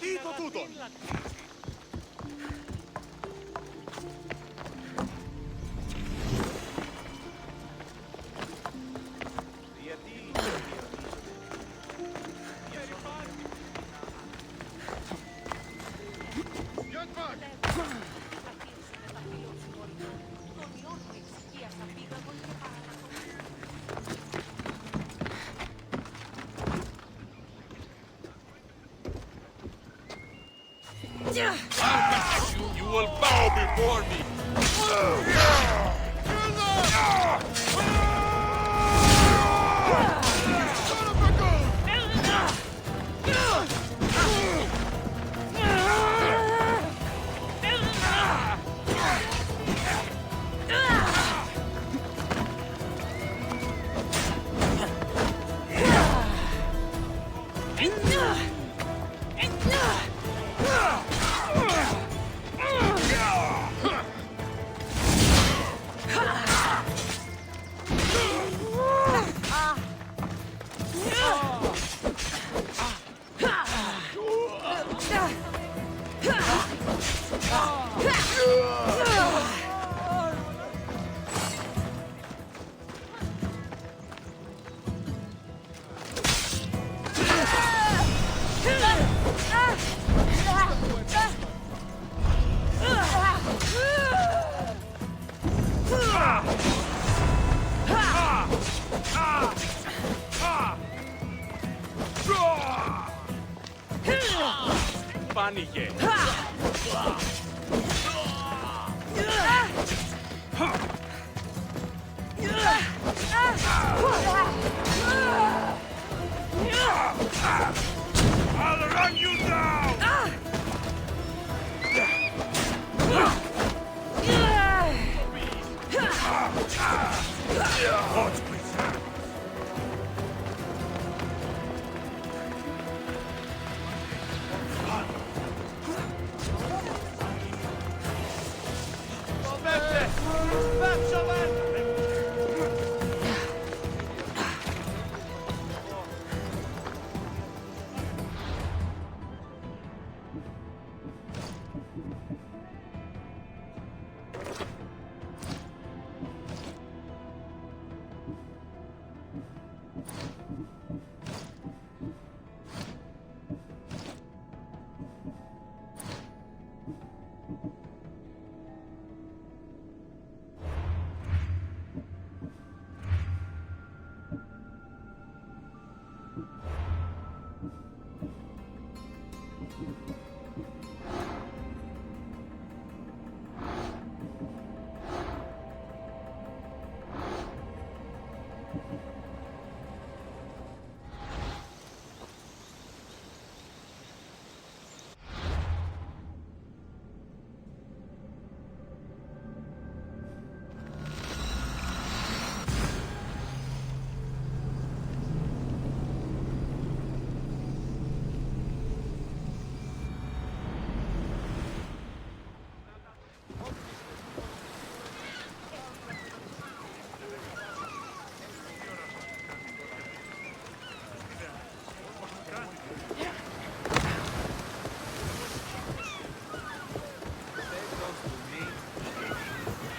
Τι είναι τούτο! You will bow before me! Φάνηκε! I'll run you down!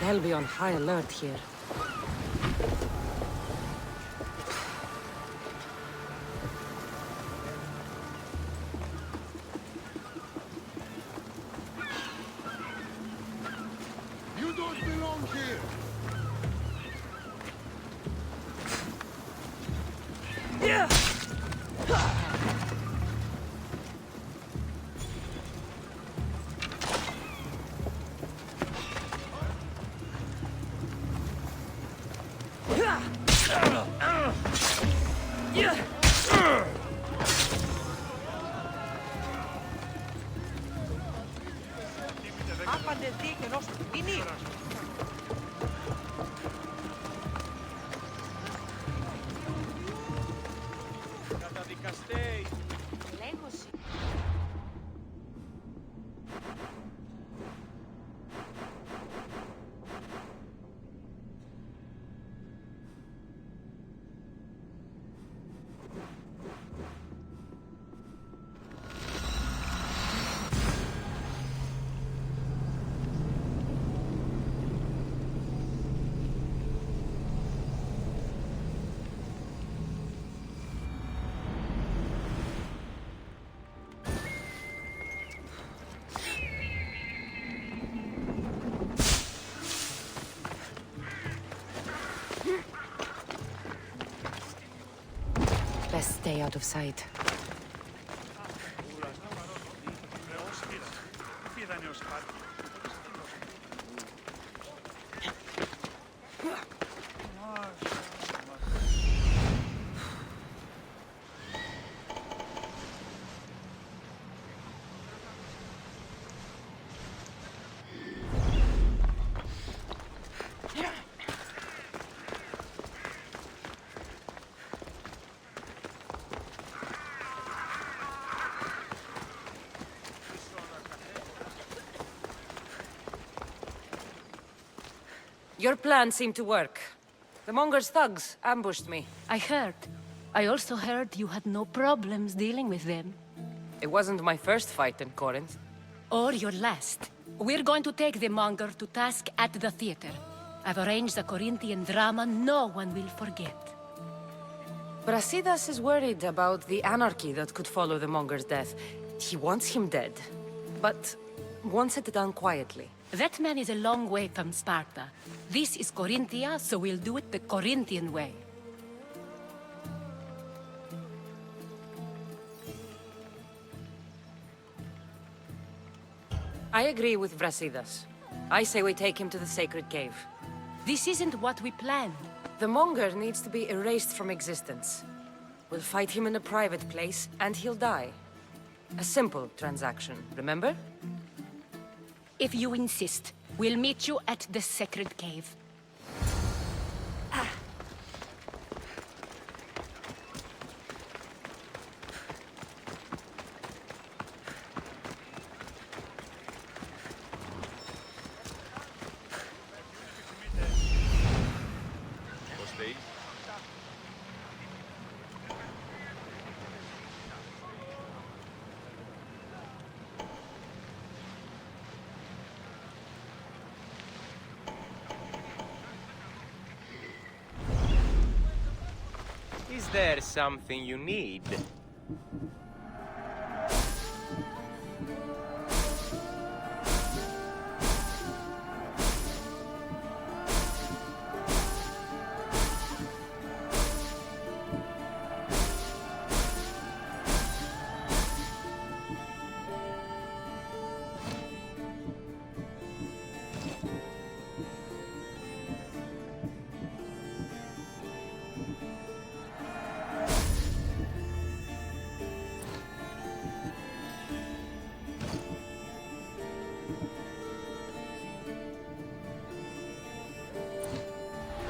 They'll be on high alert here. You don't belong here! Yeah! Καταδικαστέ stay out of sight. Your plan seemed to work. The Monger's thugs ambushed me. I heard. I also heard you had no problems dealing with them. It wasn't my first fight in Corinth. Or your last. We're going to take the Monger to task at the theater. I've arranged a Corinthian drama no one will forget. Brasidas is worried about the anarchy that could follow the Monger's death. He wants him dead, but wants it done quietly. That man is a long way from Sparta. This is Corinthia, so we'll do it the Corinthian way. I agree with Brasidas. I say we take him to the sacred cave. This isn't what we planned. The Monger needs to be erased from existence. We'll fight him in a private place, and he'll die. A simple transaction, remember? If you insist, we'll meet you at the sacred cave. Is there something you need?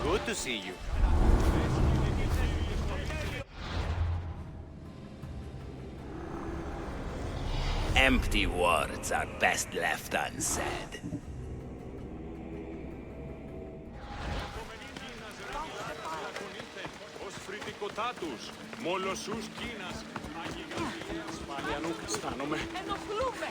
Good to see you. Empty words are best left unsaid. Ως φρυτικοτά τους, μολοσσούς Κίνας. Ασφάλεια νου αισθάνομαι. Ενοχλούμε!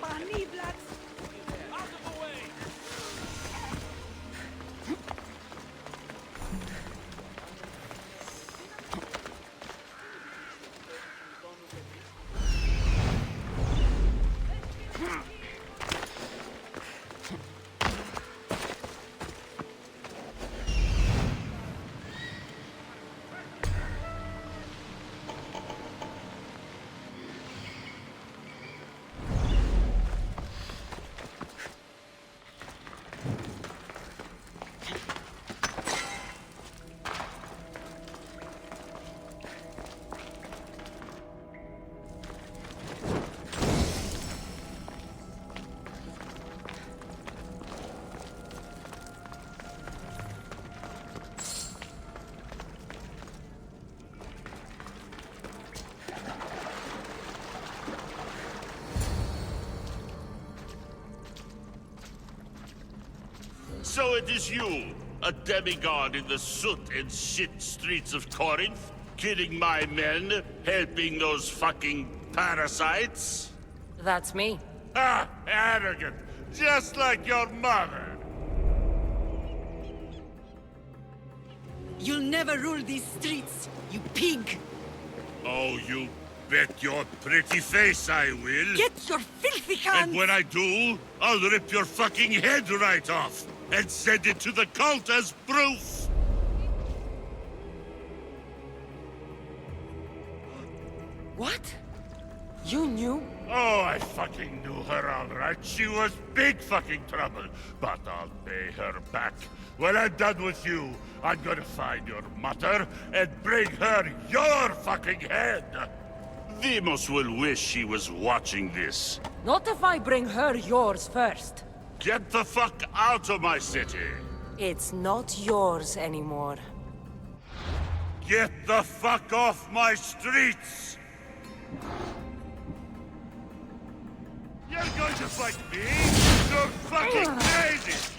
Πανίβλατς! So it is you, a demigod in the soot and shit streets of Corinth, killing my men, helping those fucking parasites? That's me. Ah, arrogant, just like your mother. You'll never rule these streets, you pig! Oh, you bet your pretty face I will. Get your filthy And hands! when I do, I'll rip your fucking head right off and send it to the cult as proof. What? You knew? Oh, I fucking knew her all right. She was big fucking trouble. But I'll pay her back. When I'm done with you, I'm gonna find your mother and bring her your fucking head. Demos will wish she was watching this. Not if I bring her yours first. Get the fuck out of my city. It's not yours anymore. Get the fuck off my streets. You're going to fight me? You're fucking crazy!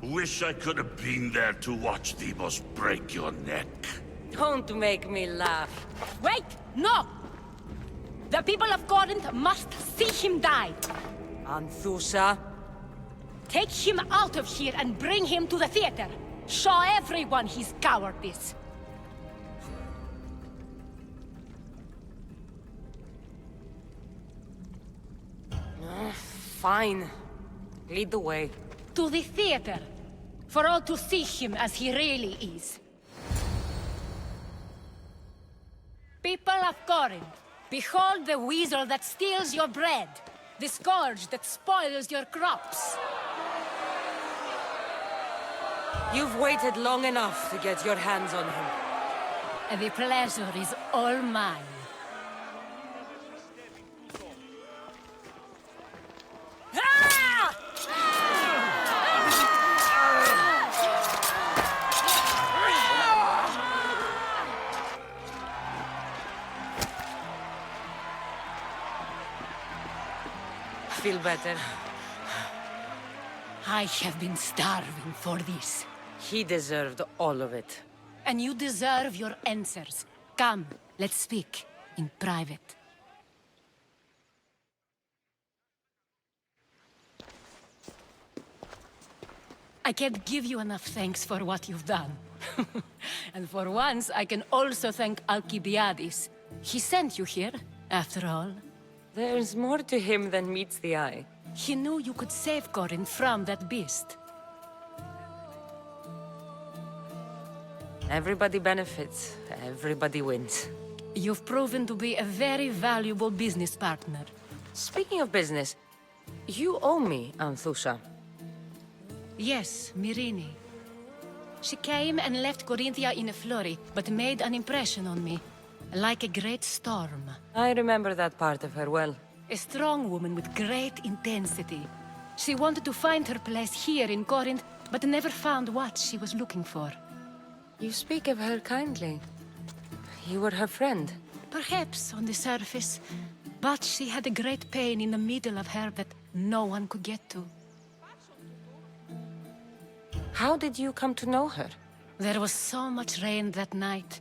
Wish I could have been there to watch Demos break your neck. Don't make me laugh. Wait! No! The people of Corinth must see him die. Anthusa? Take him out of here and bring him to the theater. Show everyone his cowardice. Fine. Lead the way. To the theater. For all to see him as he really is. People of Corinth, behold the weasel that steals your bread. The scourge that spoils your crops. You've waited long enough to get your hands on him. And the pleasure is all mine. Feel better? I have been starving for this. He deserved all of it. And you deserve your answers. Come, let's speak in private. I can't give you enough thanks for what you've done. And for once, I can also thank Alcibiades. He sent you here, after all. There's more to him than meets the eye. He knew you could save Corinth from that beast. Everybody benefits. Everybody wins. You've proven to be a very valuable business partner. Speaking of business, you owe me, Anthusha. Yes, Myrine. She came and left Corinthia in a flurry, but made an impression on me. like a great storm. I remember that part of her well. A strong woman with great intensity. She wanted to find her place here in Corinth, but never found what she was looking for. You speak of her kindly. You were her friend. Perhaps on the surface, but she had a great pain in the middle of her that no one could get to. How did you come to know her? There was so much rain that night.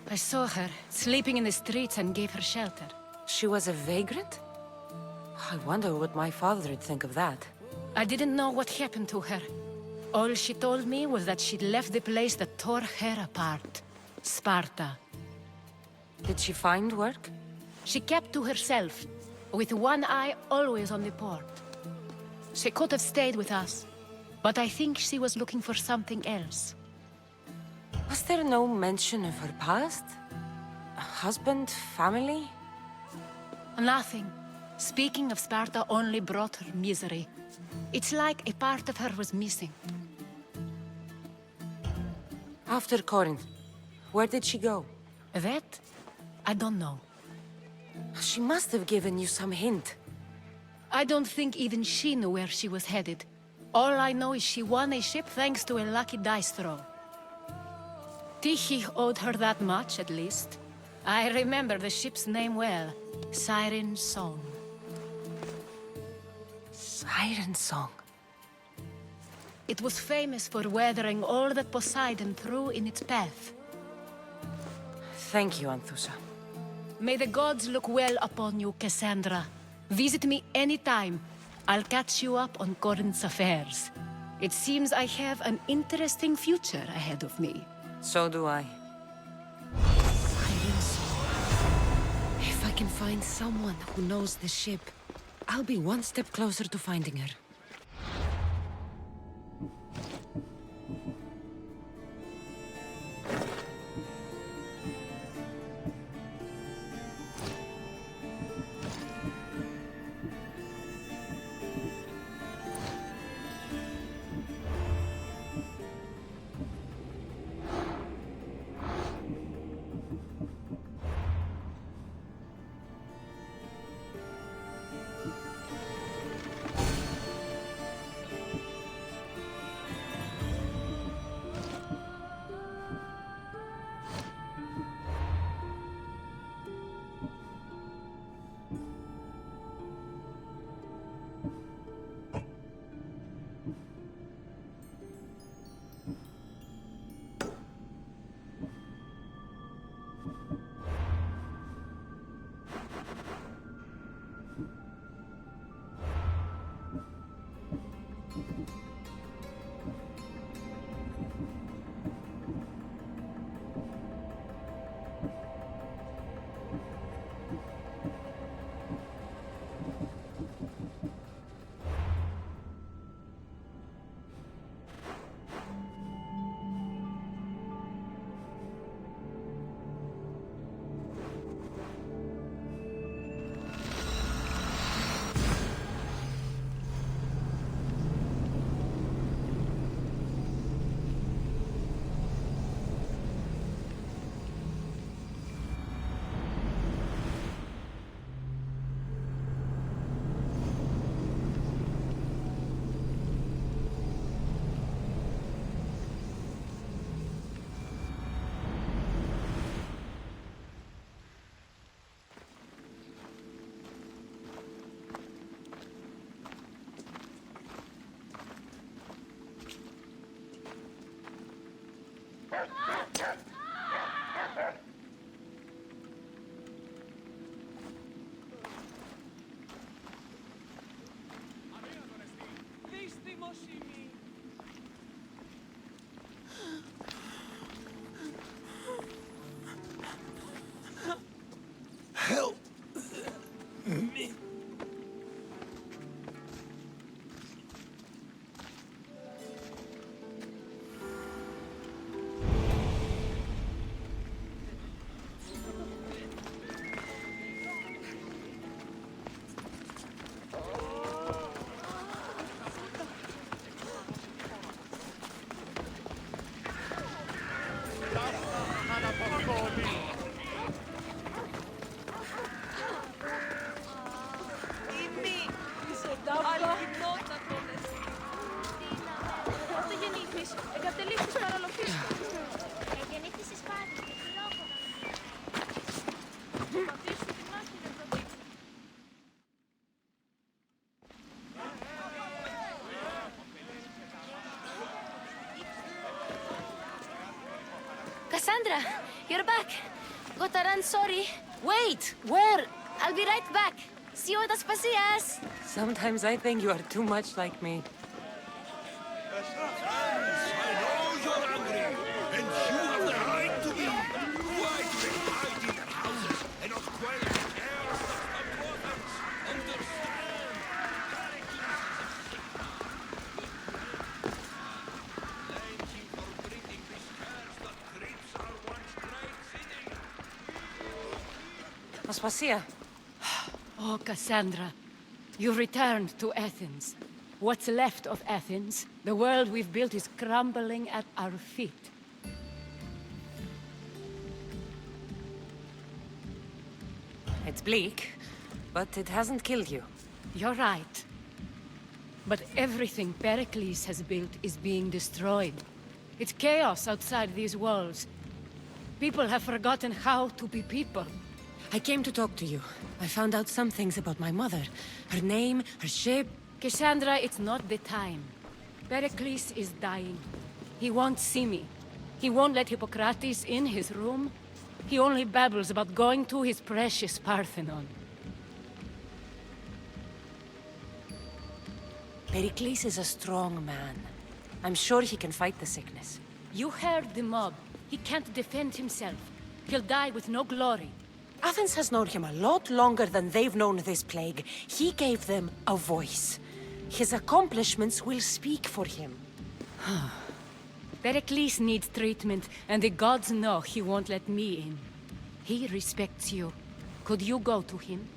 I saw her, sleeping in the streets, and gave her shelter. She was a vagrant? I wonder what my father would think of that. I didn't know what happened to her. All she told me was that she'd left the place that tore her apart. Sparta. Did she find work? She kept to herself, with one eye always on the port. She could have stayed with us, but I think she was looking for something else. Was there no mention of her past? A husband, family? Nothing. Speaking of Sparta only brought her misery. It's like a part of her was missing. After Corinth, where did she go? That? I don't know. She must have given you some hint. I don't think even she knew where she was headed. All I know is she won a ship thanks to a lucky dice throw. Tyche owed her that much, at least. I remember the ship's name well. Siren Song. Siren Song. It was famous for weathering all that Poseidon threw in its path. Thank you, Anthusa. May the gods look well upon you, Cassandra. Visit me anytime. I'll catch you up on Corinth's affairs. It seems I have an interesting future ahead of me. So do I. Siren Song. If I can find someone who knows the ship, I'll be one step closer to finding her. Help me. Cassandra, you're back. Gotta run, sorry. Wait! Where? I'll be right back. See you at Aspasias. Sometimes I think you are too much like me. I know you're angry, and you have the right to be. Why do they hide in their houses and not quell the cares of importance? Understand? Blame him for breeding these cares that creeps our once great city. Aspasia, Oh, Cassandra, you've returned to Athens. What's left of Athens, the world we've built is crumbling at our feet. it's bleak, but it hasn't killed you. You're right. But everything Pericles has built is being destroyed. It's chaos outside these walls. People have forgotten how to be people. I came to talk to you. I found out some things about my mother. Her name, her ship. Cassandra, it's not the time. Pericles is dying. He won't see me. He won't let Hippocrates in his room. He only babbles about going to his precious Parthenon. Pericles is a strong man. I'm sure he can fight the sickness. You heard the mob. He can't defend himself. He'll die with no glory. Athens has known him a lot longer than they've known this plague. He gave them a voice. His accomplishments will speak for him. Pericles needs treatment, and the gods know he won't let me in. He respects you. Could you go to him?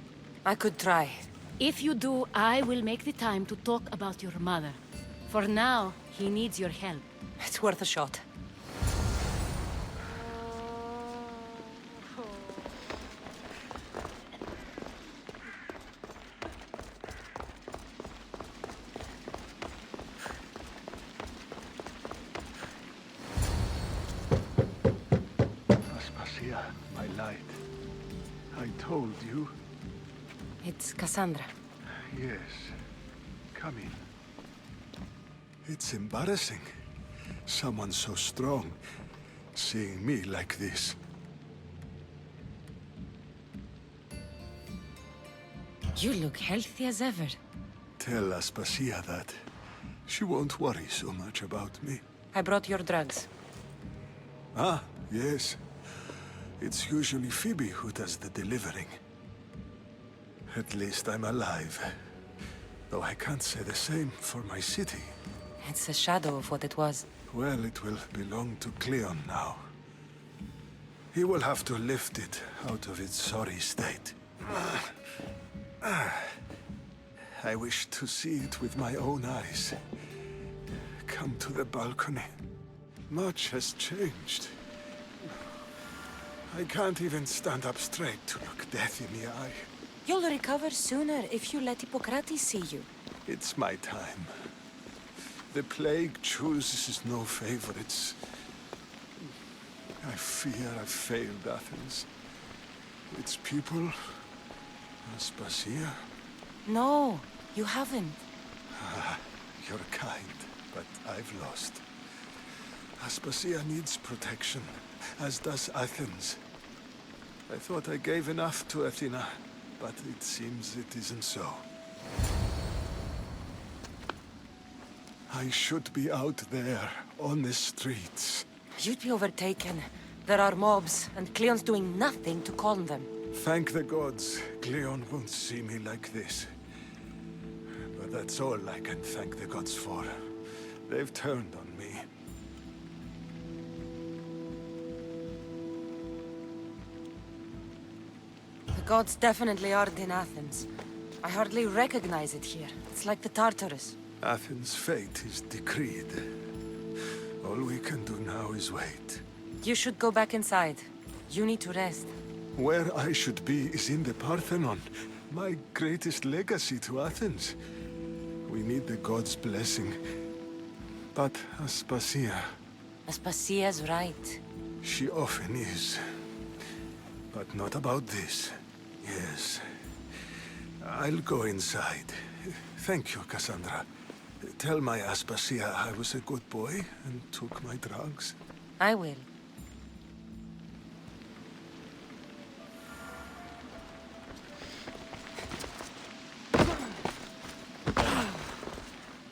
I could try. If you do, I will make the time to talk about your mother. For now, he needs your help. It's worth a shot. Aspasia, my light. I told you. It's Cassandra. Yes. Come in. It's embarrassing. Someone so strong, seeing me like this. You look healthy as ever. Tell Aspasia that. She won't worry so much about me. I brought your drugs. Ah, yes. It's usually Phoebe who does the delivering. At least I'm alive. Though I can't say the same for my city. It's a shadow of what it was. Well, it will belong to Cleon now. He will have to lift it out of its sorry state. I wish to see it with my own eyes. Come to the balcony. Much has changed. I can't even stand up straight to look death in the eye. You'll recover sooner if you let Hippocrates see you. It's my time. The plague chooses no favorites. I fear I've failed Athens. Its people, Aspasia. No, you haven't. You're kind, but I've lost. Aspasia needs protection, as does Athens. I thought I gave enough to Athena, but it seems it isn't so. I should be out there, on the streets. You'd be overtaken. There are mobs, and Cleon's doing nothing to calm them. Thank the gods, Cleon won't see me like this. But that's all I can thank the gods for. They've turned on me. The gods definitely aren't in Athens. I hardly recognize it here. It's like the Tartarus. Athens' fate is decreed. All we can do now is wait. You should go back inside. You need to rest. Where I should be is in the Parthenon, my greatest legacy to Athens. We need the gods' blessing. But Aspasia, Aspasia's right. she often is. But not about this. Yes. I'll go inside. Thank you, Cassandra. Tell my Aspasia I was a good boy and took my drugs. I will.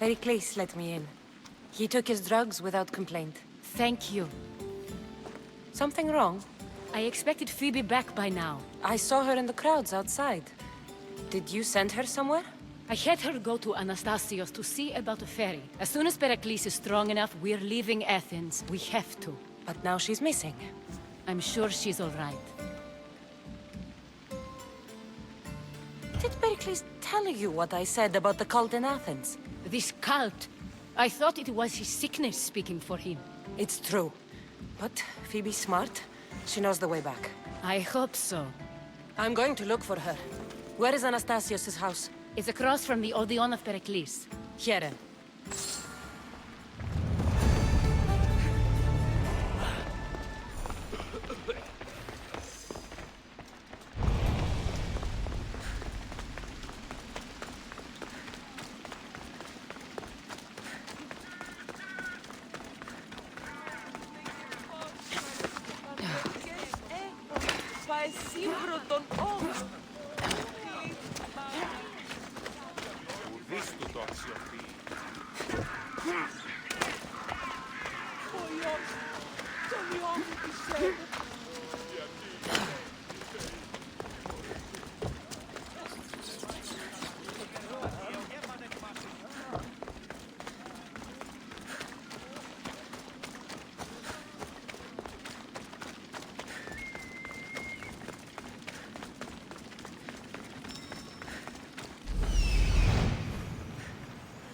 Pericles let me in. He took his drugs without complaint. Thank you. Something wrong? I expected Phoebe back by now. I saw her in the crowds outside. Did you send her somewhere? I had her go to Anastasios to see about a ferry. As soon as Pericles is strong enough, we're leaving Athens. We have to. But now she's missing. I'm sure she's all right. Did Pericles tell you what I said about the cult in Athens? This cult. I thought it was his sickness speaking for him. It's true. But Phoebe's smart. She knows the way back. I hope so. I'm going to look for her. Where is Anastasios' house? It's across from the Odeon of Pericles. Here.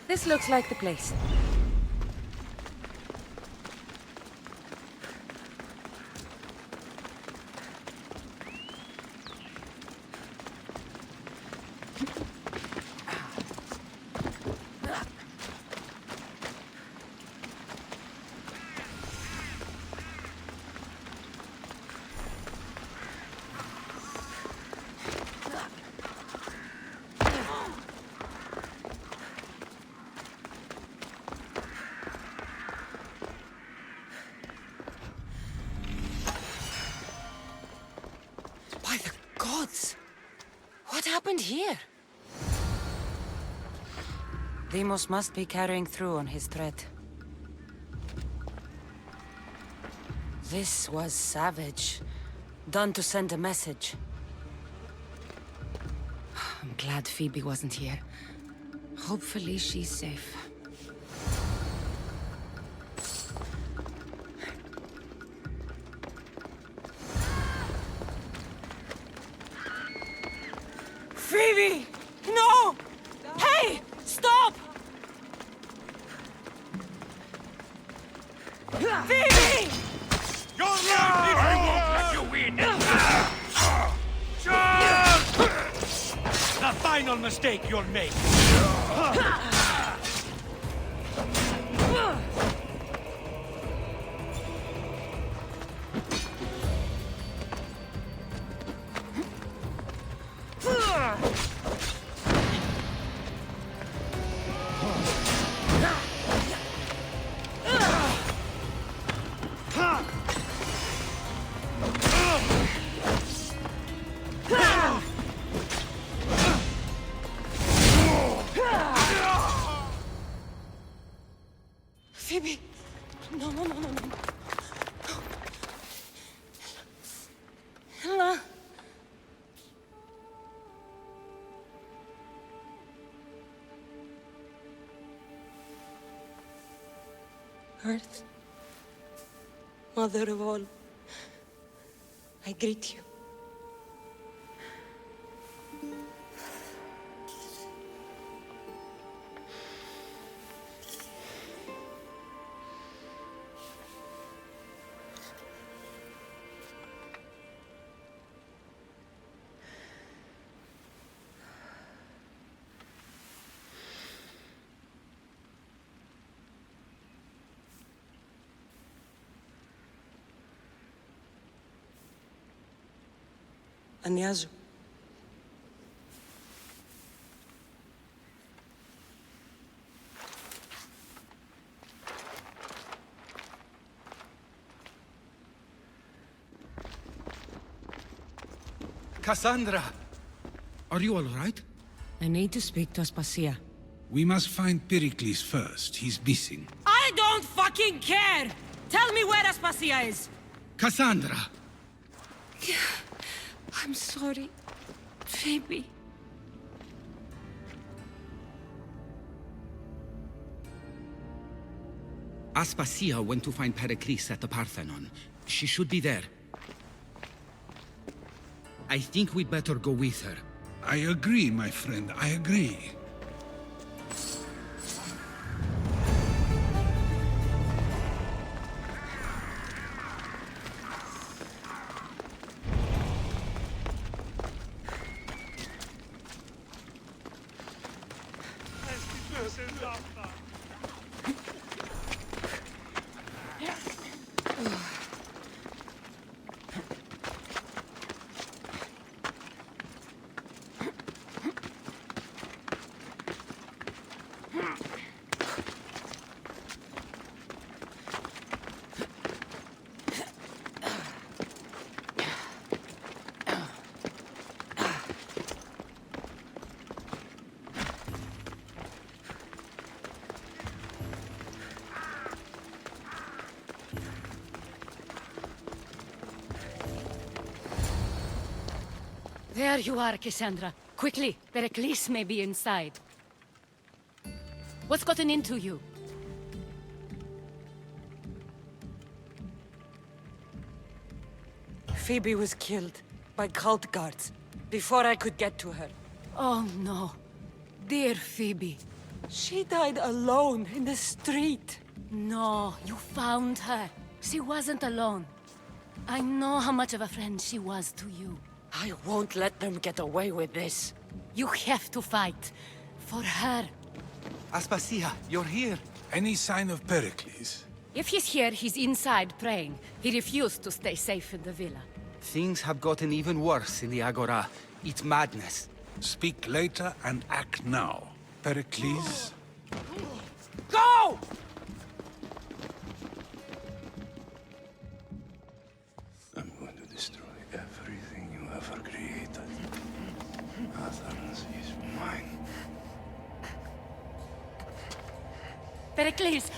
This looks like the place. By the gods! What happened here? Deimos must be carrying through on his threat. This was savage. Done to send a message. I'm glad Phoebe wasn't here. Hopefully she's safe. Phoebe! No! Hey! Stop! Phoebe! Your life! I won't let you win! The final mistake you'll make! Phoebe! No, no, no, no, no. Ella! Earth, Mother of all, I greet you. Ανιάζω. Cassandra! Are you all right? I need to speak to Aspasia. We must find Pericles first. He's missing. I don't fucking care! Tell me where Aspasia is! Cassandra! I'm sorry, Phoebe. Aspasia went to find Pericles at the Parthenon. She should be there. I think we'd better go with her. I agree, my friend. I agree. There you are, Cassandra. Quickly, Pericles may be inside. What's gotten into you? Phoebe was killed by cult guards before I could get to her. Oh no. Dear Phoebe. She died alone in the street. No, you found her. She wasn't alone. I know how much of a friend she was to you. I won't let them get away with this. You have to fight. For her. Aspasia, you're here. Any sign of Pericles? If he's here, he's inside praying. He refused to stay safe in the villa. Things have gotten even worse in the Agora. It's madness. Speak later and act now. Pericles? Go! I'm going to destroy everything you ever created. Athens is mine. Pericles!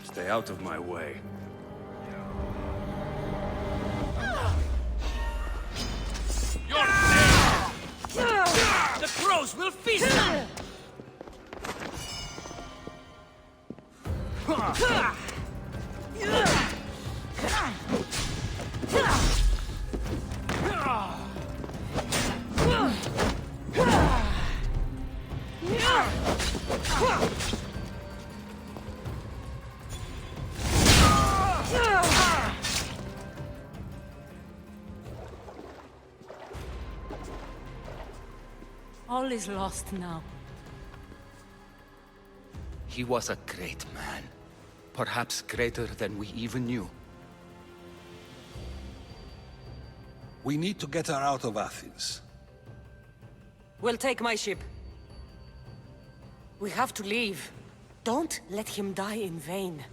Stay out of my way. You're dead! The crows will feast on All is lost now. He was a great man. Perhaps greater than we even knew. We need to get her out of Athens. We'll take my ship. We have to leave. Don't let him die in vain.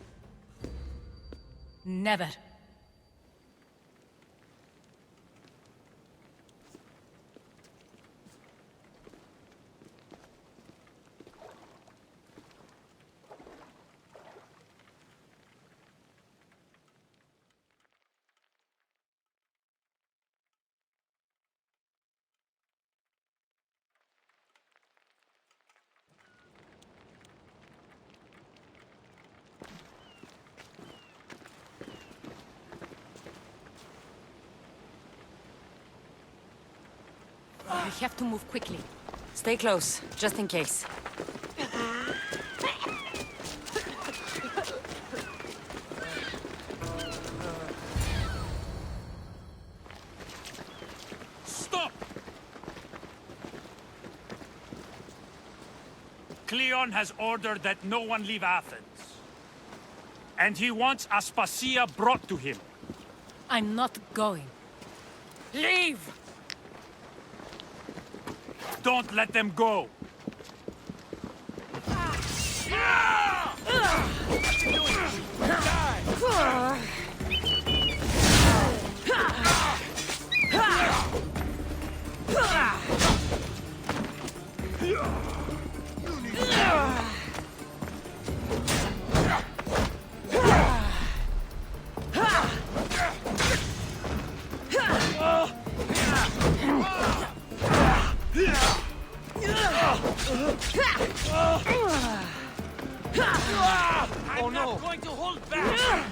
Never. We have to move quickly. Stay close, just in case. Stop! Cleon has ordered that no one leave Athens. And he wants Aspasia brought to him. I'm not going. Leave! Don't let them go! I'm not going to hold back!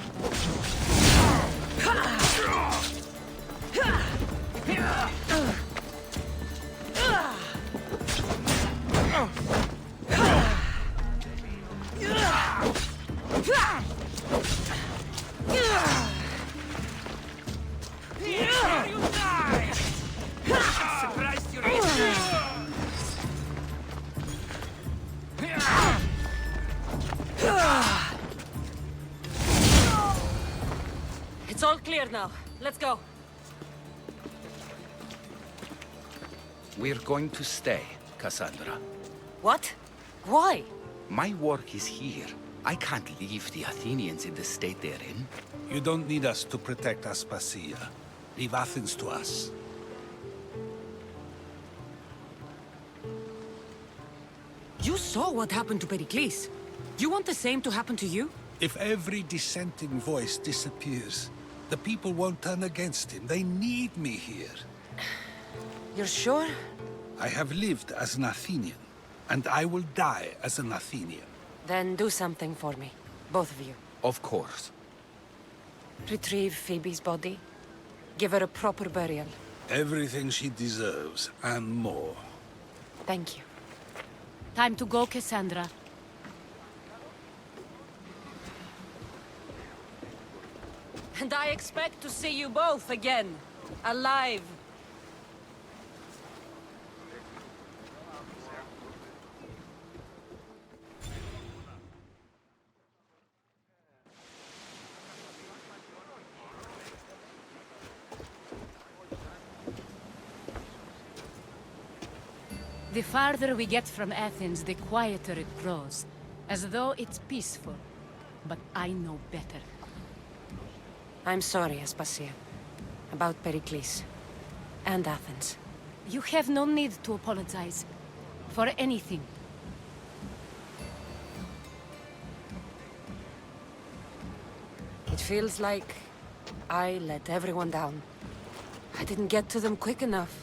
Here you die! I'm surprised you're It's all clear now. Let's go. We're going to stay, Cassandra. What? Why? My work is here. I can't leave the Athenians in the state they're in. You don't need us to protect Aspasia. Leave Athens to us. You saw what happened to Pericles. You want the same to happen to you? If every dissenting voice disappears, the people won't turn against him. They need me here. You're sure? I have lived as an Athenian, and I will die as an Athenian. Then do something for me. Both of you. Of course. Retrieve Phoebe's body. Give her a proper burial. Everything she deserves, and more. Thank you. Time to go, Cassandra. And I expect to see you both again. Alive. The farther we get from Athens, the quieter it grows. As though it's peaceful. But I know better. I'm sorry, Aspasia. About Pericles. And Athens. You have no need to apologize. For anything. It feels like I let everyone down. I didn't get to them quick enough.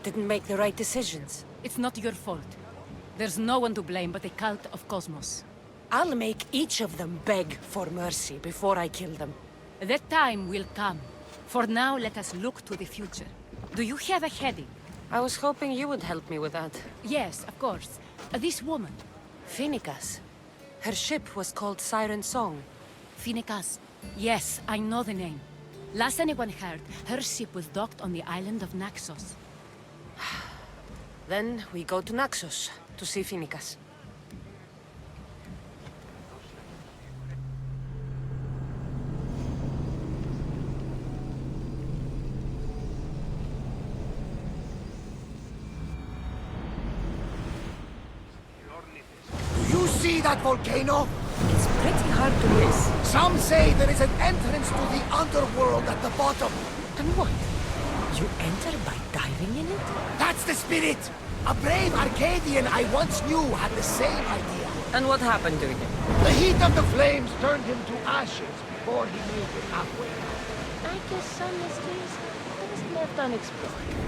Didn't make the right decisions. It's not your fault. There's no one to blame but the cult of Cosmos. I'll make each of them beg for mercy before I kill them. That time will come. For now, let us look to the future. Do you have a heading? I was hoping you would help me with that. Yes, of course. This woman. Phoenicas. Her ship was called Siren Song. Phoenicas. Yes, I know the name. Last anyone heard, her ship was docked on the island of Naxos. Then we go to Naxos to see Phoenicas. Do you see that volcano? It's pretty hard to miss. Some say there is an entrance to the underworld at the bottom. And what? You enter by diving in it? That's the spirit! A brave Arcadian I once knew had the same idea. And what happened to him? The heat of the flames turned him to ashes before he made it halfway. I guess some mysteries are best left unexplored.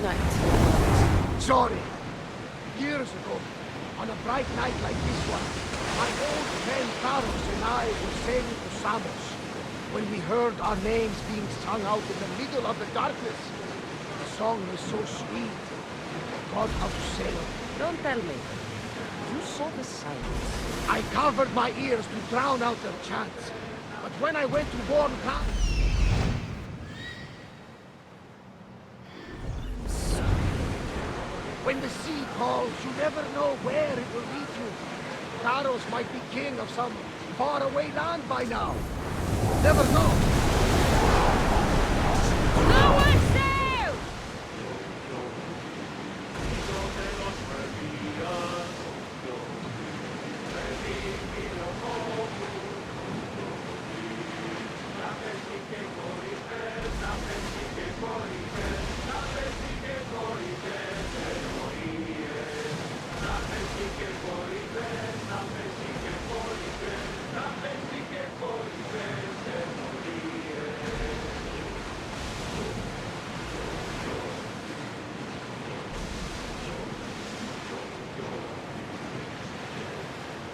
tonight. Sorry. Years ago, on a bright night like this one, my old friend Carlos and I were sailing to Samos when we heard our names being sung out in the middle of the darkness. The song was so sweet. I got how to sail. Don't tell me. You saw the signs. I covered my ears to drown out their chants. But when I went to warn Carlos... When the sea calls, you never know where it will lead you. Carlos might be king of some faraway land by now. Never know. No one sail!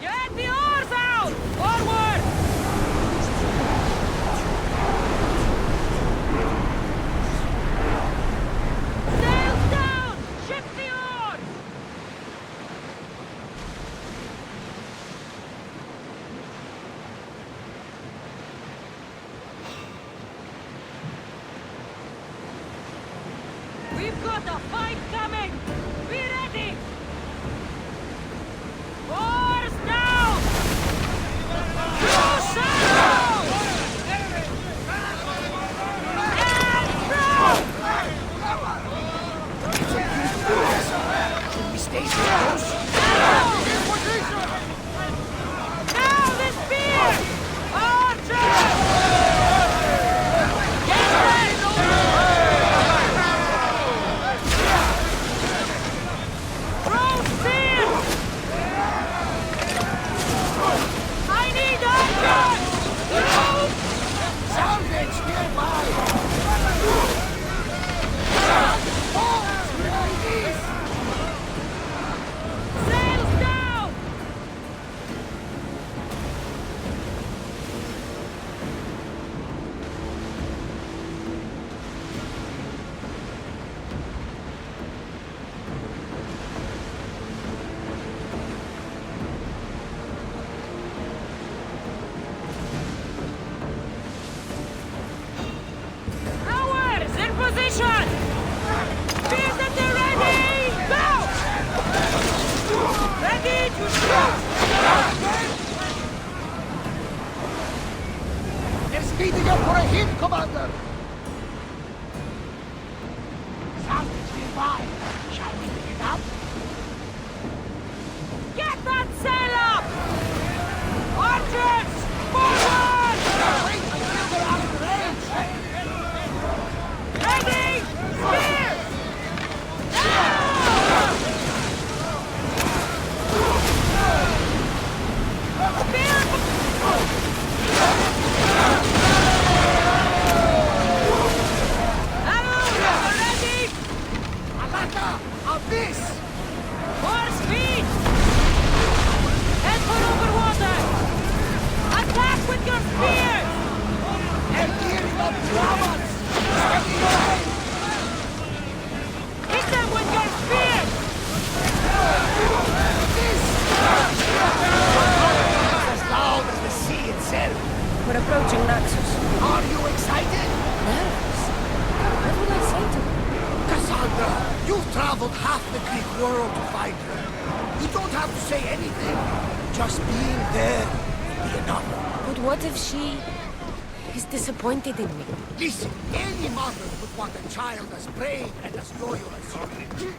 Get the oars out! Forward! Sails down! Ship the oars! We've got a fight coming! Be ready! Oars down! Two sails! Should we stay so close? Now the spear! Archers! Get ready! Throw spears! I need archers! Salvage nearby! Sails down! Ours in position! Spears at the ready! Go! Ready to shoot! They're speeding up for a hit, Commander! Salvage nearby. Shall we pick it up? Get that sail up! Archers! Forward! Wait until they're out of range! Ready! Spears! Ready! Alata! On this! More speed! Head for over water! Attack with your spears! They're gearing up dramas! Steady away! Hit them with your spears! This! As loud as the sea itself! We're approaching Naxos. Are you excited? Nervous? What will I say to her? Cassandra, you've traveled half the Greek world to find her. You don't have to say anything. Just being there will be enough. But what if she is disappointed in me? Listen, any mother would want a child as brave and as loyal as you.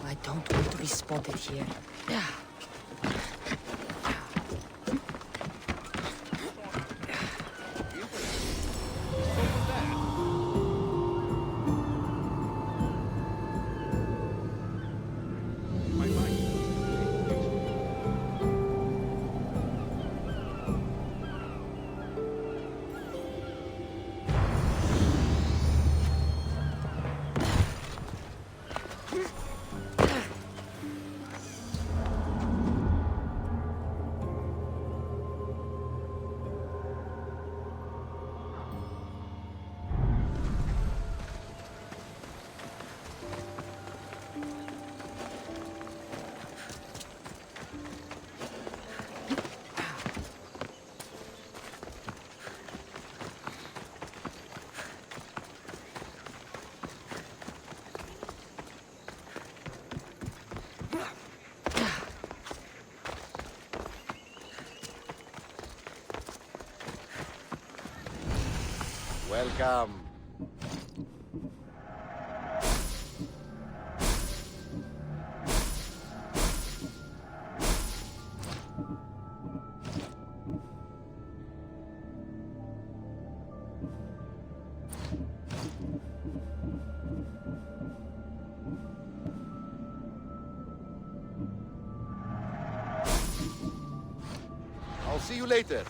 I don't want to be spotted here. Welcome. I'll see you later.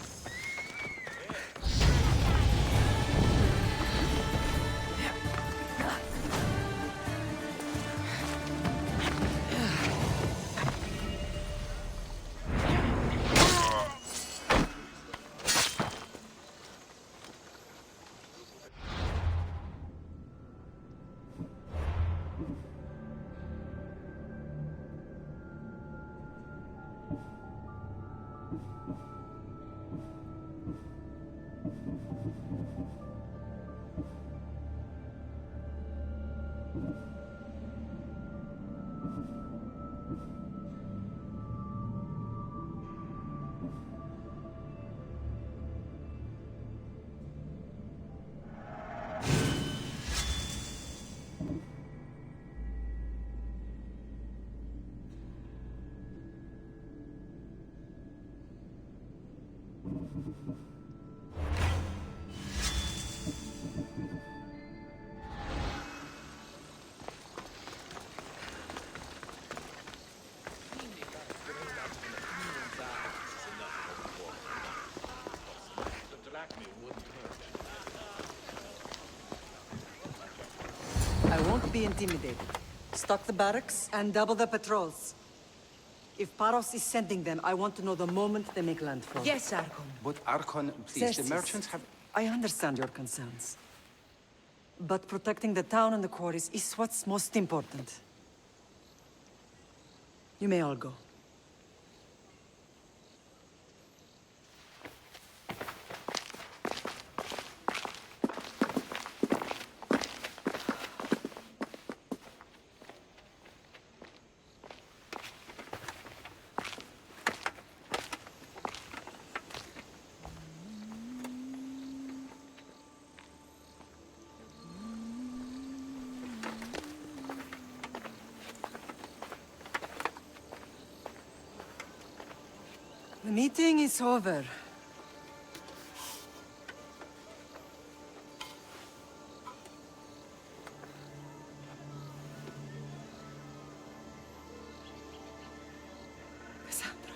I won't be intimidated. Stock the barracks and double the patrols. If Paros is sending them, I want to know the moment they make landfall. Yes, Archon. But Archon, please, the Xerxes, merchants have... I understand your concerns. But protecting the town and the quarries is what's most important. You may all go. The meeting is over. Cassandra.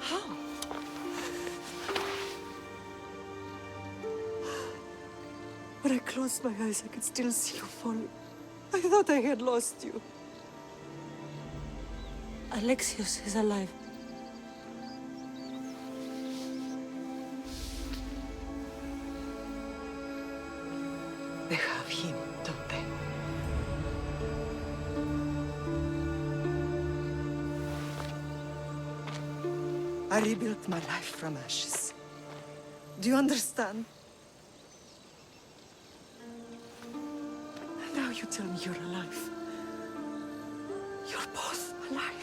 How? When I closed my eyes, I could still see you falling. I thought I had lost you. Alexios is alive. They have him, don't they? I rebuilt my life from ashes. Do you understand? Now you tell me you're alive. You're both alive.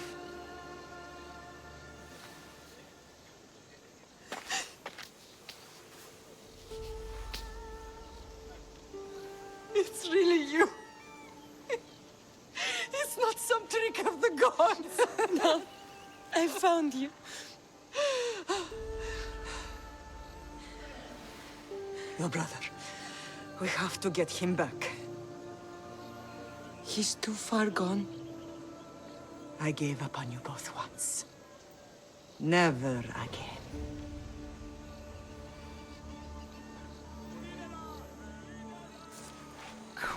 It's really you. It's not some trick of the gods. No, I found you. Your brother. We have to get him back. He's too far gone. I gave up on you both once. Never again.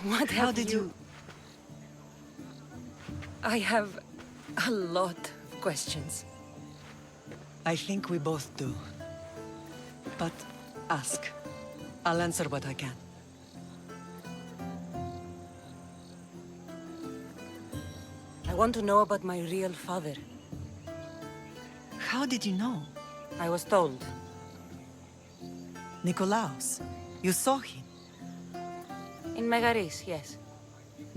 What How have did you... I have a lot of questions. I think we both do. But ask. I'll answer what I can. I want to know about my real father. How did you know? I was told. Nikolaos. You saw him. In Megaris, yes.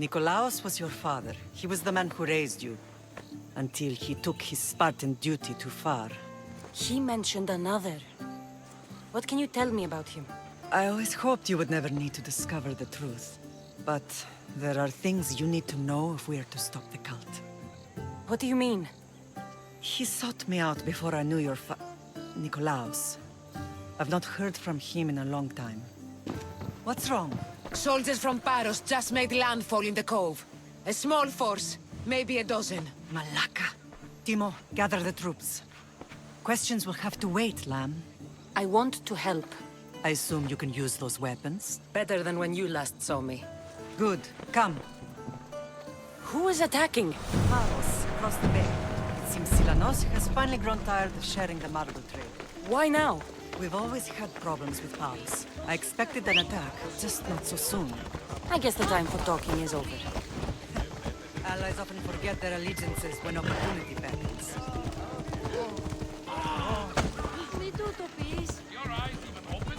Nikolaos was your father. He was the man who raised you. Until he took his Spartan duty too far. He mentioned another. What can you tell me about him? I always hoped you would never need to discover the truth. But there are things you need to know if we are to stop the cult. What do you mean? He sought me out before I knew your Nikolaos. I've not heard from him in a long time. What's wrong? Soldiers from Paros just made landfall in the cove. A small force, maybe a dozen. Malaka. Timo, gather the troops. Questions will have to wait, Lamb. I want to help. I assume you can use those weapons? Better than when you last saw me. Good. Come. Who is attacking? Paros, across the bay. It seems Silanos has finally grown tired of sharing the marble trade. Why now? We've always had problems with Paros. I expected an attack, just not so soon. I guess the time for talking is over. Allies often forget their allegiances when opportunity beckons. Your eyes even open?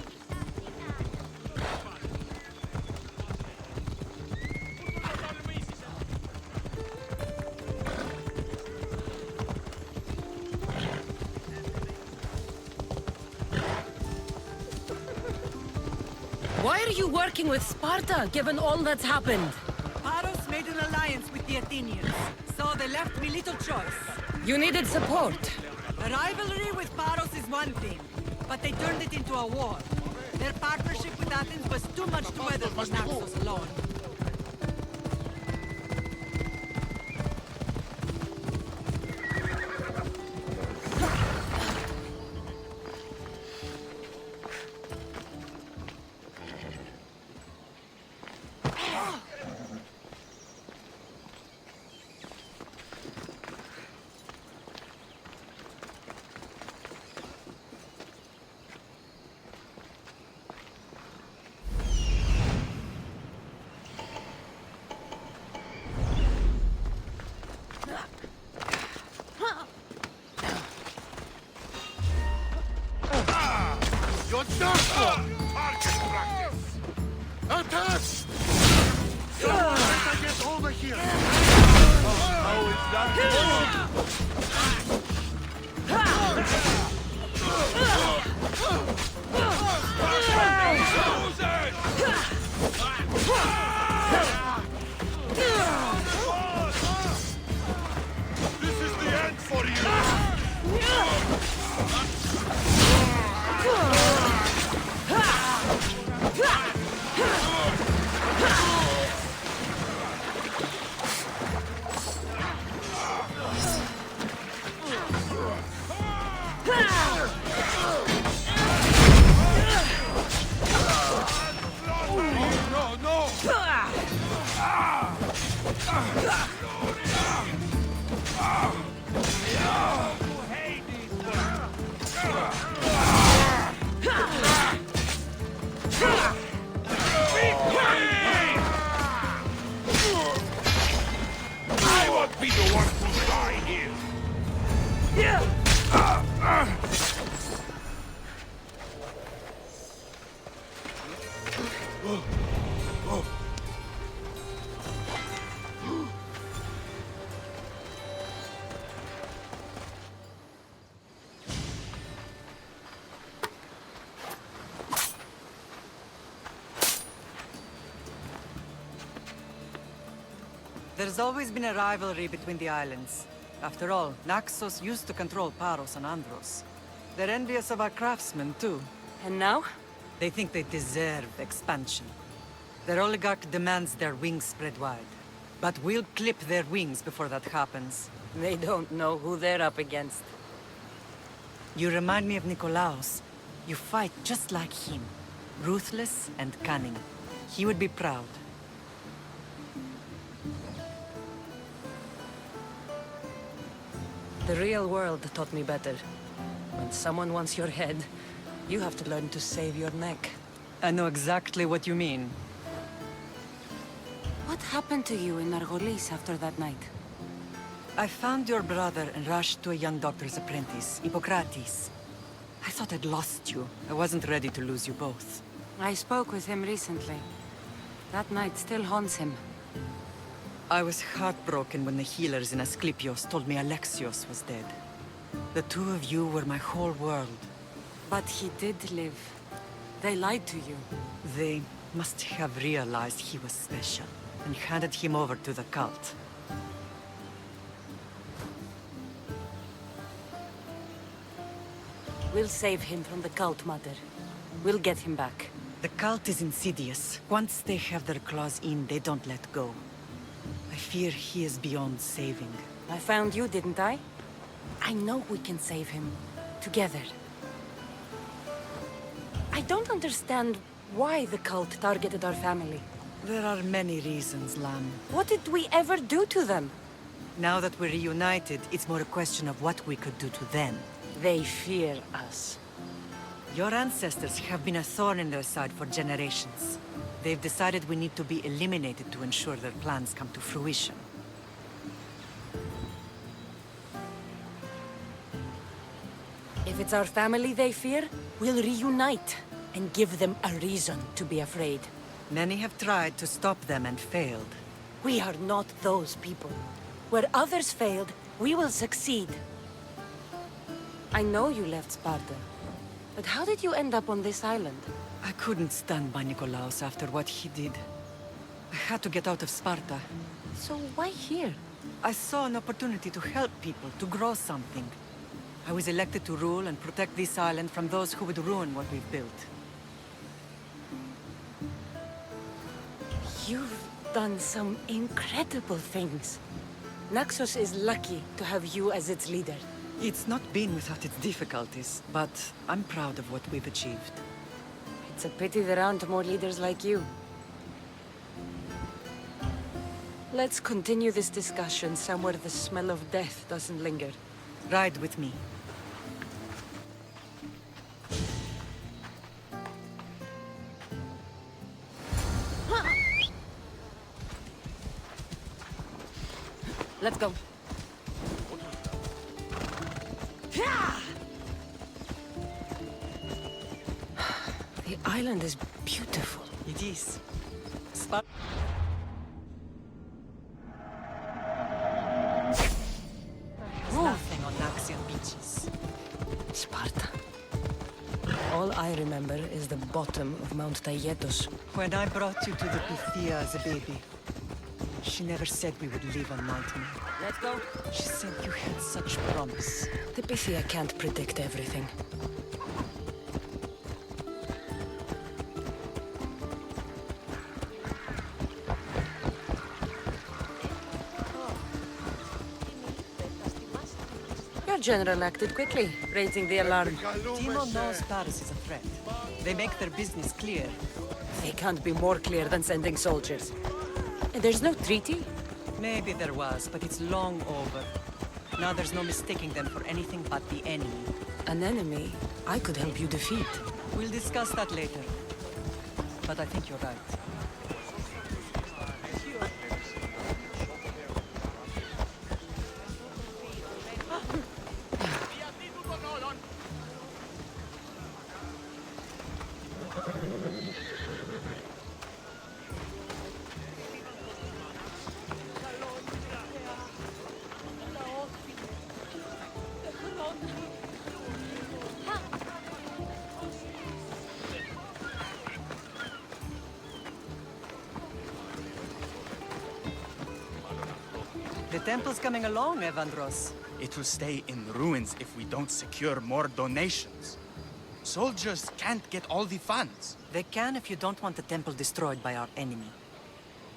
Why are you working with Sparta, given all that's happened? Paros made an alliance with the Athenians, so they left me little choice. You needed support. A rivalry with Paros is one thing, but they turned it into a war. Their partnership with Athens was too much to weather for Naxos alone. You're done for! Target practice! Attack! Someone better get over here! How is that This is the end for you! I won't be the one to die here. There's always been a rivalry between the islands. After all, Naxos used to control Paros and Andros. They're envious of our craftsmen, too. And now? They think they deserve expansion. Their oligarch demands their wings spread wide. But we'll clip their wings before that happens. They don't know who they're up against. You remind me of Nikolaos. You fight just like him. Ruthless and cunning. He would be proud. The real world taught me better. When someone wants your head, you have to learn to save your neck. I know exactly what you mean. What happened to you in Argolis after that night? I found your brother and rushed to a young doctor's apprentice, Hippocrates. I thought I'd lost you. I wasn't ready to lose you both. I spoke with him recently. That night still haunts him. I was heartbroken when the healers in Asclepios told me Alexios was dead. The two of you were my whole world. But he did live. They lied to you. They must have realized he was special and handed him over to the cult. We'll save him from the cult, Mother. We'll get him back. The cult is insidious. Once they have their claws in, they don't let go. I fear he is beyond saving. I found you, didn't I? I know we can save him. Together. I don't understand why the cult targeted our family. There are many reasons, Lamb. What did we ever do to them? Now that we're reunited, it's more a question of what we could do to them. They fear us. Your ancestors have been a thorn in their side for generations. They've decided we need to be eliminated to ensure their plans come to fruition. If it's our family they fear, we'll reunite and give them a reason to be afraid. Many have tried to stop them and failed. We are not those people. Where others failed, we will succeed. I know you left Sparta, but how did you end up on this island? I couldn't stand by Nikolaos after what he did. I had to get out of Sparta. So why here? I saw an opportunity to help people, to grow something. I was elected to rule and protect this island from those who would ruin what we've built. You've done some incredible things. Naxos is lucky to have you as its leader. It's not been without its difficulties, but I'm proud of what we've achieved. It's a pity there aren't more leaders like you. Let's continue this discussion somewhere the smell of death doesn't linger. Ride with me. Let's go. The island is beautiful. It is. Nothing on Naxian beaches. Sparta. All I remember is the bottom of Mount Taygetos. When I brought you to the Pythia as a baby, she never said we would live on Nightmare. Let's go. She said you had such promise. The Pythia can't predict everything. Your general acted quickly, raising the alarm. Timo knows Paris is a threat. They make their business clear. They can't be more clear than sending soldiers. There's no treaty? Maybe there was, but it's long over. Now there's no mistaking them for anything but the enemy. An enemy I could help you defeat. We'll discuss that later. But I think you're right. The temple's coming along, Evandros. It will stay in ruins if we don't secure more donations. Soldiers can't get all the funds. They can if you don't want the temple destroyed by our enemy.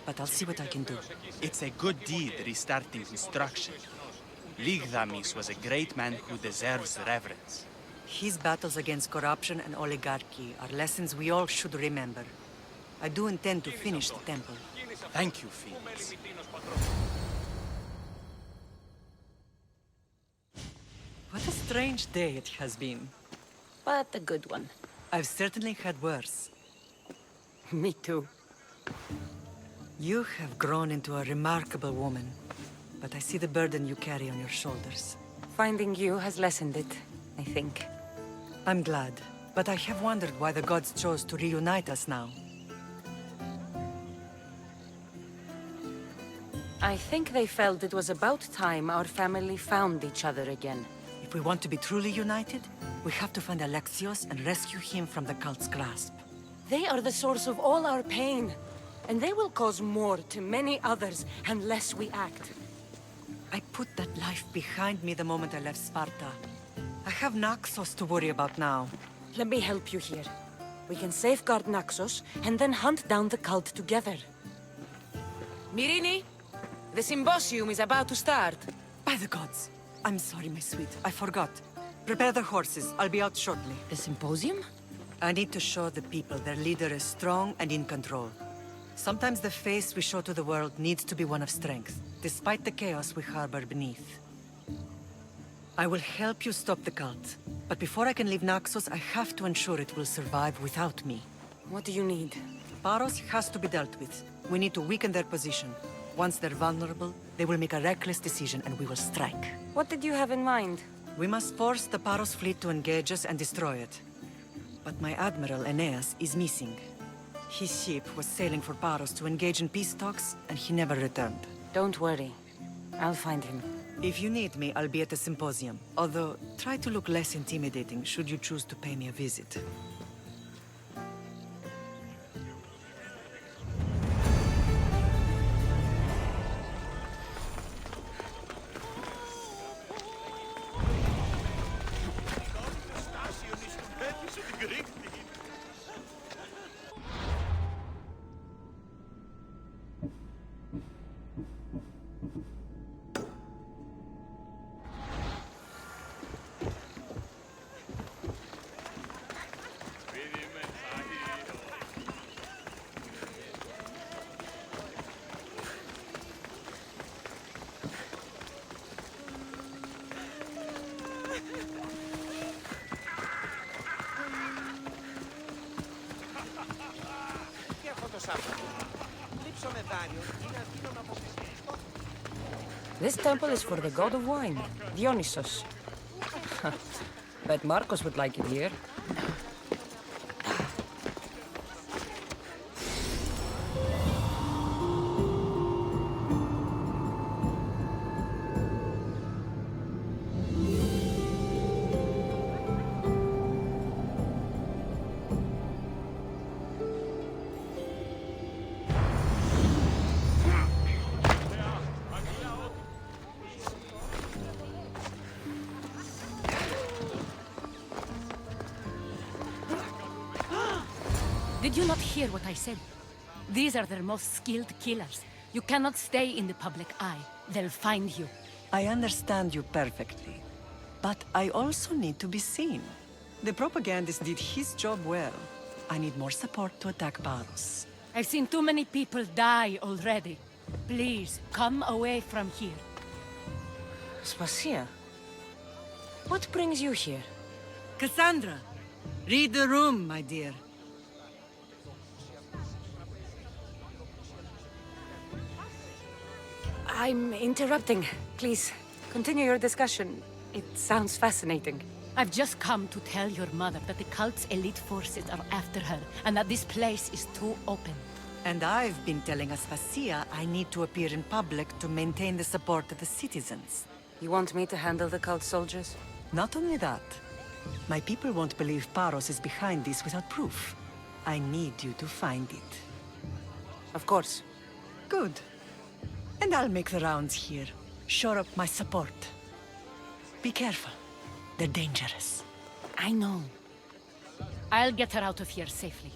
But I'll see what I can do. It's a good deed restarting construction. Ligdamis was a great man who deserves reverence. His battles against corruption and oligarchy are lessons we all should remember. I do intend to finish the temple. Thank you, Phoenix. What a strange day it has been. But a good one. I've certainly had worse. Me too. You have grown into a remarkable woman, but I see the burden you carry on your shoulders. Finding you has lessened it, I think. I'm glad, but I have wondered why the gods chose to reunite us now. I think they felt it was about time our family found each other again. If we want to be truly united, We have to find Alexios and rescue him from the cult's grasp. They are the source of all our pain. And they will cause more to many others unless we act. I put that life behind me the moment I left Sparta. I have Naxos to worry about now. Let me help you here. We can safeguard Naxos and then hunt down the cult together. Myrini, the symposium is about to start. By the gods. I'm sorry, my sweet. I forgot. Prepare the horses. I'll be out shortly. The symposium? I need to show the people their leader is strong and in control. Sometimes the face we show to the world needs to be one of strength, despite the chaos we harbor beneath. I will help you stop the cult. But before I can leave Naxos, I have to ensure it will survive without me. What do you need? Paros has to be dealt with. We need to weaken their position. Once they're vulnerable, they will make a reckless decision and we will strike. What did you have in mind? We must force the Paros fleet to engage us and destroy it. But my admiral, Aeneas, is missing. His ship was sailing for Paros to engage in peace talks, and he never returned. Don't worry. I'll find him. If you need me, I'll be at the symposium. Although, try to look less intimidating should you choose to pay me a visit. This temple is for the god of wine, Dionysos. Bet Marcos would like it here. Did you not hear what I said? These are their most skilled killers. You cannot stay in the public eye. They'll find you. I understand you perfectly. But I also need to be seen. The propagandist did his job well. I need more support to attack Paros. I've seen too many people die already. Please, come away from here. Spasia? What brings you here? Cassandra! Read the room, my dear. I'm interrupting. Please, continue your discussion. It sounds fascinating. I've just come to tell your mother that the cult's elite forces are after her, and that this place is too open. And I've been telling Aspasia I need to appear in public to maintain the support of the citizens. You want me to handle the cult soldiers? Not only that. My people won't believe Paros is behind this without proof. I need you to find it. Of course. Good. And I'll make the rounds here. Shore up my support. Be careful. They're dangerous. I know. I'll get her out of here safely.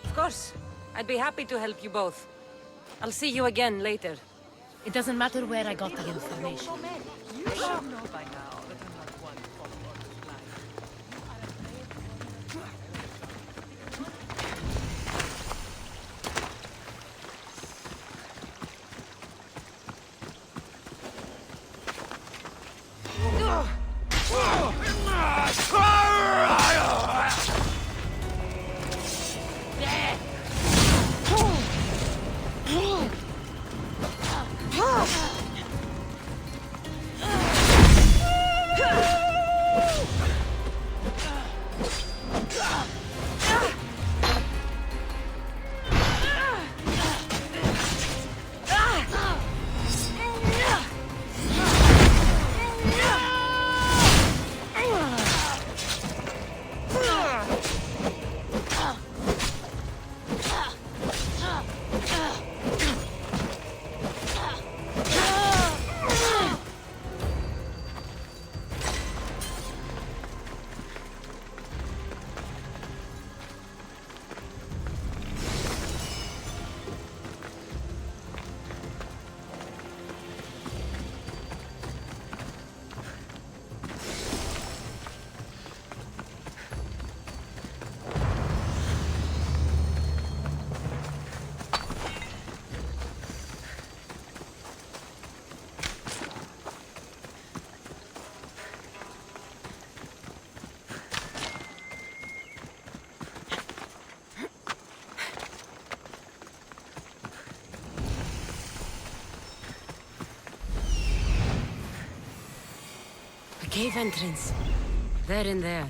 Of course. I'd be happy to help you both. I'll see you again later. It doesn't matter where I got the information. You should know by now that I'm not one for cave entrance. They're in there.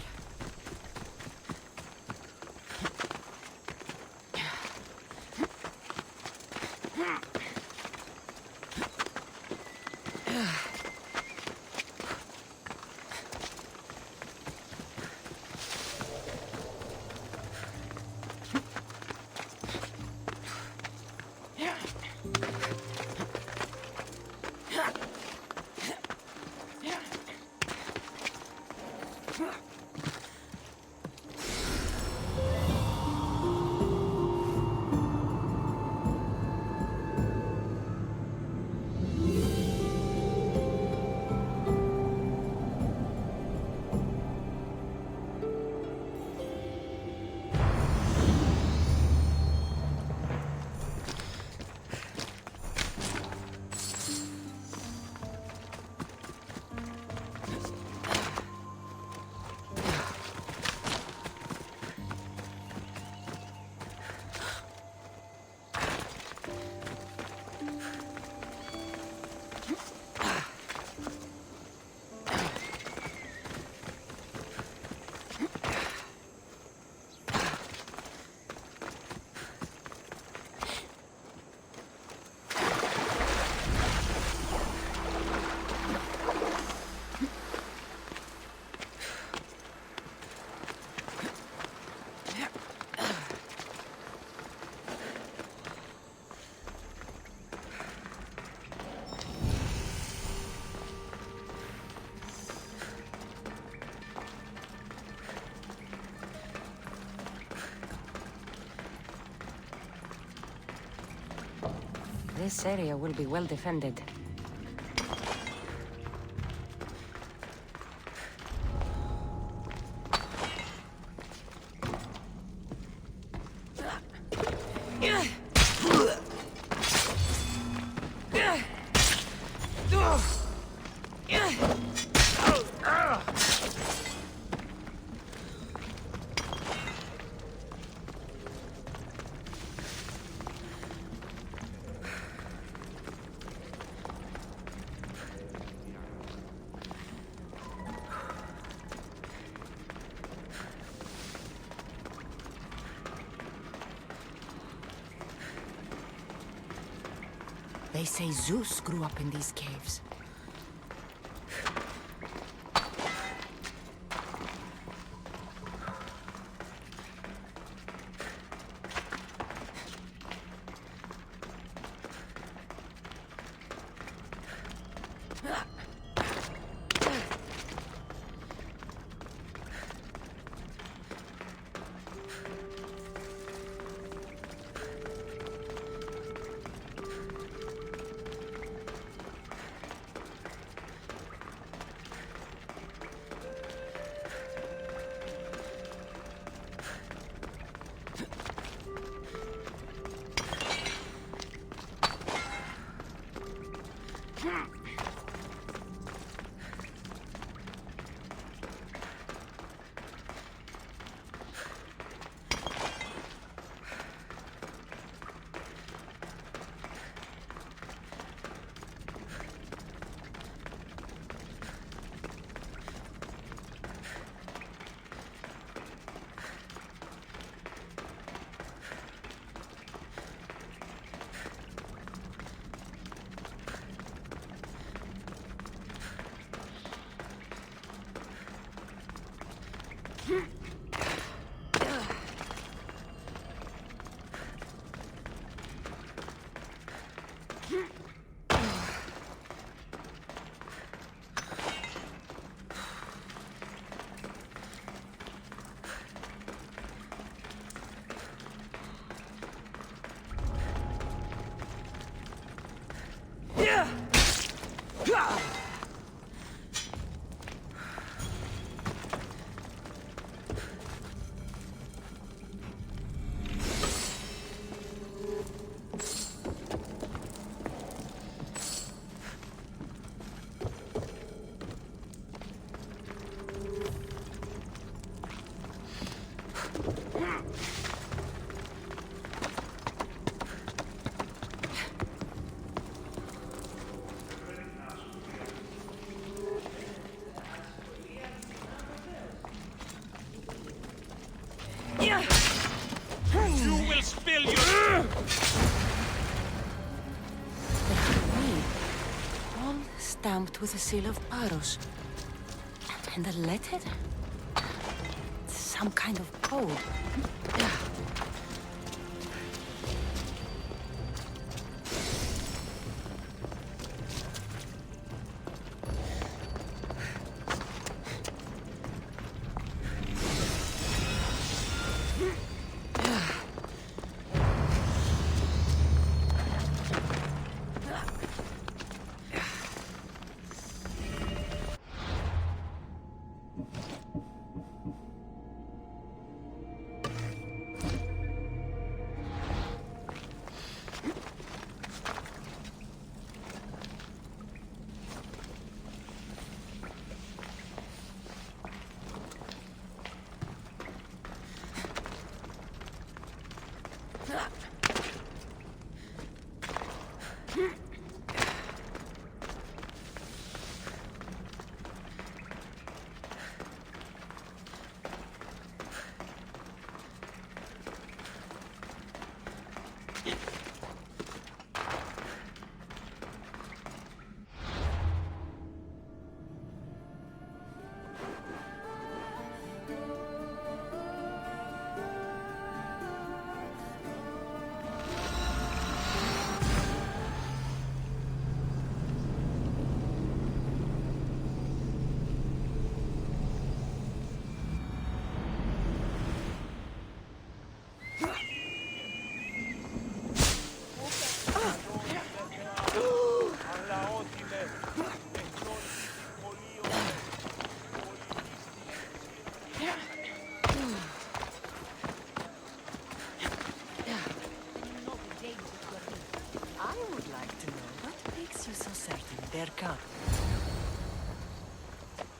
This area will be well defended. They say Zeus grew up in these caves. will spill you! Me. All stamped with the seal of Paros. And a letter? Some kind of code. I would like to know what makes you so certain they're coming.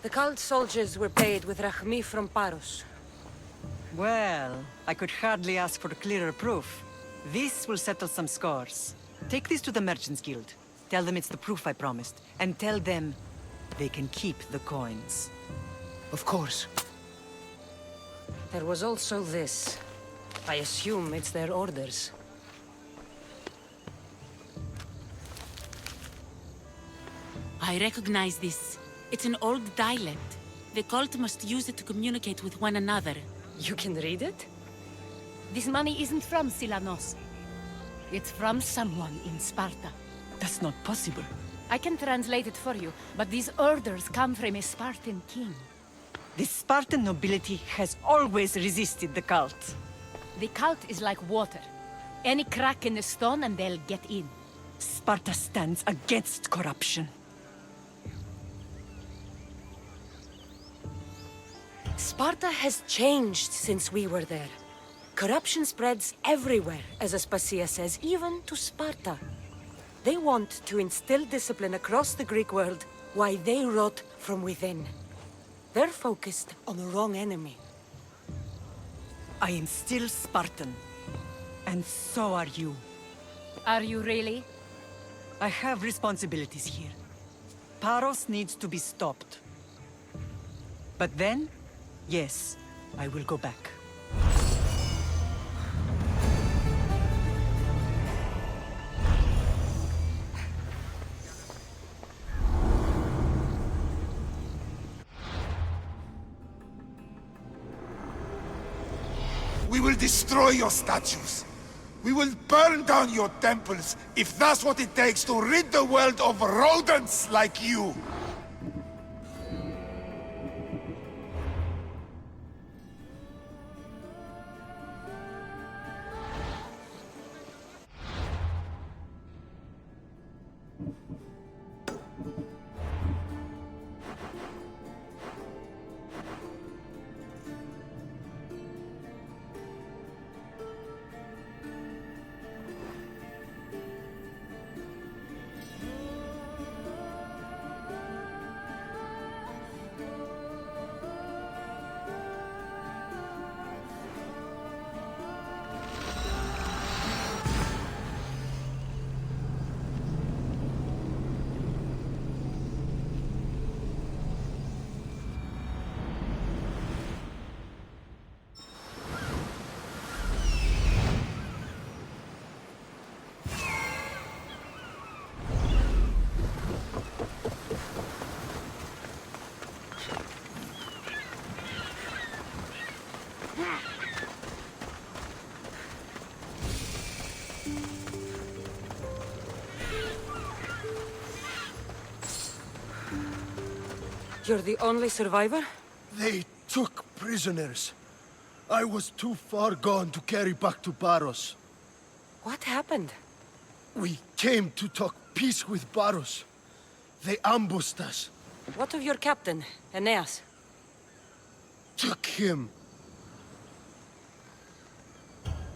The cult soldiers were paid with Rachmi from Paros. Well, I could hardly ask for clearer proof. This will settle some scores. Take this to the Merchants Guild. Tell them it's the proof I promised. And tell them they can keep the coins. Of course. There was also this. I assume it's their orders. I recognize this. It's an old dialect. The cult must use it to communicate with one another. You can read it? This money isn't from Silanos. It's from someone in Sparta. That's not possible. I can translate it for you, but these orders come from a Spartan king. The Spartan nobility has always resisted the cult. The cult is like water. Any crack in the stone and they'll get in. Sparta stands against corruption. Sparta has changed since we were there. Corruption spreads everywhere, as Aspasia says, even to Sparta. They want to instill discipline across the Greek world, while they rot from within. They're focused on the wrong enemy. I am still Spartan. And so are you. Are you really? I have responsibilities here. Paros needs to be stopped. But then, yes, I will go back. We will destroy your statues. We will burn down your temples, if that's what it takes to rid the world of rodents like you. You're the only survivor? They took prisoners. I was too far gone to carry back to Barros. What happened? We came to talk peace with Barros. They ambushed us. What of your captain, Aeneas? Took him.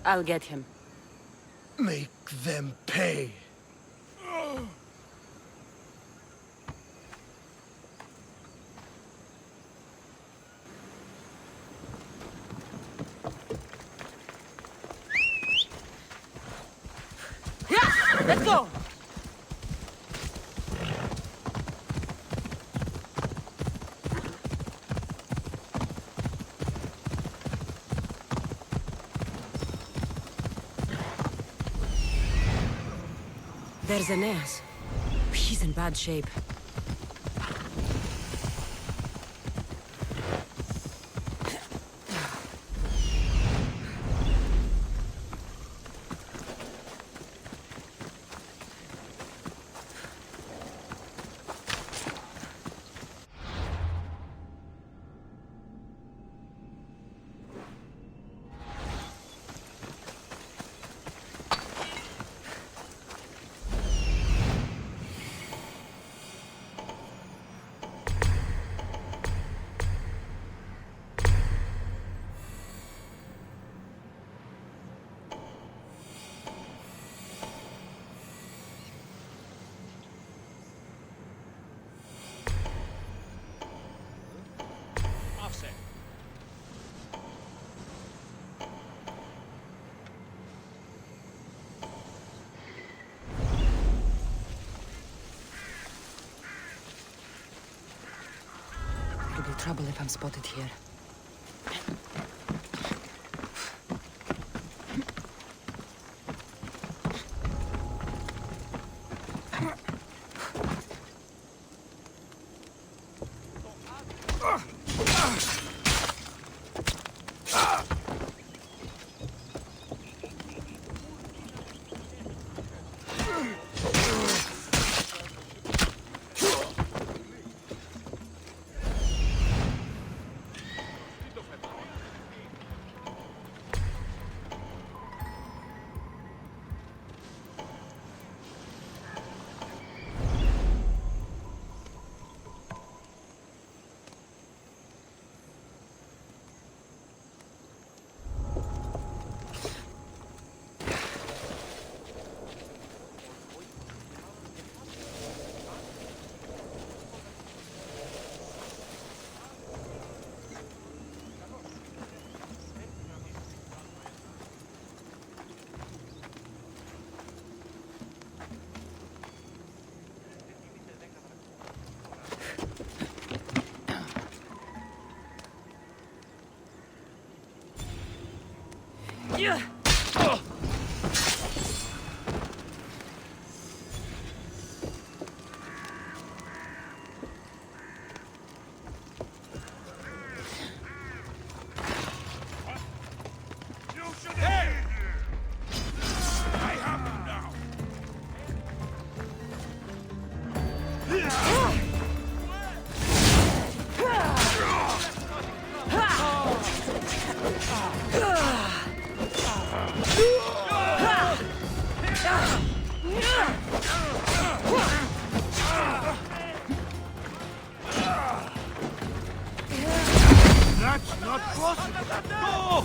I'll get him. Make them pay. Let's go! There's Aeneas. He's in bad shape. It'll be trouble if I'm spotted here. That's not possible! No!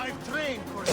I've trained for it.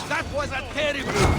That was a terrible...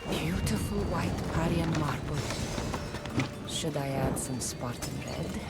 Beautiful white Parian marble. Should I add some Spartan red?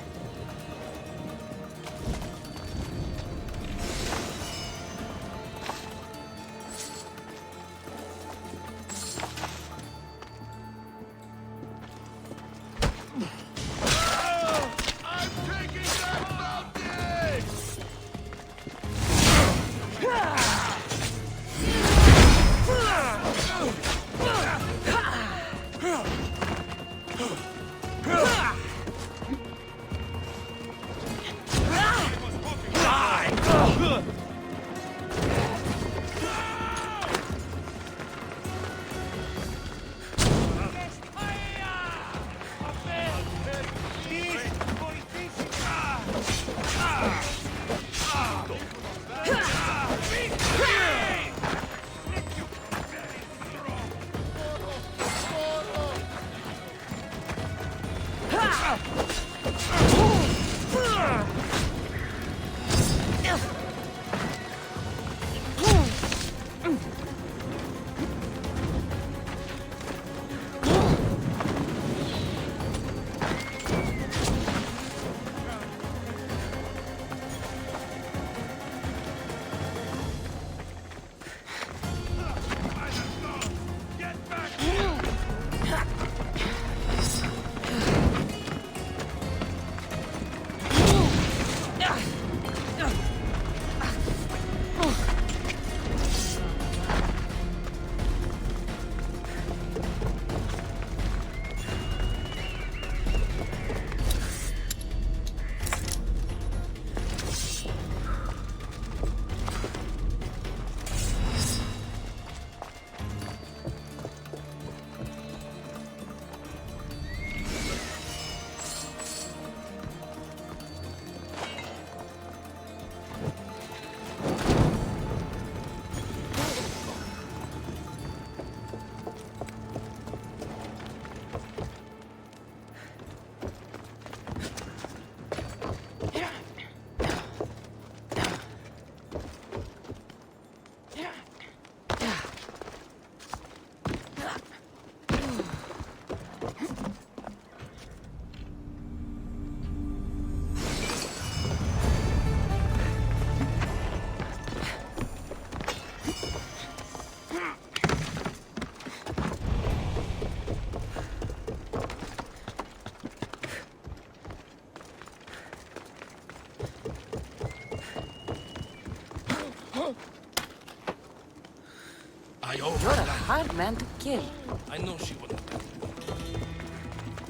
I owe You're her a that. hard man to kill. I know she wouldn't.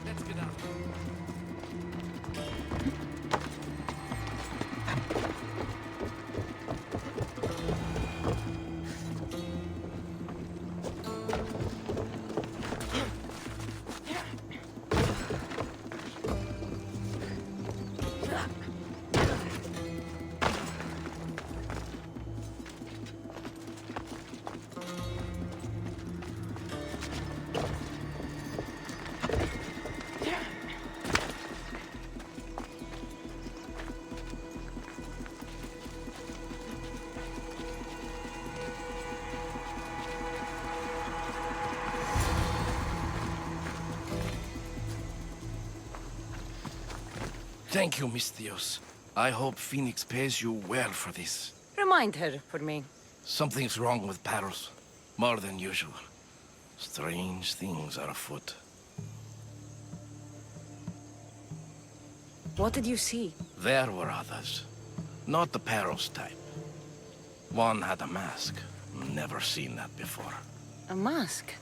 Let's get out. Thank you, Miss Theos. I hope Phoenix pays you well for this. Remind her for me. Something's wrong with Paros. More than usual. Strange things are afoot. What did you see? There were others. Not the Paros type. One had a mask. Never seen that before. A mask?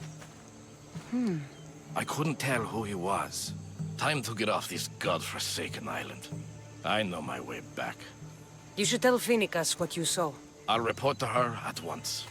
I couldn't tell who he was. Time to get off this godforsaken island. I know my way back. You should tell Phoenix what you saw. I'll report to her at once.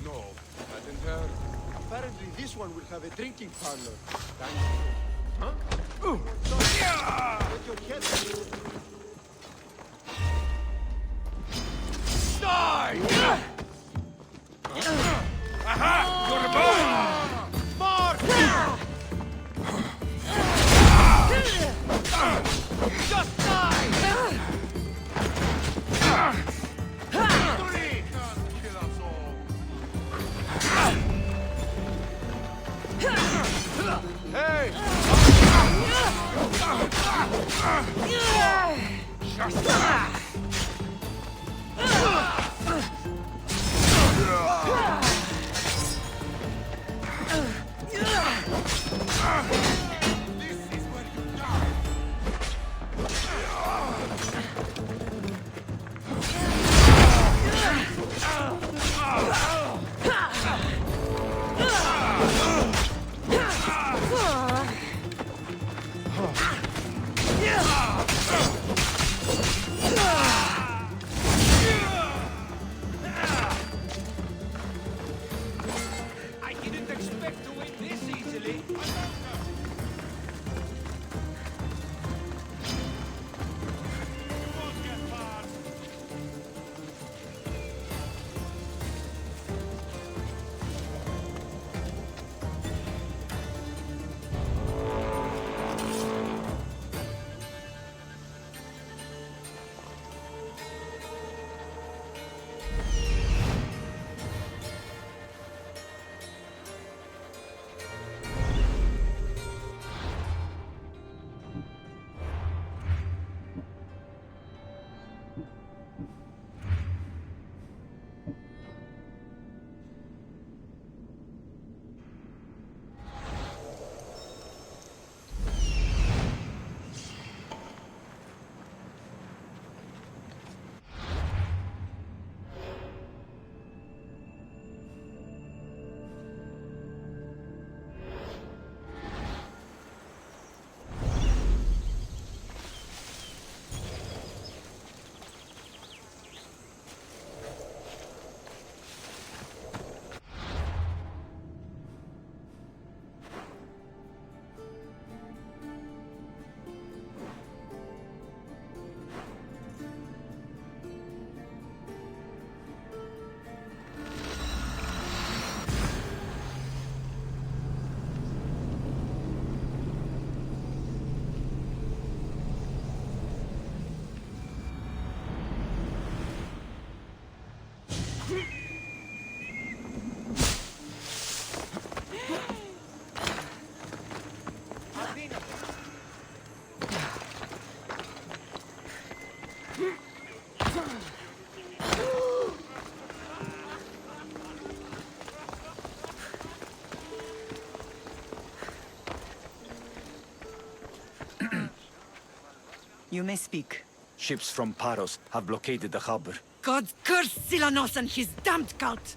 No, I didn't heard. Apparently this one will have a drinking parlor. Thank you. Huh? Get your head. Die! Aha! You're mine! Mark! Just die! Victory! Can't kill us all. Hey! Just You may speak. Ships from Paros have blockaded the harbor. God curse Silanos and his damned cult!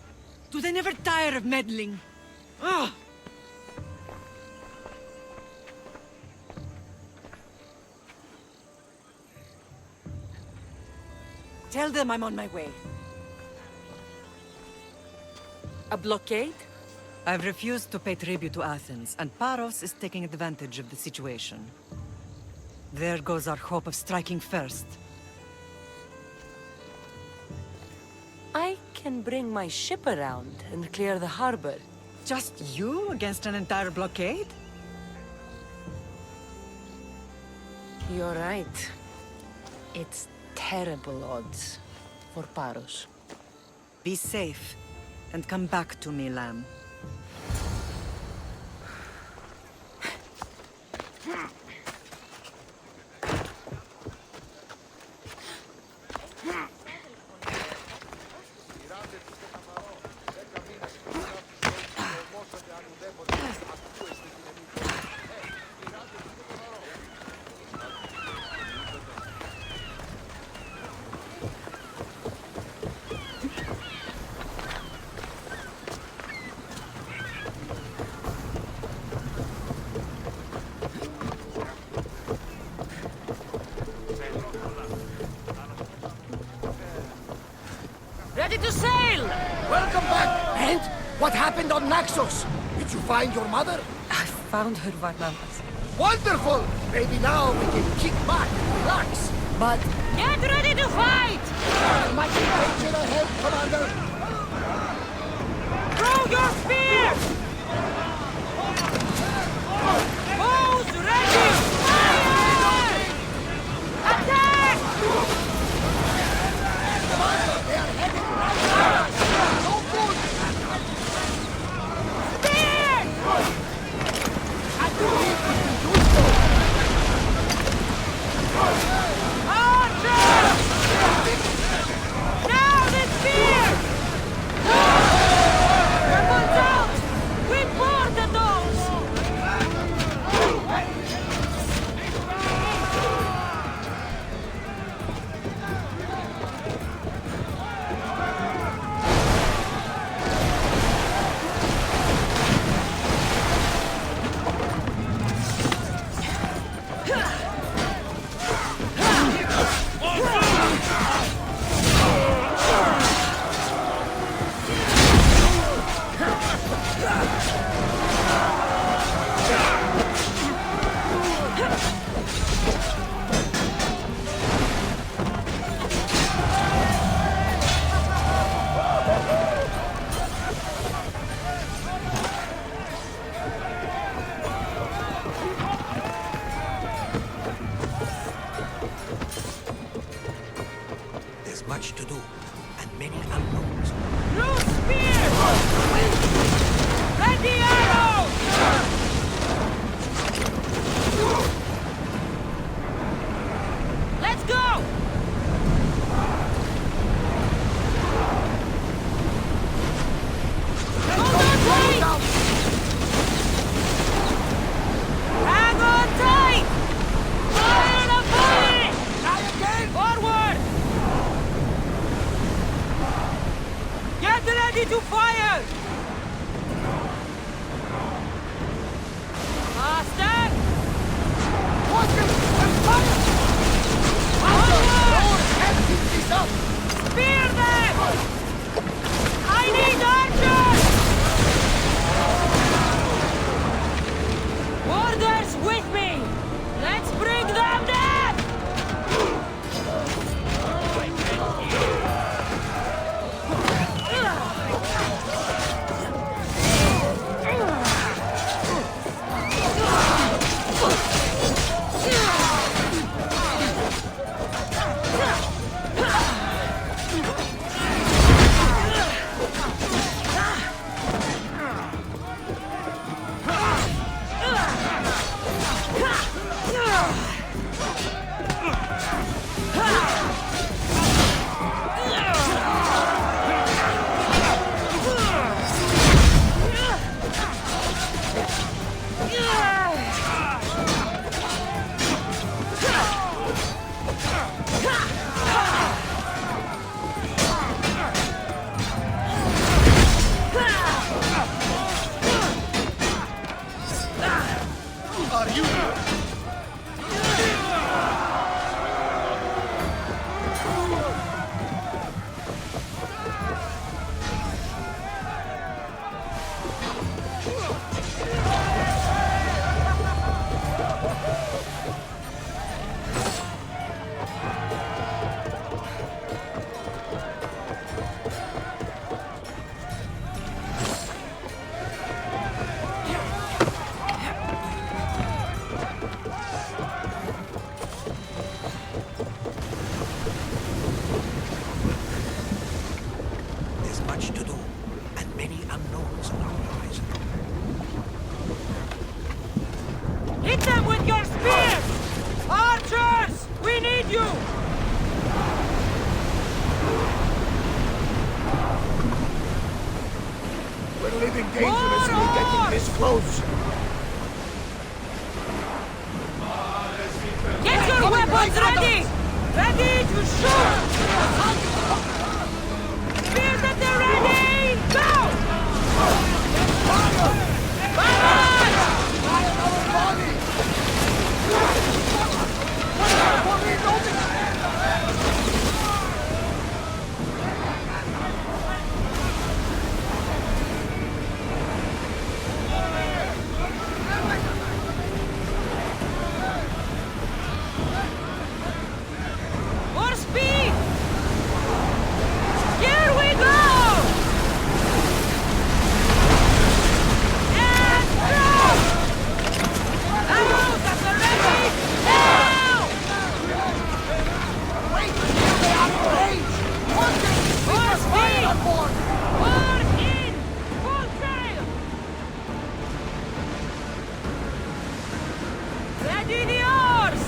Do they never tire of meddling? Ugh! Tell them I'm on my way. A blockade? I've refused to pay tribute to Athens, and Paros is taking advantage of the situation. There goes our hope of striking first. I can bring my ship around and clear the harbor. Just you against an entire blockade? You're right. It's terrible odds for Paros. Be safe, and come back to me, lamb. Ready to sail! Welcome back! And what happened on Naxos? Did you find your mother? I found her, Varnavas. Wonderful! Maybe now we can kick back and relax. But... Get ready to fight! Mighty danger ahead, Commander! Throw your spear! Bows ready! Fire! Attack! Commander, they are heading right at us! No good! Spear! I believe we can do so! Archer! Now the spear! Weapons out! We board the dogs! There's much to do, and many unknowns. Loose spear! Ready arrow! Let's go! Hold on tight! Hang on tight! Fire the volley! Try again! Forward! Get ready to fire! Faster! Fire! Onward! Can't keep this up! Spear them! I need archers! Orders with me! Let's bring them down! We're living dangerously getting this close. Get your weapons ready! Ready to shoot! Spears at the ready! Go! Fire! Fire our body! More speed! Here we go! And go! Out at the ready! Now! Wait until they are engaged! One thing is More fire speed! on board! More in! Full sail! Ready the oars!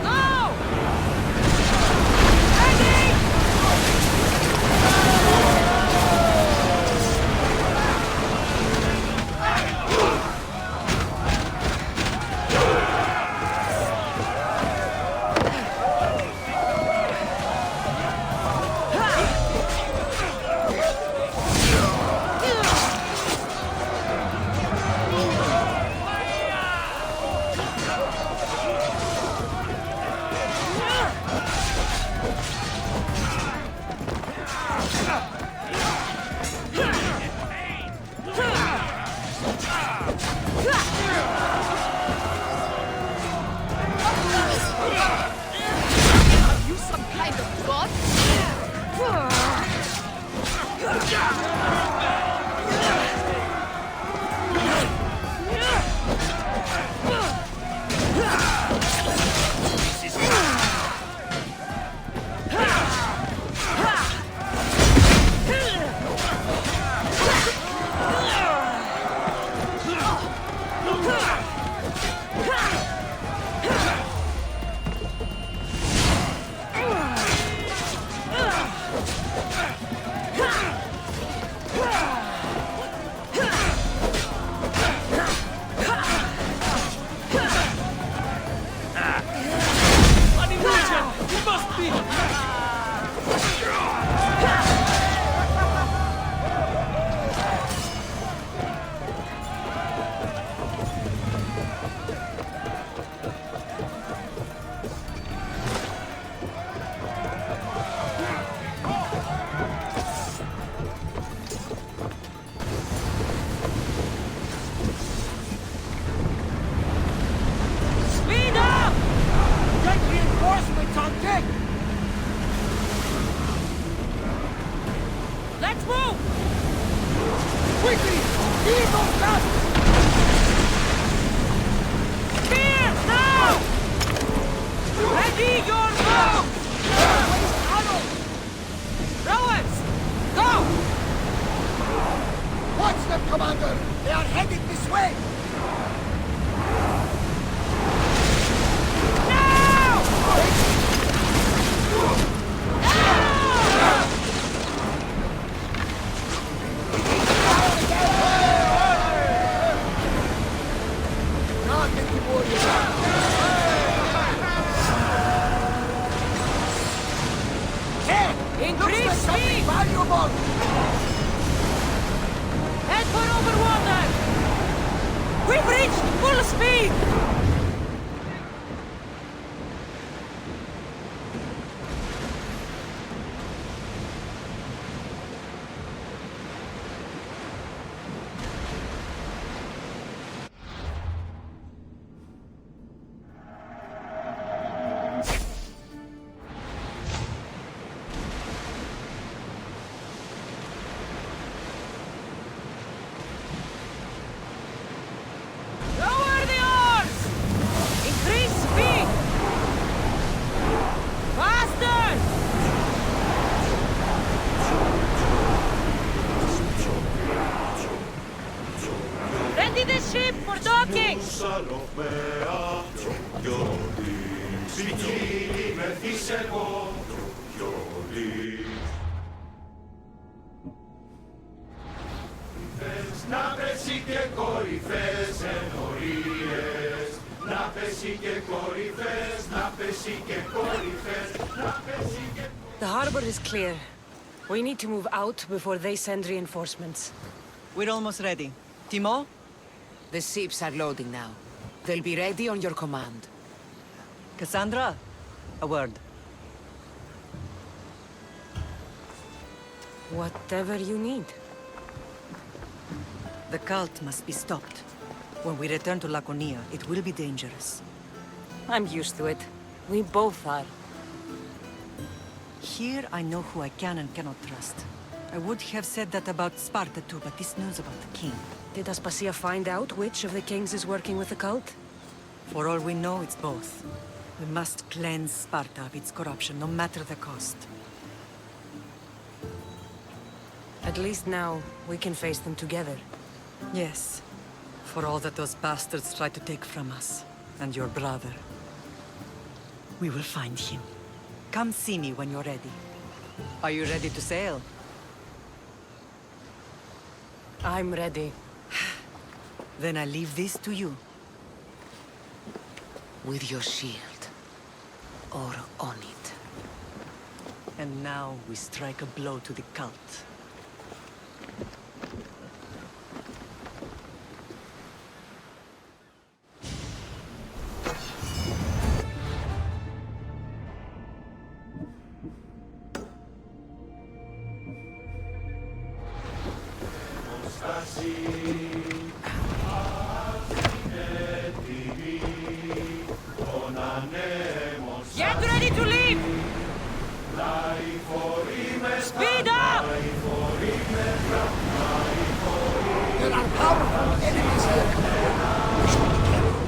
Go! Ready! Are you some kind of god? Speed up! Get reinforcements on deck! Let's move! Quickly! Heave those guns! Spear now! Ready your bow! Rowers, go! Watch them, Commander! They are headed this way! Not any warriors! Hey! Increase Looks like speed! something valuable! Head for over water! We've reached full speed! Lower the oars! Increase speed! Faster! Ready the ship for docking! The harbor is clear. We need to move out before they send reinforcements. We're almost ready. Timo? The ships are loading now. They'll be ready on your command. Cassandra? A word. Whatever you need. The cult must be stopped. When we return to Laconia, it will be dangerous. I'm used to it. We both are. Here I know who I can and cannot trust. I would have said that about Sparta too, but this news about the king... Did Aspasia find out which of the kings is working with the cult? For all we know, it's both. We must cleanse Sparta of its corruption, no matter the cost. At least now, we can face them together. Yes. For all that those bastards tried to take from us. And your brother. We will find him. Come see me when you're ready. Are you ready to sail? I'm ready. Then I leave this to you. With your shield. Or on it. And now we strike a blow to the cult. Get ready to leave! Speed up! There are powerful enemies here. We should be careful.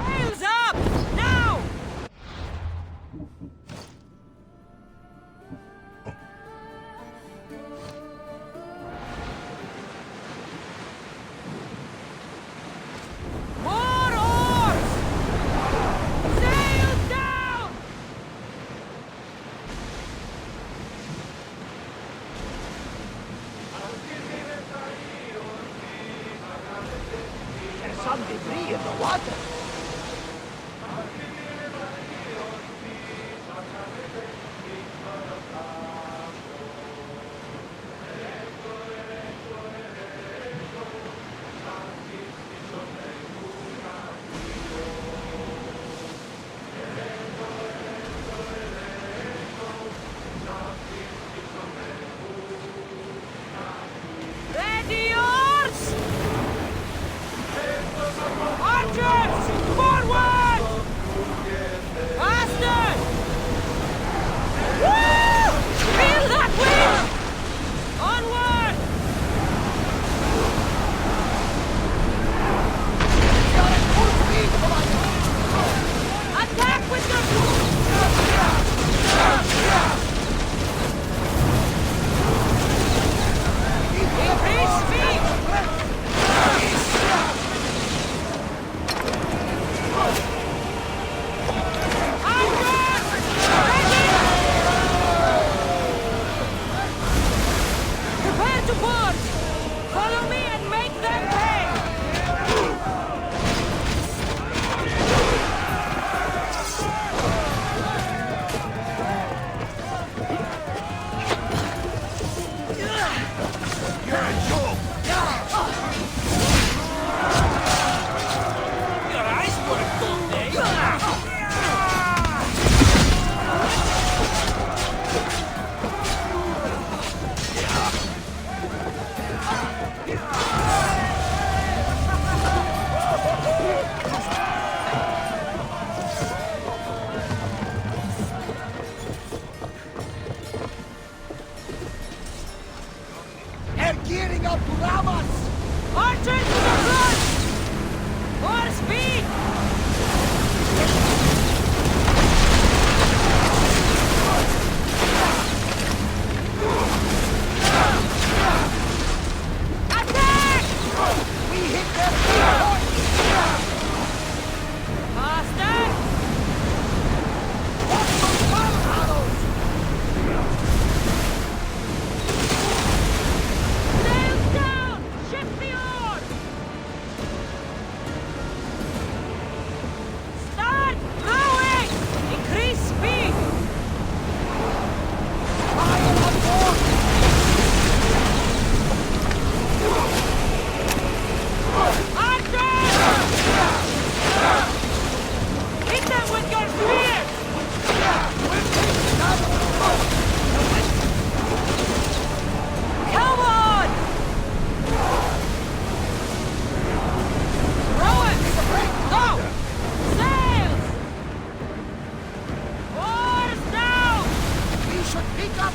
Sails up! Now!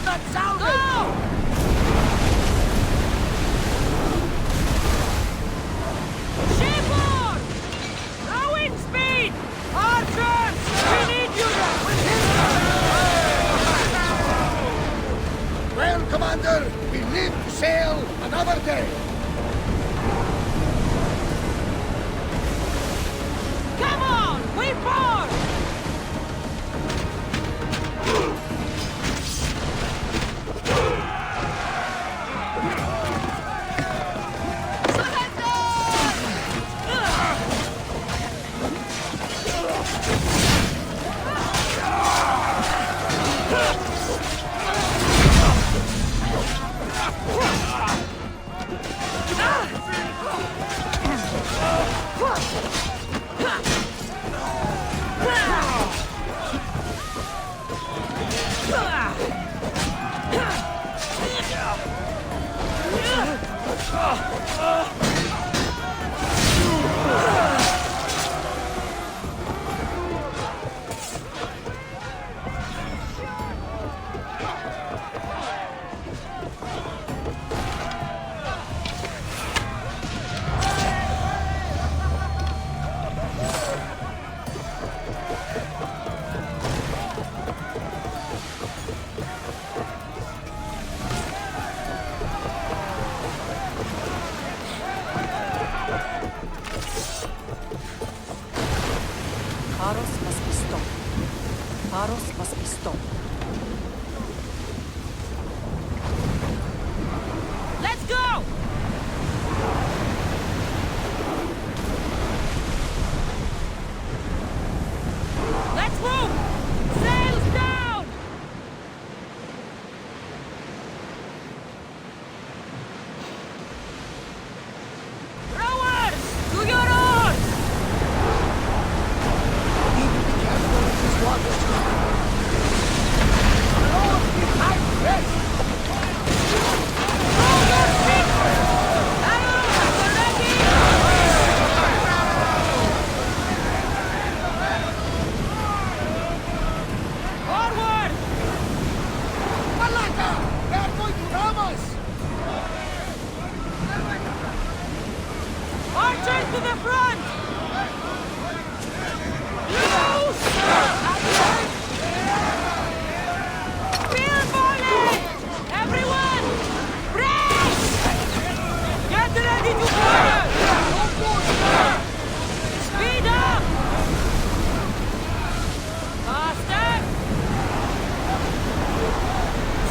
Stop that sounding! Shipboard! Rowing speed! Archers! We need you! Well, Commander, we live to sail another day. Come on! We board! Paros must be stopped. Paros must be stopped. Let's go! Let's move! Sails down! Rowers! To your oars! Need to be careful of these waters. Lord, we can't rest. Row your ships! Arrows are ready! Forward! Malaka! They are going to ram us! Archers to the front! Loose! Spear volley! Everyone! Brace! Get ready to fire! Speed up! Faster!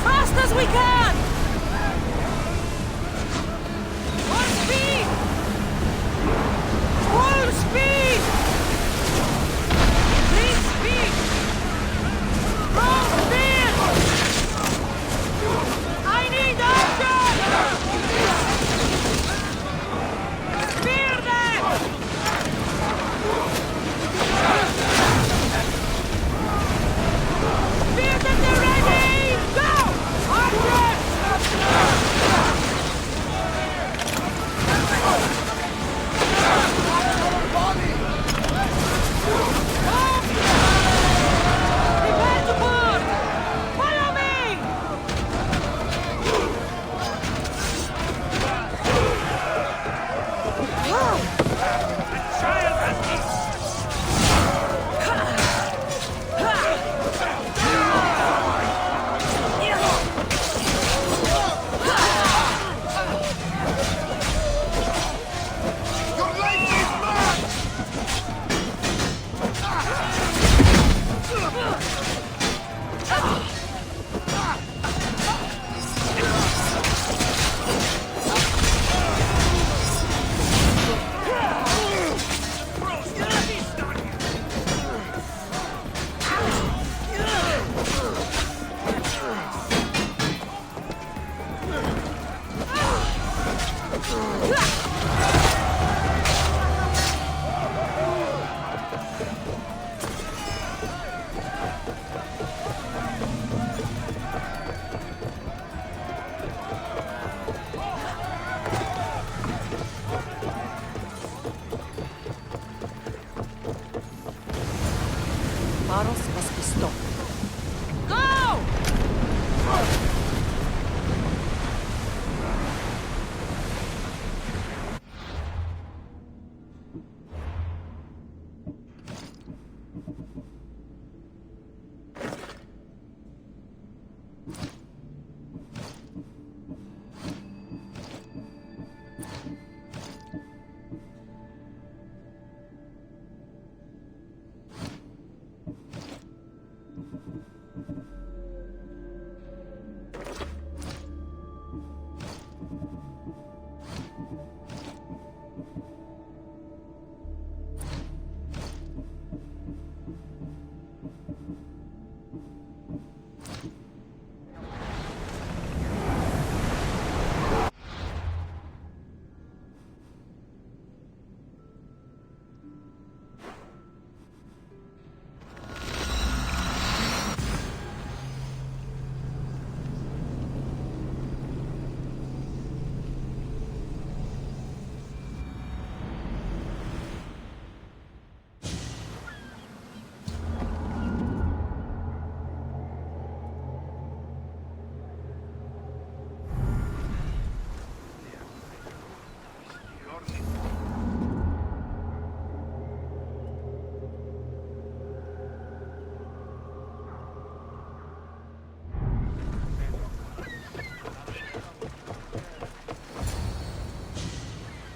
Fast as we can! Full speed! Full speed! Increase speed! Roll speed! I need action! Spear them! Spear them, they're ready! Go! Archers!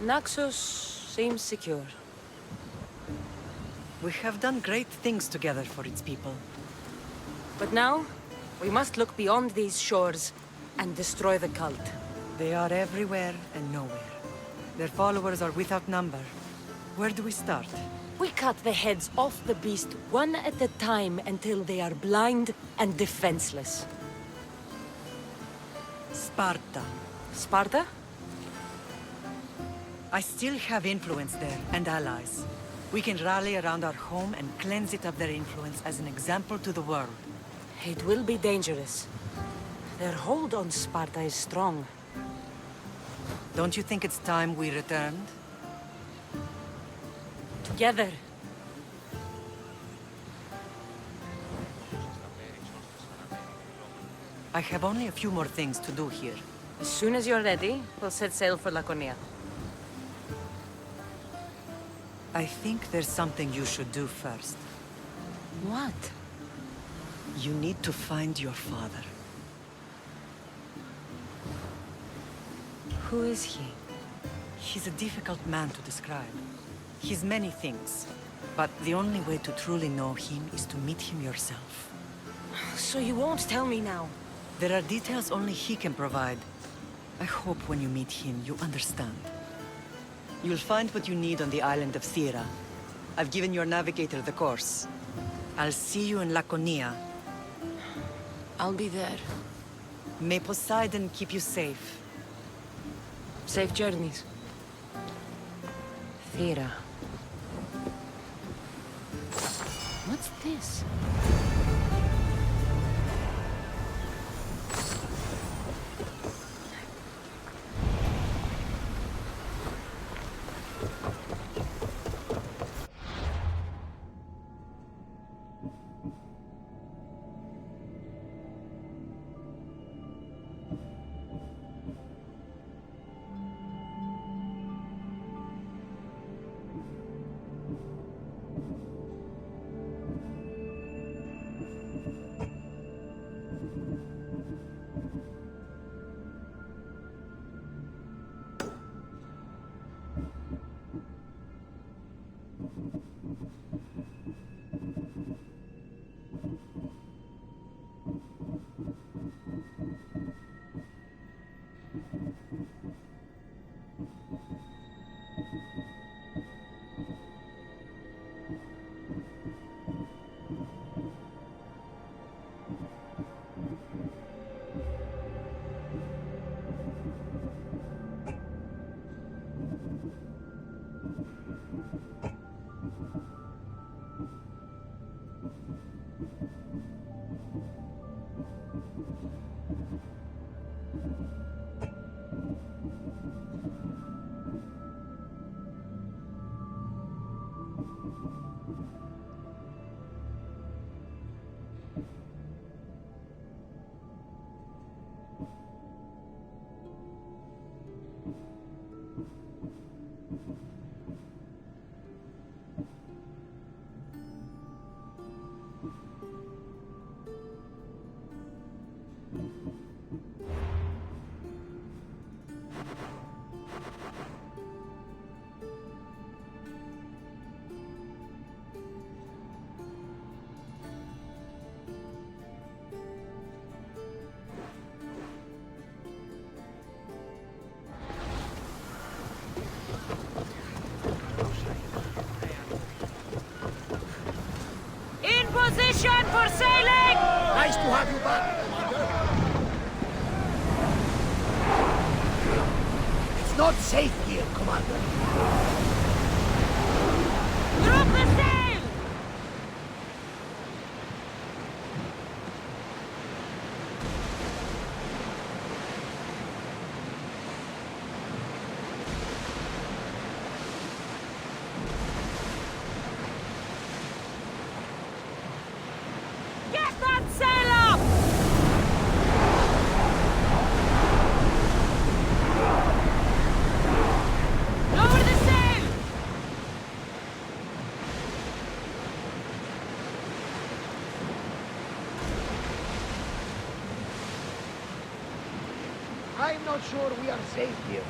Naxos seems secure. We have done great things together for its people. But now, we must look beyond these shores and destroy the cult. They are everywhere and nowhere. Their followers are without number. Where do we start? We cut the heads off the beast one at a time until they are blind and defenseless. Sparta. Sparta? I still have influence there, and allies. We can rally around our home and cleanse it of their influence as an example to the world. It will be dangerous. Their hold on Sparta is strong. Don't you think it's time we returned? Together. I have only a few more things to do here. As soon as you're ready, we'll set sail for Laconia. I think there's something you should do first. What? You need to find your father. Who is he? He's a difficult man to describe. He's many things, but the only way to truly know him is to meet him yourself. So you won't tell me now? There are details only he can provide. I hope when you meet him, you understand. You'll find what you need on the island of Thera. I've given your navigator the course. I'll see you in Laconia. I'll be there. May Poseidon keep you safe. Safe journeys. Thera. What's this? Position for sailing! Nice to have you back, Commander. It's not safe here, Commander. Drop the sail! Get that sail up! Lower the sail! I'm not sure we are safe here.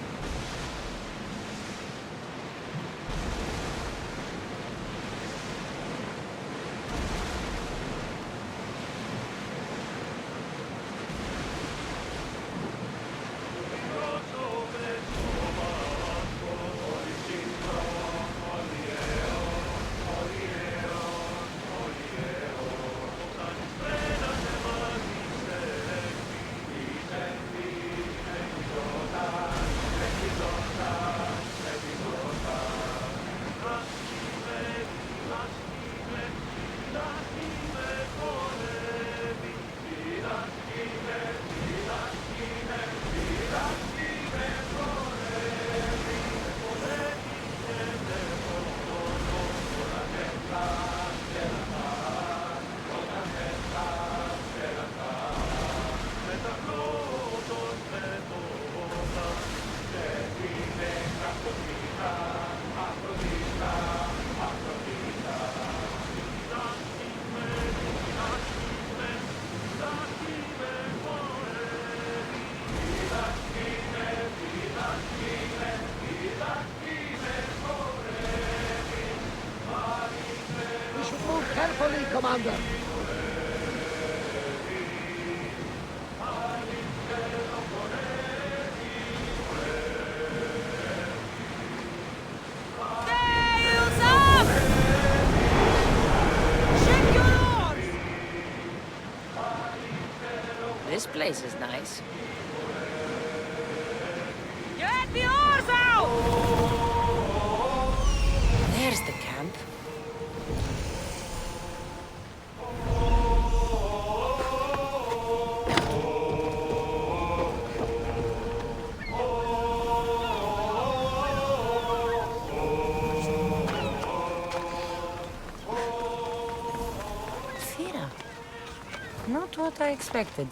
This place is nice. Get the oars out! There's the camp. Fira. Not what I expected.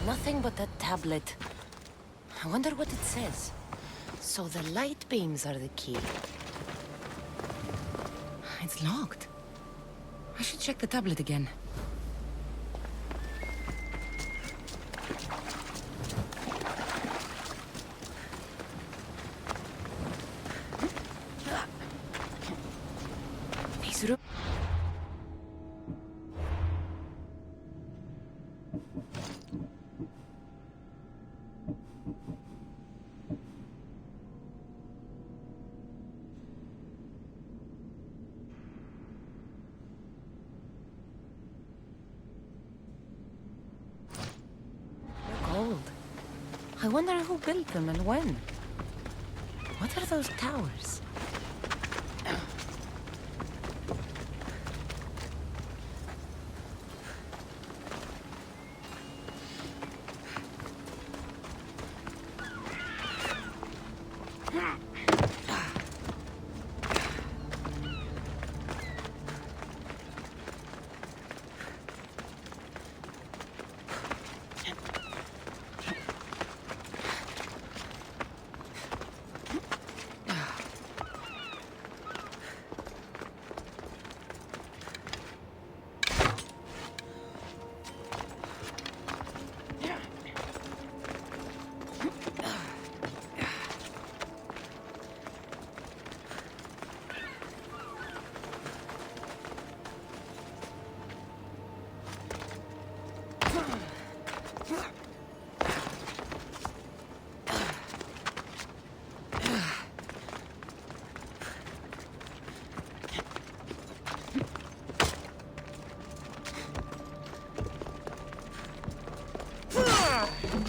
Nothing but that tablet. I wonder what it says. So the light beams are the key. It's locked. I should check the tablet again. These rooms... Gold. I wonder who built them and when. What are those towers?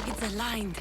It's aligned.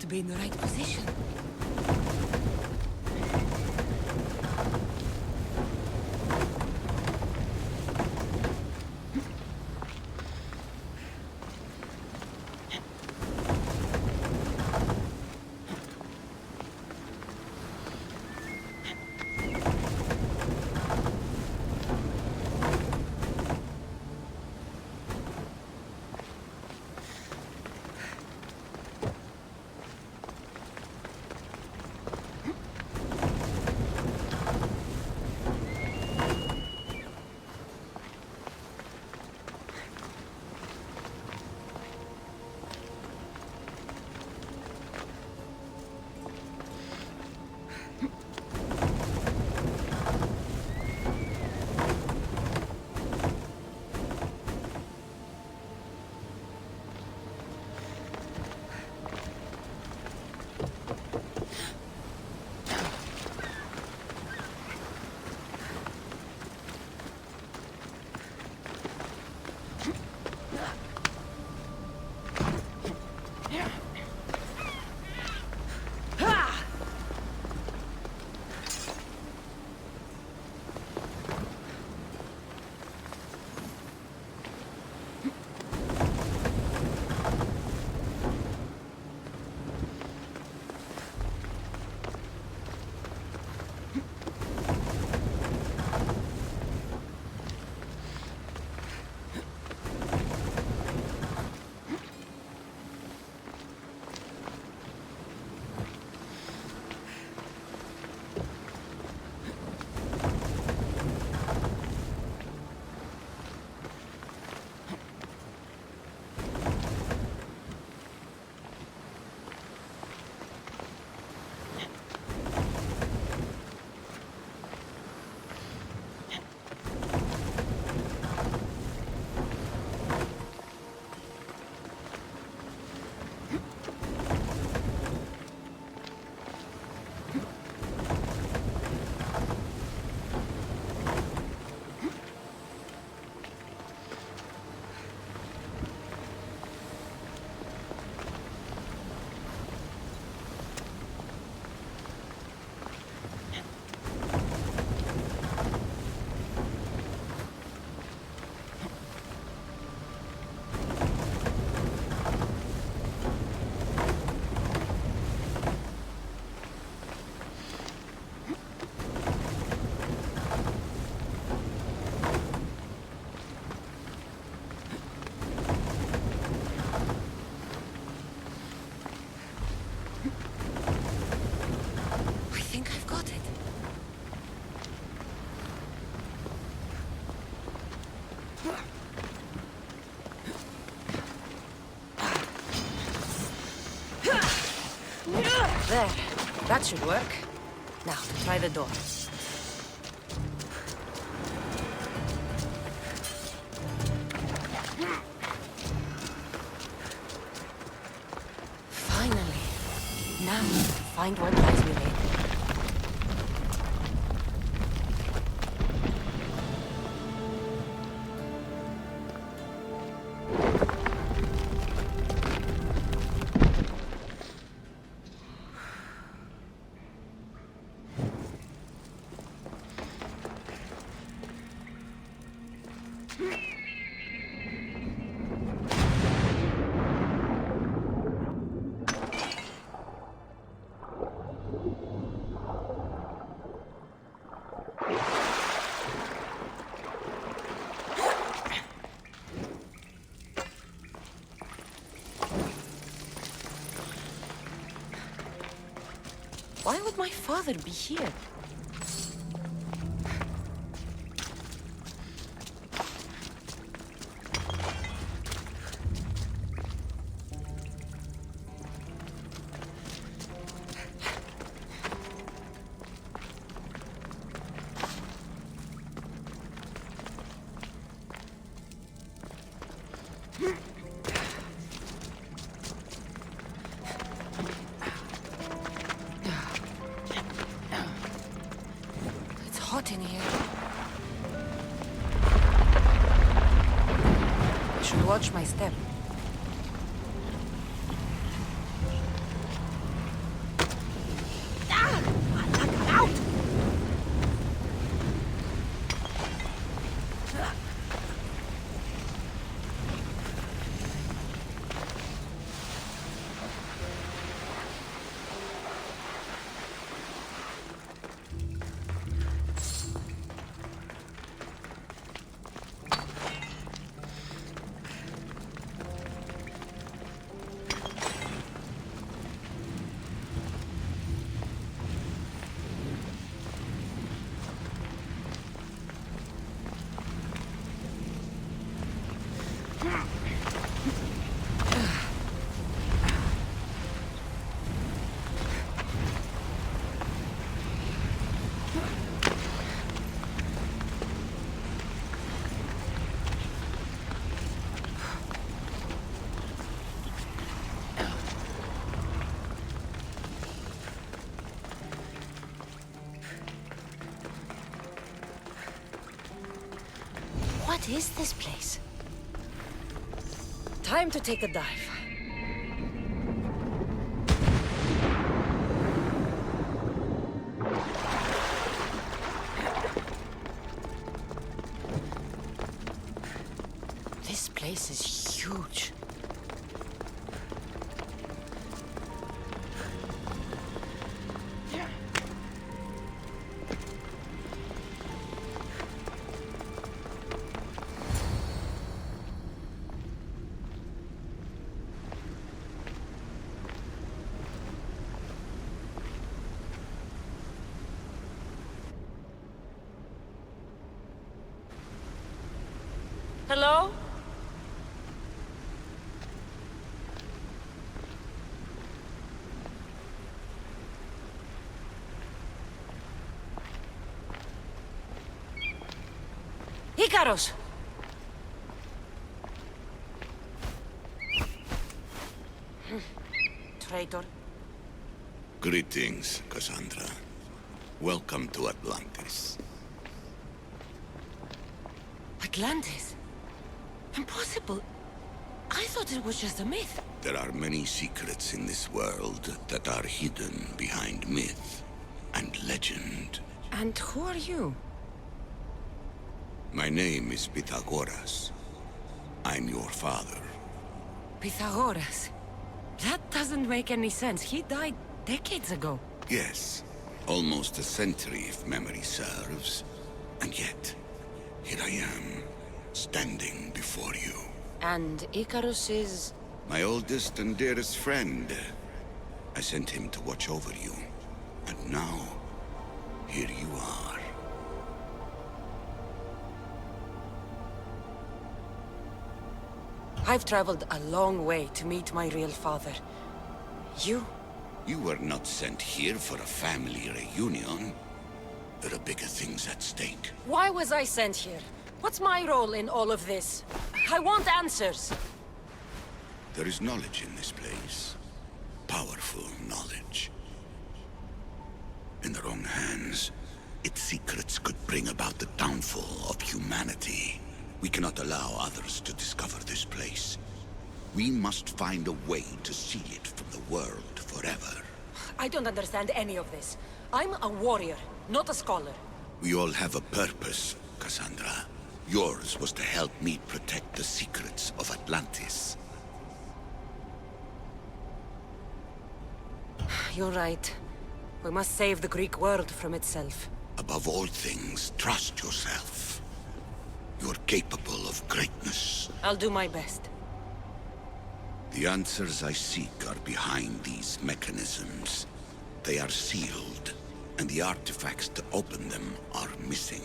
Be in the right position. There. That should work. Now, try the door. Finally. Now, find what lies within. Why would my father be here? It's hot in here. I should watch my step. What is this place? Time to take a dive. This place is huge. Hello? Icarus! Traitor. Greetings, Cassandra. Welcome to Atlantis. Atlantis? Impossible. I thought it was just a myth. There are many secrets in this world that are hidden behind myth and legend. And who are you? My name is Pythagoras. I'm your father. Pythagoras? That doesn't make any sense. He died decades ago. Yes, almost a century if memory serves. And yet, here I am, standing before you. And Icarus is... My oldest and dearest friend. I sent him to watch over you. And now, here you are. I've traveled a long way to meet my real father. You? You were not sent here for a family reunion. There are bigger things at stake. Why was I sent here? What's my role in all of this? I want answers. There is knowledge in this place. Powerful knowledge. In the wrong hands, its secrets could bring about the downfall of humanity. We cannot allow others to discover this place. We must find a way to seal it from the world forever. I don't understand any of this. I'm a warrior, not a scholar. We all have a purpose, Cassandra. Yours was to help me protect the secrets of Atlantis. You're right. We must save the Greek world from itself. Above all things, trust yourself. You're capable of greatness. I'll do my best. The answers I seek are behind these mechanisms. They are sealed, and the artifacts to open them are missing.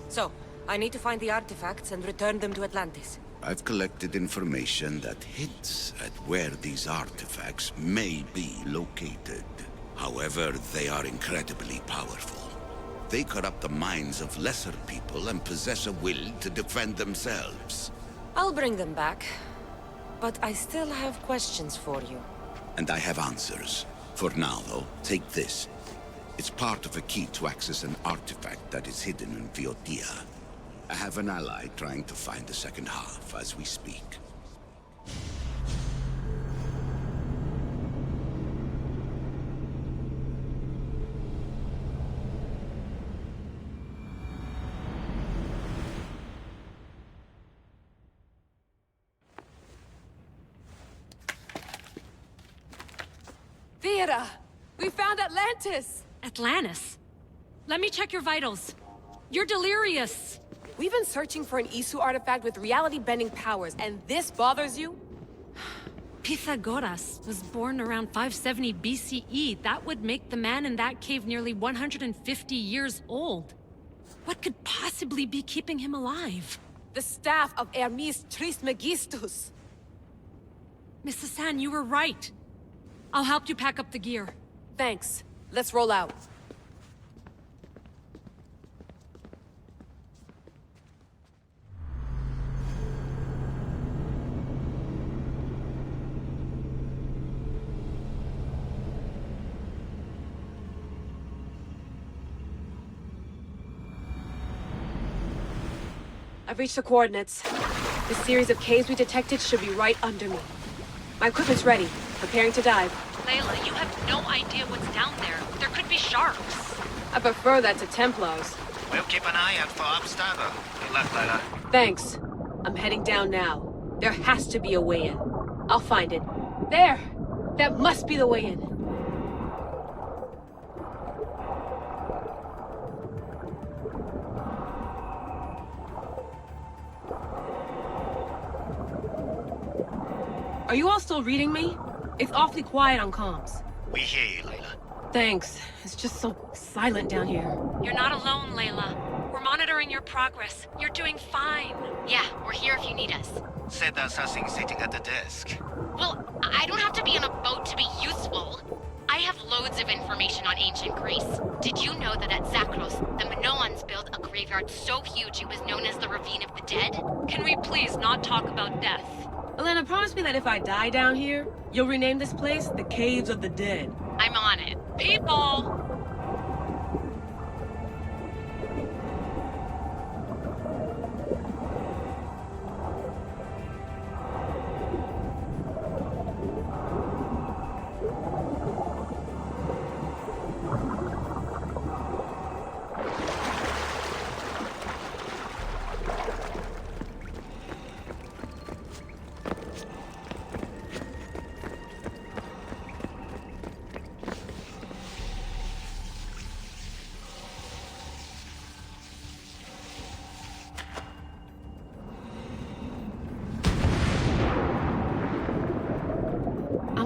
So, I need to find the artifacts and return them to Atlantis. I've collected information that hints at where these artifacts may be located. However, they are incredibly powerful. They corrupt the minds of lesser people and possess a will to defend themselves. I'll bring them back. But I still have questions for you. And I have answers. For now, though, take this. It's part of a key to access an artifact that is hidden in Viotia. I have an ally trying to find the second half as we speak. Thea! We found Atlantis! Atlantis? Let me check your vitals. You're delirious. We've been searching for an Isu artifact with reality-bending powers, and this bothers you? Pythagoras was born around 570 BCE. That would make the man in that cave nearly 150 years old. What could possibly be keeping him alive? The staff of Hermes Trismegistus. Mrs. San, you were right. I'll help you pack up the gear. Thanks. Let's roll out. I've reached the coordinates. The series of caves we detected should be right under me. My equipment's ready. Preparing to dive. Layla, you have no idea what's down there. There could be sharks. I prefer that to Templars. We'll keep an eye out for Upstabber. Good luck, Layla. Thanks. I'm heading down now. There has to be a way in. I'll find it. There! That must be the way in. Are you all still reading me? It's awfully quiet on comms. We hear you, Layla. Thanks. It's just so silent down here. You're not alone, Layla. We're monitoring your progress. You're doing fine. Yeah, we're here if you need us. Said assassin sitting at the desk. Well, I don't have to be on a boat to be useful. I have loads of information on ancient Greece. Did you know that at Zakros, the Minoans built a graveyard so huge it was known as the Ravine of the Dead? Can we please not talk about death? Elena, promise me that if I die down here, you'll rename this place the Caves of the Dead. I'm on it. People!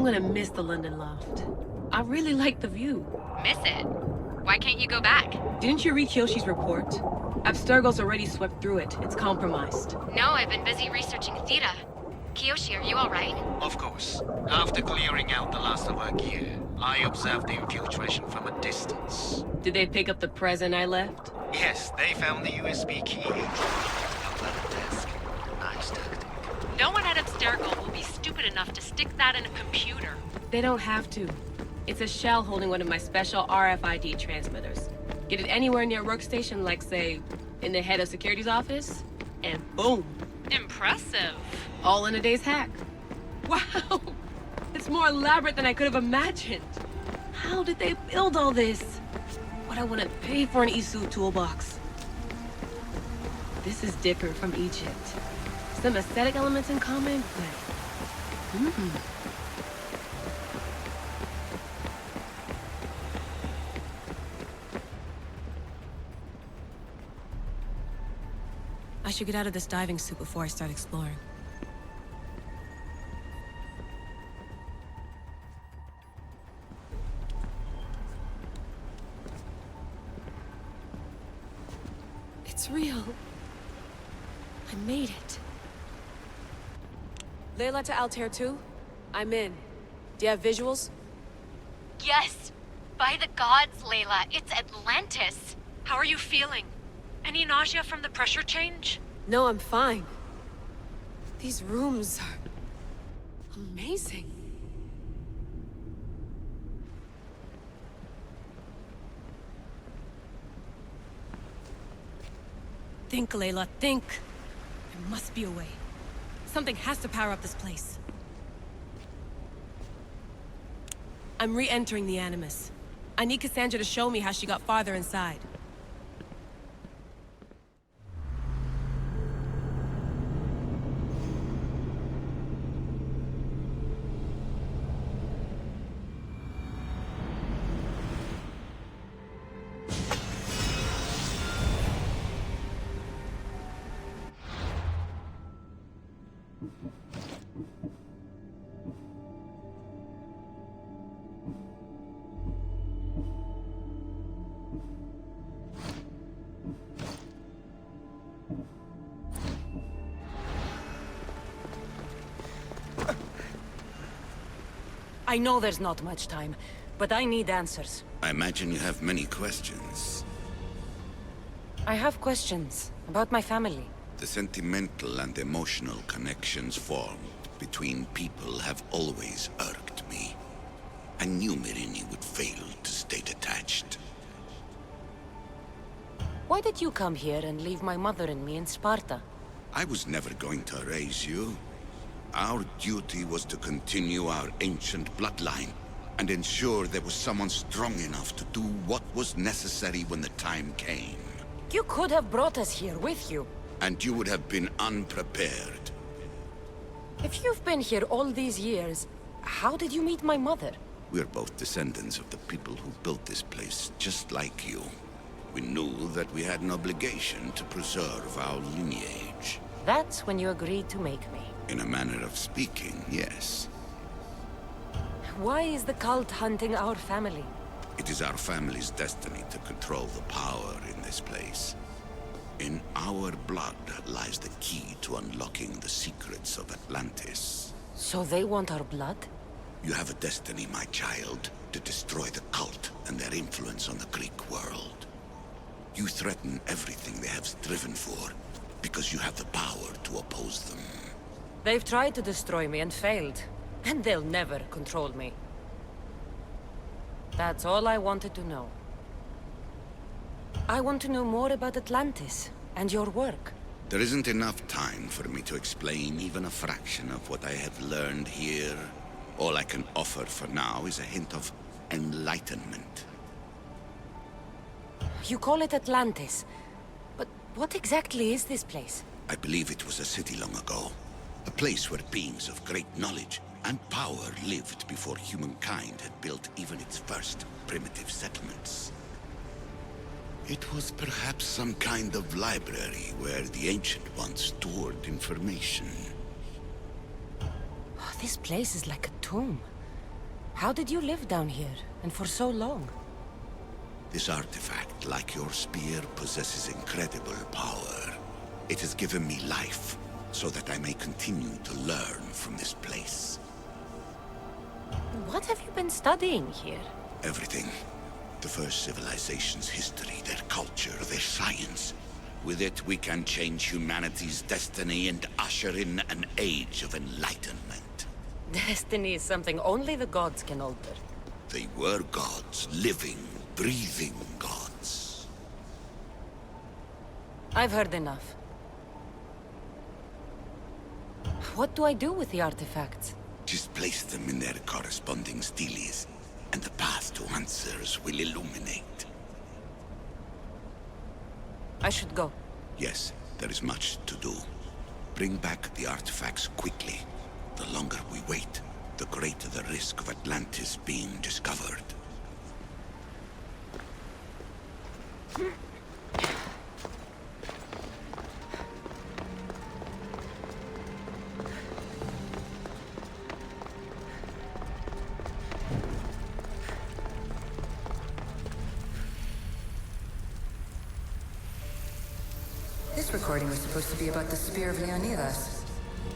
I'm gonna miss the London loft. I really like the view. Miss it? Why can't you go back? Didn't you read Kyoshi's report? Abstergo's already swept through it. It's compromised. No, I've been busy researching Theta. Kiyoshi, are you alright? Of course. After clearing out the last of our gear, I observed the infiltration from a distance. Did they pick up the present I left? Yes, they found the USB key up at the desk. Nice tactic. No one at Abstergo will be stupid enough to stick that in a computer. They don't have to. It's a shell holding one of my special RFID transmitters. Get it anywhere near a workstation, like, say, in the head of security's office, and boom. Impressive. All in a day's hack. Wow! It's more elaborate than I could have imagined. How did they build all this? What I wouldn't pay for an Isu toolbox. This is different from Egypt. Some aesthetic elements in common, but... I should get out of this diving suit before I start exploring. It's real. I made it. Layla to Altair 2? I'm in. Do you have visuals? Yes! By the gods, Layla, it's Atlantis! How are you feeling? Any nausea from the pressure change? No, I'm fine. These rooms are... amazing. Think, Layla, think. There must be a way. Something has to power up this place. I'm re-entering the Animus. I need Cassandra to show me how she got farther inside. I know there's not much time, but I need answers. I imagine you have many questions. I have questions about my family. The sentimental and emotional connections formed between people have always irked me. I knew Myrini would fail to stay detached. Why did you come here and leave my mother and me in Sparta? I was never going to raise you. Our duty was to continue our ancient bloodline and ensure there was someone strong enough to do what was necessary when the time came. You could have brought us here with you. And you would have been unprepared. If you've been here all these years, how did you meet my mother? We're both descendants of the people who built this place, just like you. We knew that we had an obligation to preserve our lineage. That's when you agreed to make me. In a manner of speaking, yes. Why is the cult hunting our family? It is our family's destiny to control the power in this place. In our blood lies the key to unlocking the secrets of Atlantis. So they want our blood? You have a destiny, my child, to destroy the cult and their influence on the Greek world. You threaten everything they have striven for, because you have the power to oppose them. They've tried to destroy me and failed, and they'll never control me. That's all I wanted to know. I want to know more about Atlantis and your work. There isn't enough time for me to explain even a fraction of what I have learned here. All I can offer for now is a hint of enlightenment. You call it Atlantis, but what exactly is this place? I believe it was a city long ago. A place where beings of great knowledge and power lived before humankind had built even its first primitive settlements. It was perhaps some kind of library where the Ancient Ones stored information. Oh, this place is like a tomb. How did you live down here, and for so long? This artifact, like your spear, possesses incredible power. It has given me life, so that I may continue to learn from this place. What have you been studying here? Everything. The first civilization's history, their culture, their science. With it, we can change humanity's destiny and usher in an age of enlightenment. Destiny is something only the gods can alter. They were gods, living, breathing gods. I've heard enough. What do I do with the artifacts? Just place them in their corresponding steles, and the path to answers will illuminate. I should go. Yes, there is much to do. Bring back the artifacts quickly. The longer we wait, the greater the risk of Atlantis being discovered. This recording was supposed to be about the Spear of Leonidas.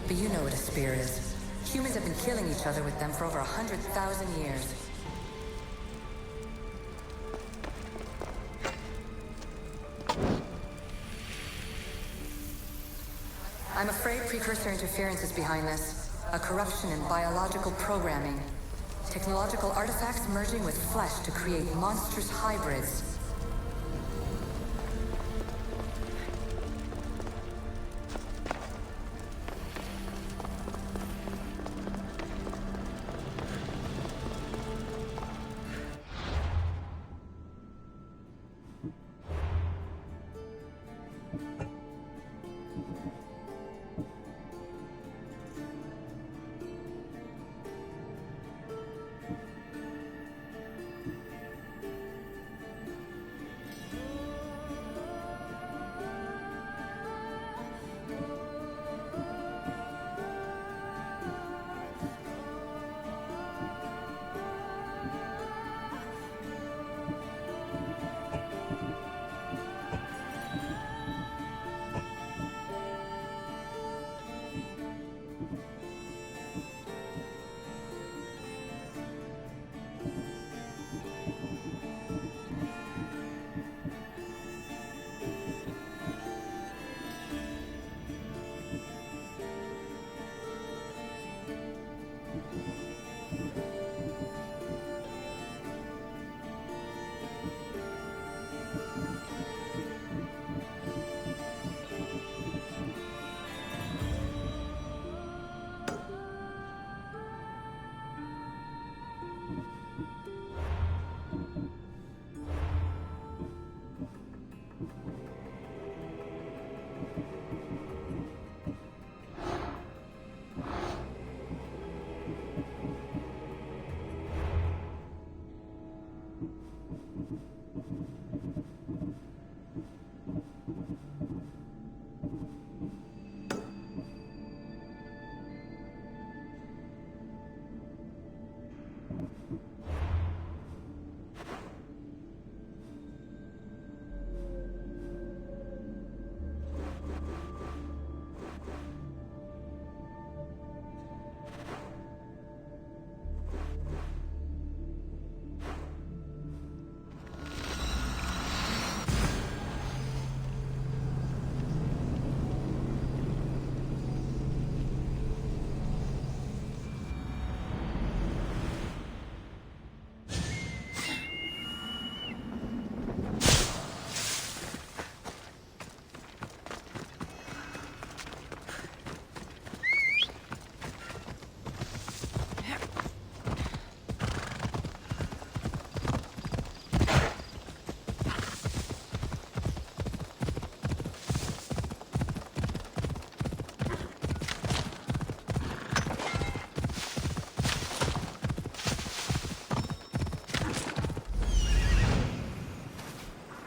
But you know what a spear is. Humans have been killing each other with them for over 100,000 years. I'm afraid precursor interference is behind this. A corruption in biological programming. Technological artifacts merging with flesh to create monstrous hybrids.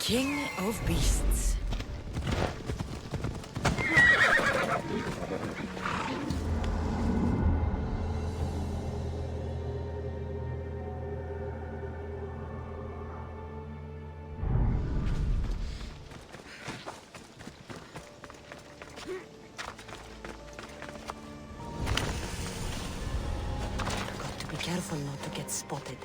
King of Beasts. careful not to get spotted.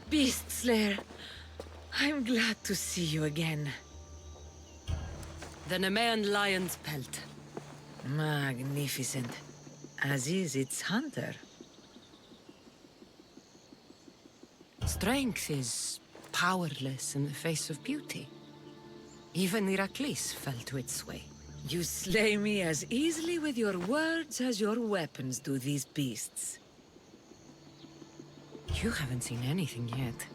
Beast Slayer, I'm glad to see you again. The Nemean lion's pelt. Magnificent. As is its hunter. Strength is powerless in the face of beauty. Even Heracles fell to its sway. You slay me as easily with your words as your weapons do these beasts. You haven't seen anything yet.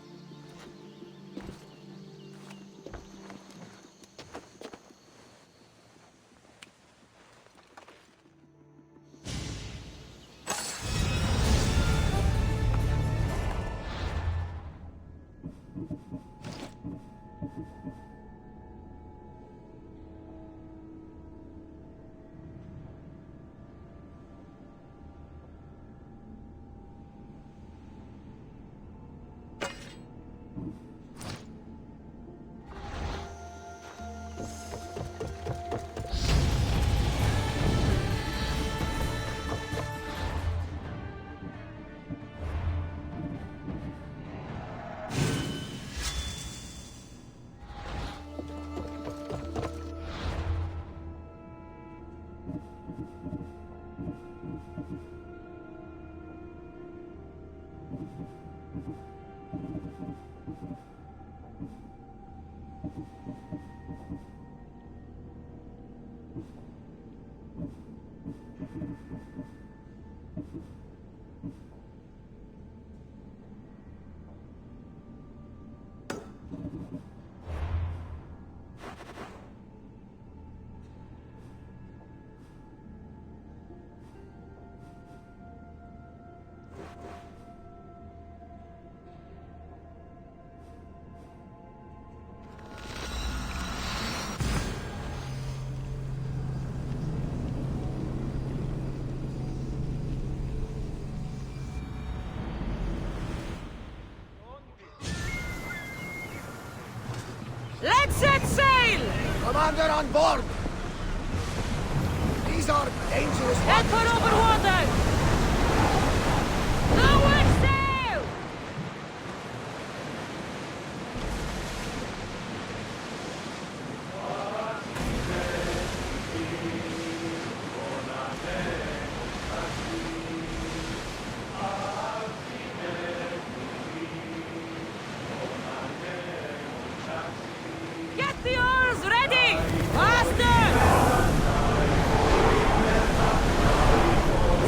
Set sail! Commander on board! These are dangerous Head for open water! Lower sail! Get the oars ready! Faster!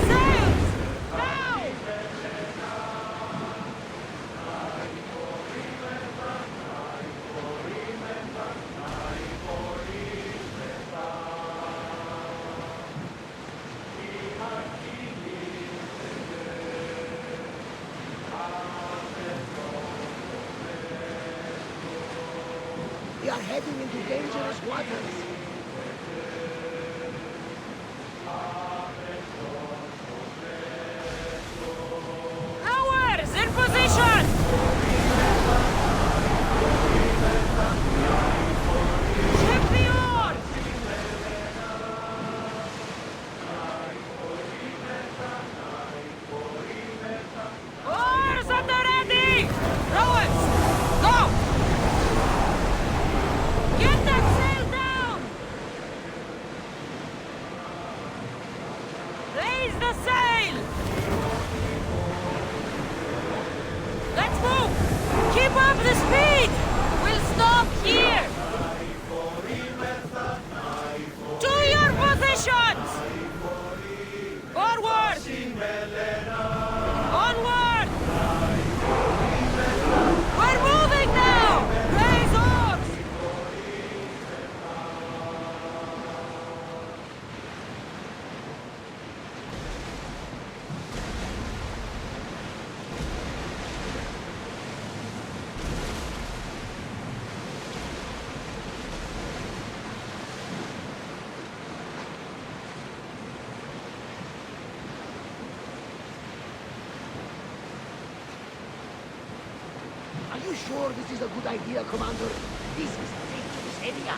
Sails! Now! We are heading into dangerous waters. Oars in position! Ship the oars! Oars at the ready! Rowers! Go! Get that sail down! Raise the sail! Let's move! Keep up the speed! We'll stop here! To your positions! Forward! Onward! We're moving now! Raise oars! Are you sure this is a good idea, Commander? This is a dangerous area.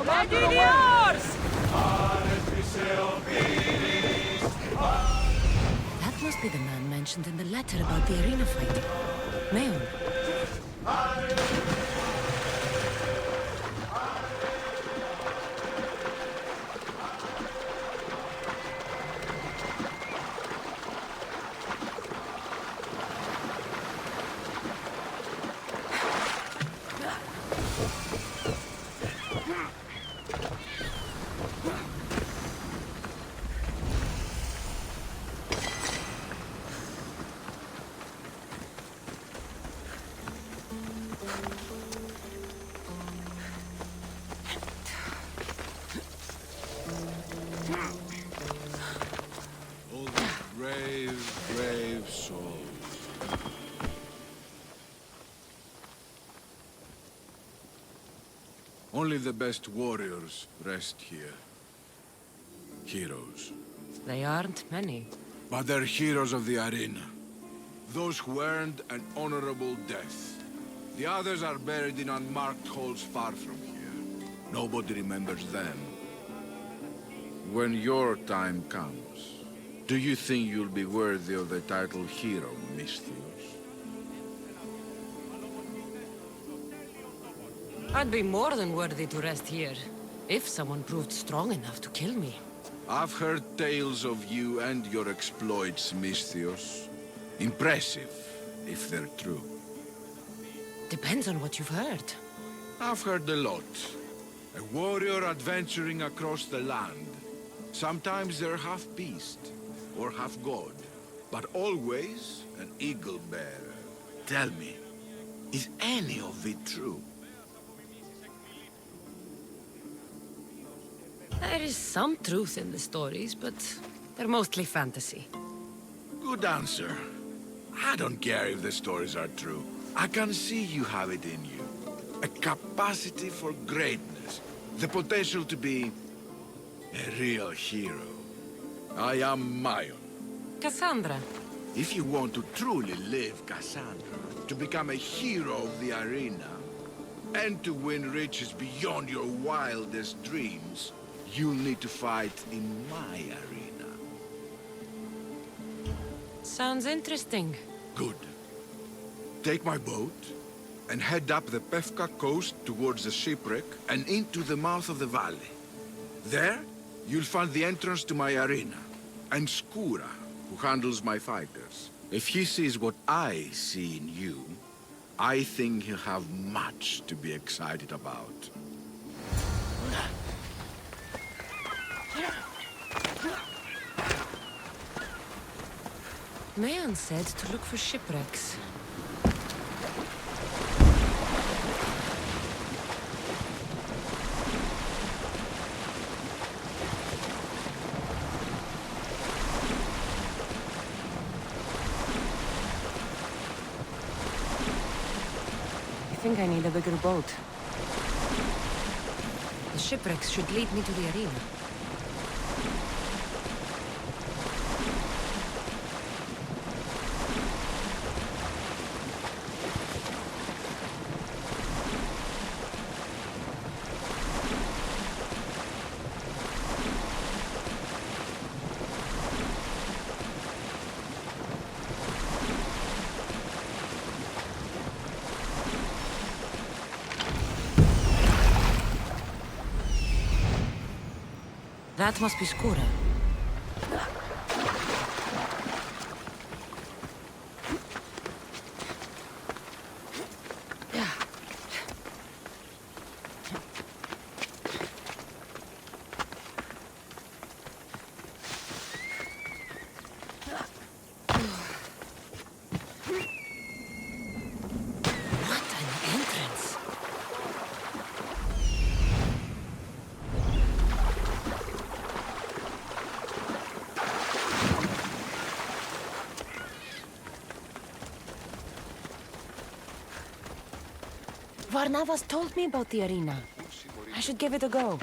Ready the oars! That must be the man mentioned in the letter about the arena fight. Mayon. All the brave, brave souls. Only the best warriors rest here. Heroes. They aren't many. But they're heroes of the arena. Those who earned an honorable death. The others are buried in unmarked holes far from here. Nobody remembers them. When your time comes, do you think you'll be worthy of the title hero, Misthios? I'd be more than worthy to rest here, if someone proved strong enough to kill me. I've heard tales of you and your exploits, Misthios. Impressive, if they're true. Depends on what you've heard. I've heard a lot. A warrior adventuring across the land. Sometimes they're half beast, or half god, but always an eagle bearer. Tell me, is any of it true? There is some truth in the stories, but they're mostly fantasy. Good answer. I don't care if the stories are true. I can see you have it in you. A capacity for greatness. The potential to be a real hero. I am Mayon. Cassandra. If you want to truly live Cassandra, to become a hero of the arena, and to win riches beyond your wildest dreams, you'll need to fight in my arena. Sounds interesting. Good. Take my boat, and head up the Pefka coast towards the shipwreck and into the mouth of the valley. There, you'll find the entrance to my arena, and Skura, who handles my fighters. If he sees what I see in you, I think he'll have much to be excited about. Mayan said to look for shipwrecks. I think I need a bigger boat. The shipwrecks should lead me to the arena. That must be Skura. Varnavas told me about the arena. I should give it a go.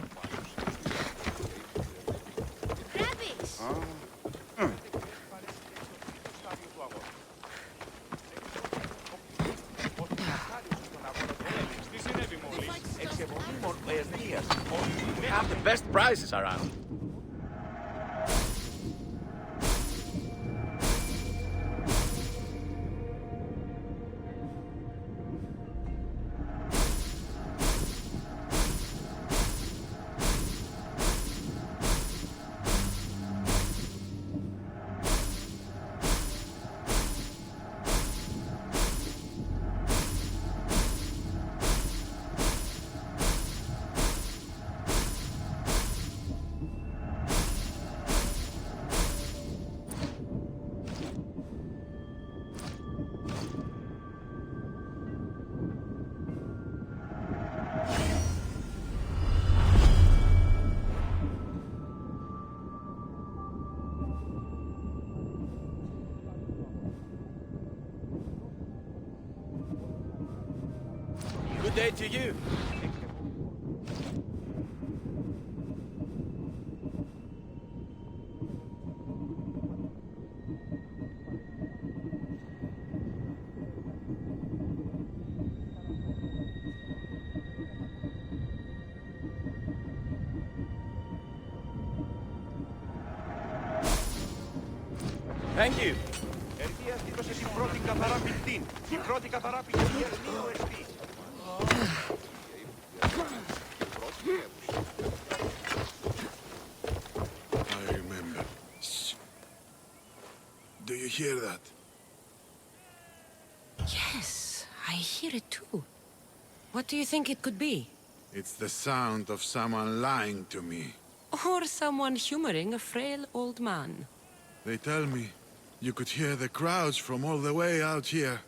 We have the best prizes around. Good day to you. Thank you. I remember. Shh. Do you hear that? Yes, I hear it too. What do you think it could be? It's the sound of someone lying to me. Or someone humoring a frail old man. They tell me you could hear the crowds from all the way out here.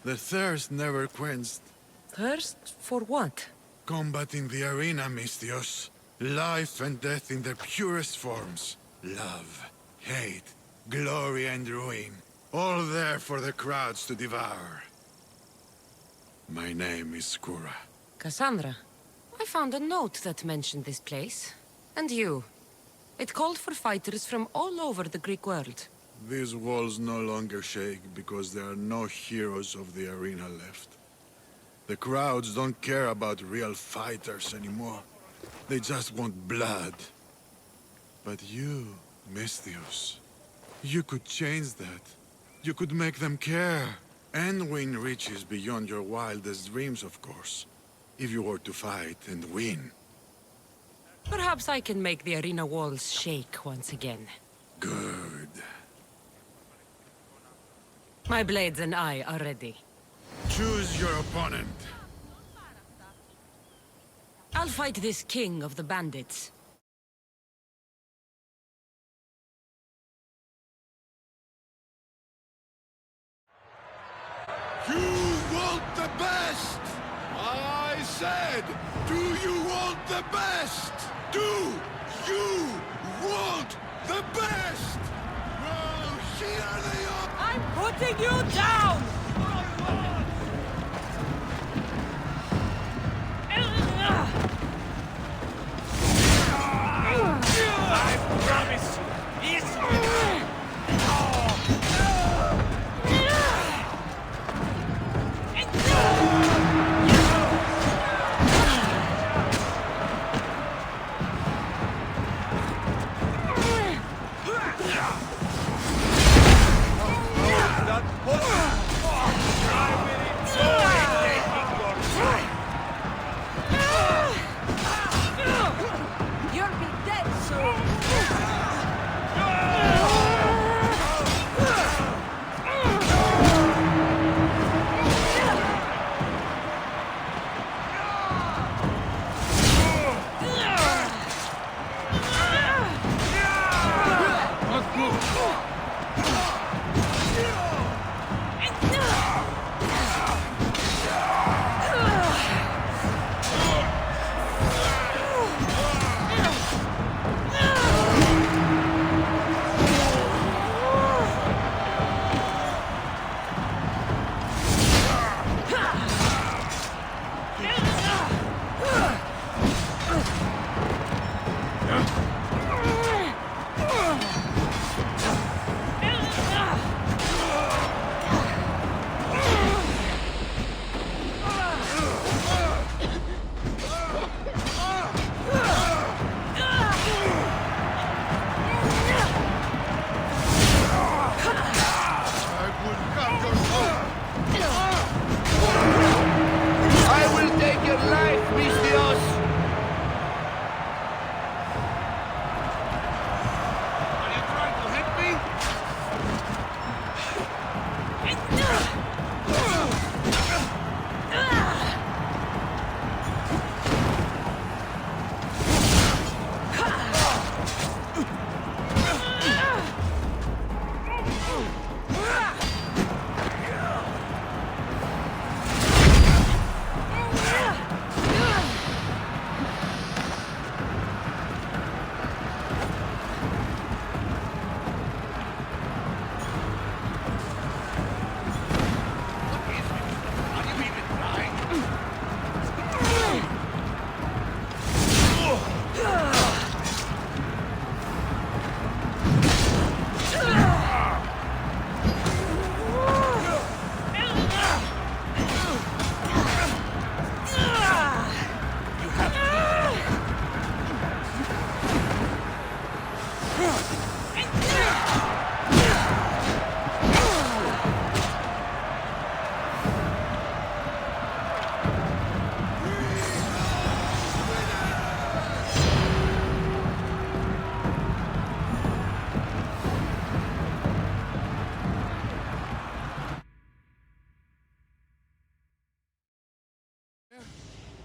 The thirst never quenched. Thirst for what? Combat in the arena, Mistios. Life and death in their purest forms. Love, hate, glory and ruin. All there for the crowds to devour. My name is Skura. Cassandra, I found a note that mentioned this place. And you. It called for fighters from all over the Greek world. These walls no longer shake because there are no heroes of the arena left. The crowds don't care about real fighters anymore. They just want blood. But you, Misthios, you could change that. You could make them care. And win riches beyond your wildest dreams, of course. If you were to fight and win. Perhaps I can make the arena walls shake once again. Good. My blades and I are ready. Choose your opponent. I'll fight this king of the bandits. You want the best! I said, do you want the best? Do you want the best? Well, here they are! I'm putting you down! I promise you, easy!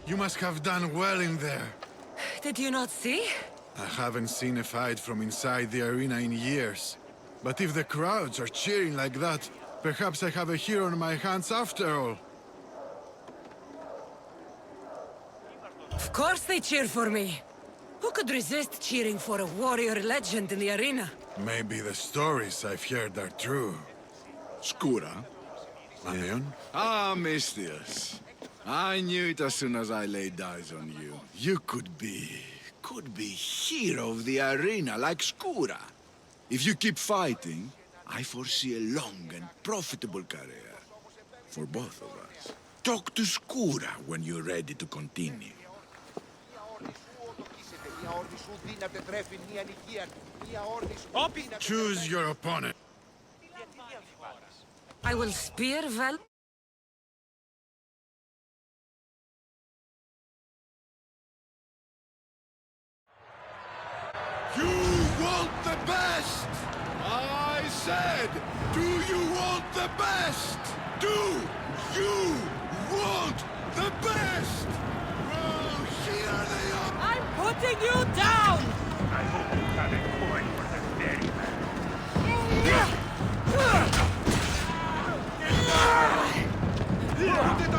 You must have done well in there. Did you not see? I haven't seen a fight from inside the arena in years. But if the crowds are cheering like that, perhaps I have a hero on my hands after all. Of course they cheer for me. Who could resist cheering for a warrior legend in the arena? Maybe the stories I've heard are true. Skura? Leon? Ah, Mistius. I knew it as soon as I laid eyes on you. You could be hero of the arena like Skura. If you keep fighting, I foresee a long and profitable career. For both of us. Talk to Skura when you're ready to continue. Choose your opponent. I will spear Vel. You want the best! I said, do you want the best? Do you want the best? Well, here they are! I'm putting you down! I hope you have a coin for the very man. Put it down!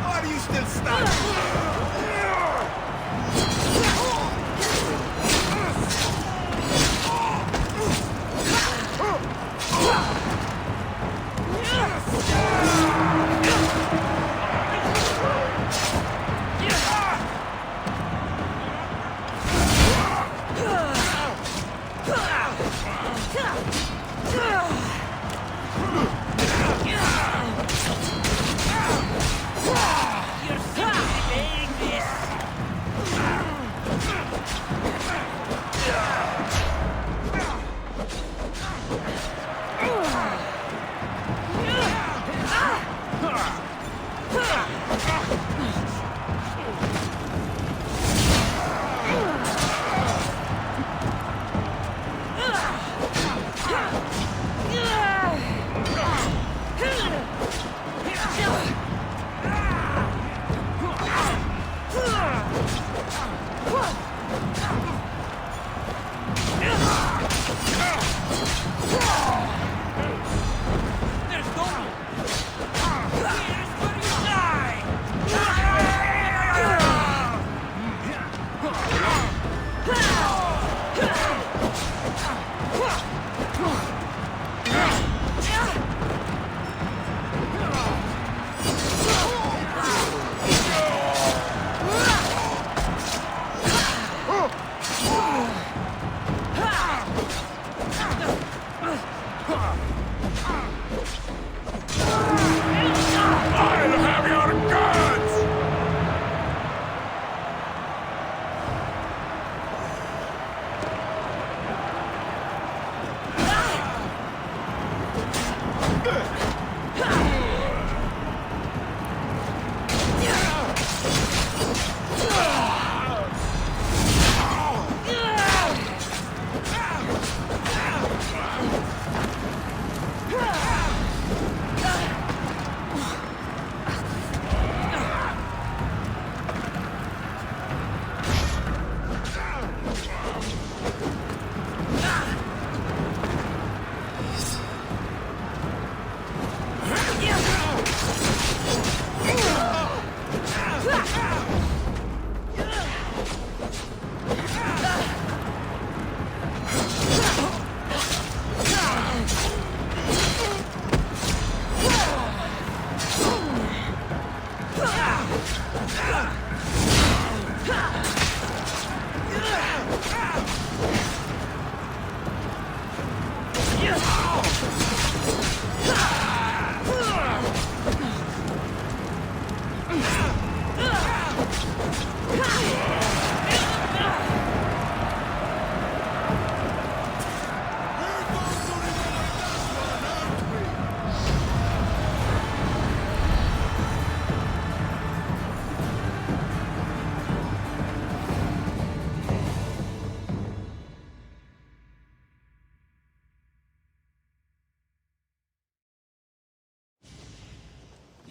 Why are you still standing?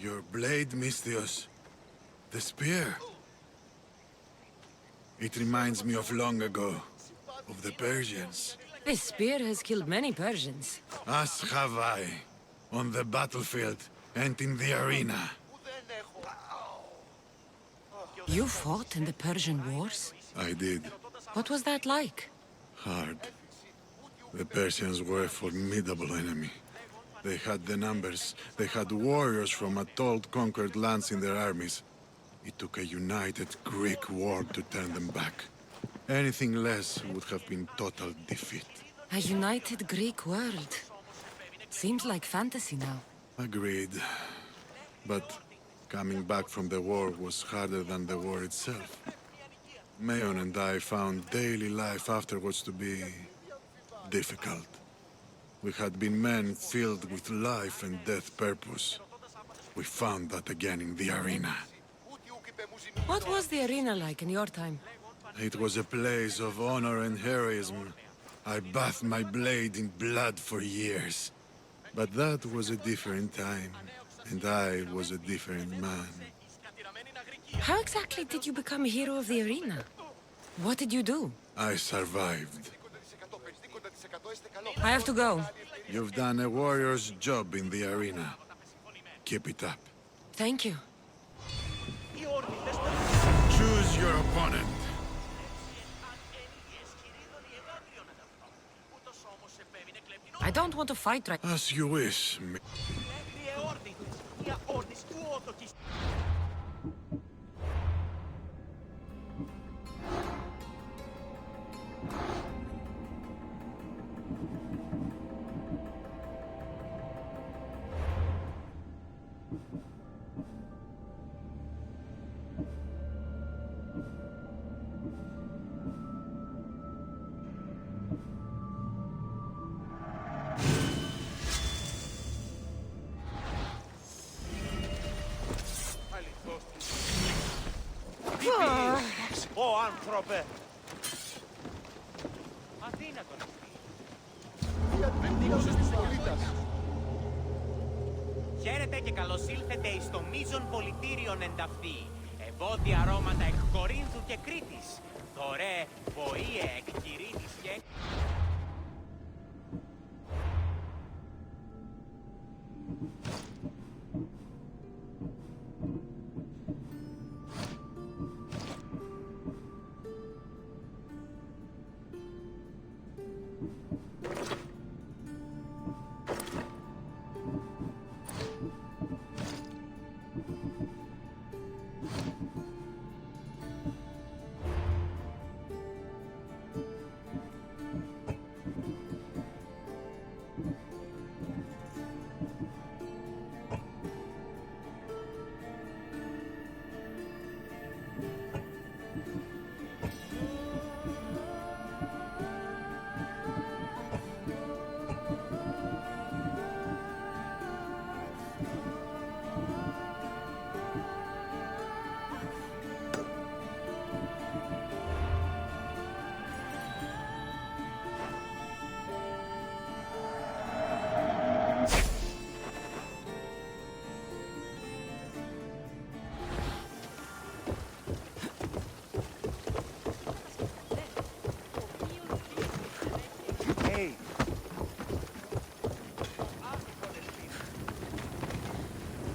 Your blade, Misthios. The spear. It reminds me of long ago. Of the Persians. This spear has killed many Persians. As have I. On the battlefield and in the arena. You fought in the Persian wars? I did. What was that like? Hard. The Persians were a formidable enemy. They had the numbers. They had warriors from Atoll conquered lands in their armies. It took a united Greek war to turn them back. Anything less would have been total defeat. A united Greek world. Seems like fantasy now. Agreed. But coming back from the war was harder than the war itself. Mayon and I found daily life afterwards to be difficult. We had been men filled with life and death purpose. We found that again in the arena. What was the arena like in your time? It was a place of honor and heroism. I bathed my blade in blood for years. But that was a different time, and I was a different man. How exactly did you become a hero of the arena? What did you do? I survived. I have to go. You've done a warrior's job in the arena. Keep it up. Thank you. Choose your opponent. I don't want to fight right now. As you wish. Ω, άνθρωπε! Αδύνατον. Χαίρετε και καλώς ήλθετε εις το μείζον πολιτήριον ενταυτή. Ευώδη αρώματα εκ Κορίνθου και Κρήτης. Δωρέ, βοήε εκ Κυρίτης και...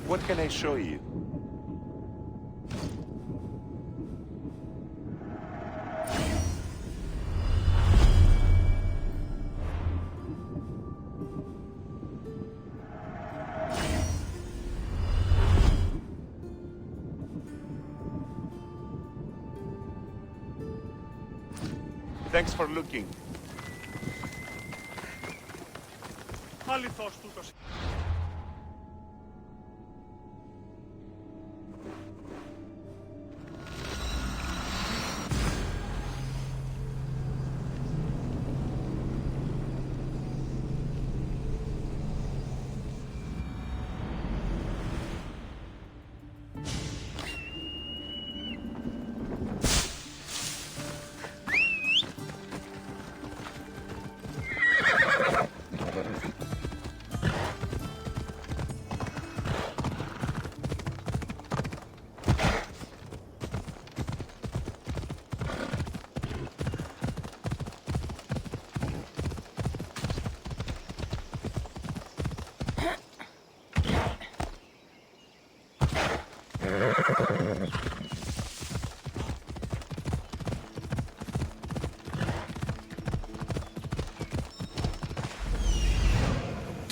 What can I show you? Thanks for looking. Αληθώς τούτος.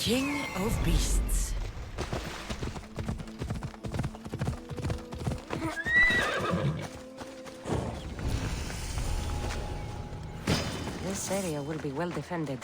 King of Beasts. This area will be well defended.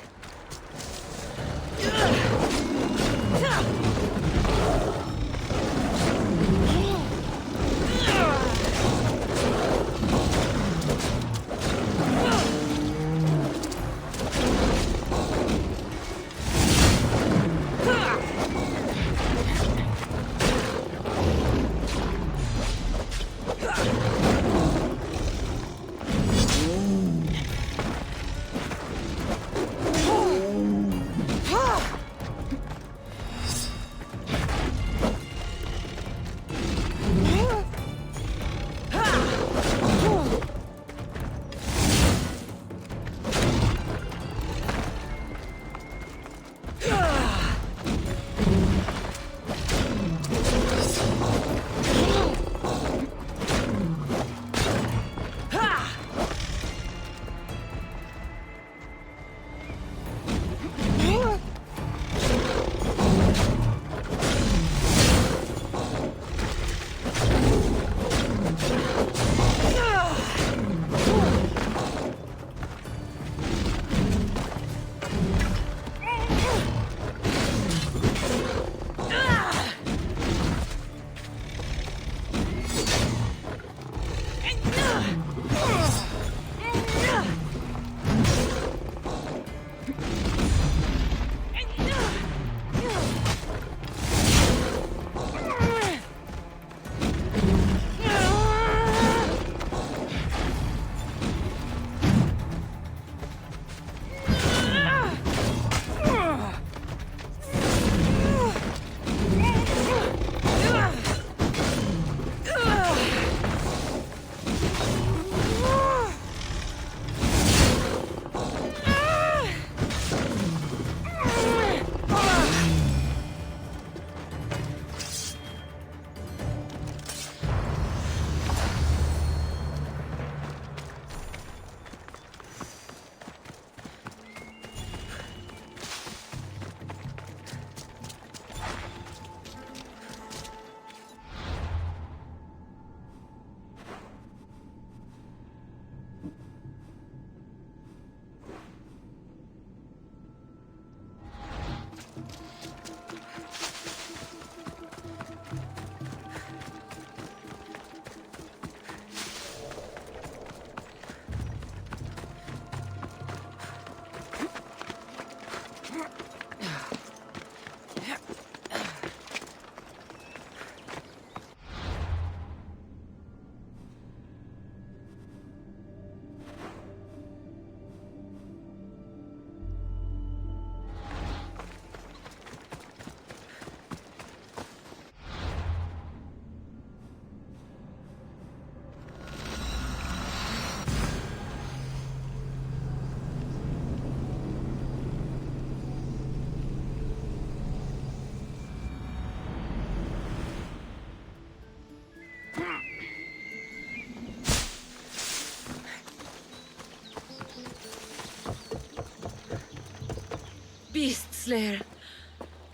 Beast Slayer.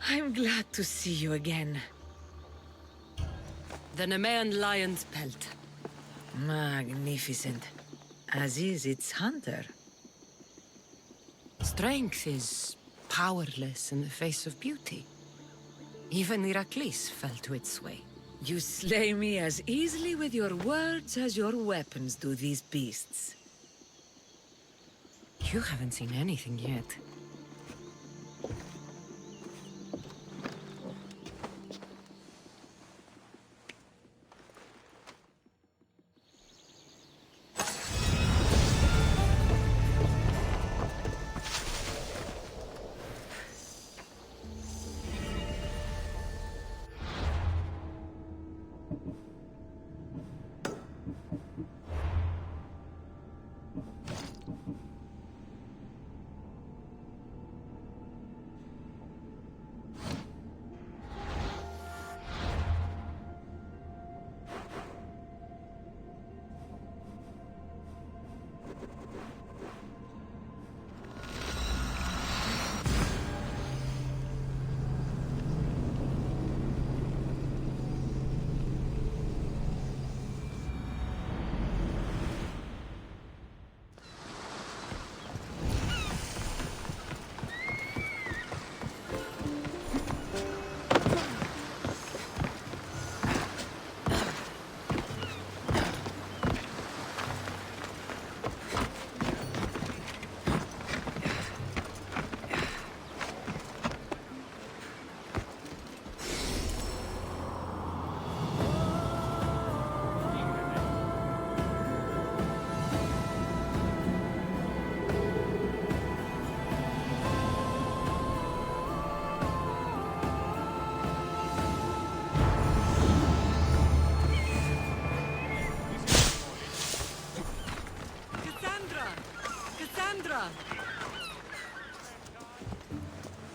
I'm glad to see you again. The Nemean lion's pelt. Magnificent. As is its hunter. Strength is powerless in the face of beauty. Even Heracles fell to its sway. You slay me as easily with your words as your weapons do these beasts. You haven't seen anything yet.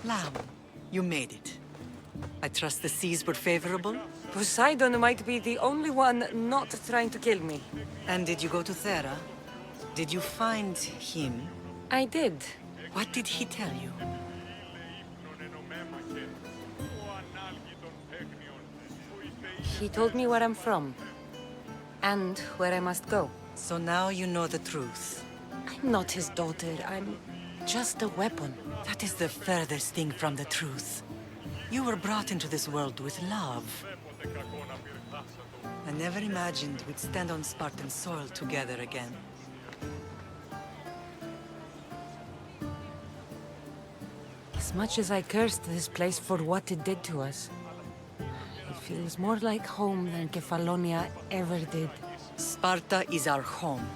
Lamb, you made it. I trust the seas were favorable? Poseidon might be the only one not trying to kill me. And did you go to Thera? Did you find him? I did. What did he tell you? He told me where I'm from. And where I must go. So now you know the truth. I'm not his daughter. I'm just a weapon. That is the furthest thing from the truth. You were brought into this world with love. I never imagined we'd stand on Spartan soil together again. As much as I cursed this place for what it did to us, it feels more like home than Kefalonia ever did. Sparta is our home.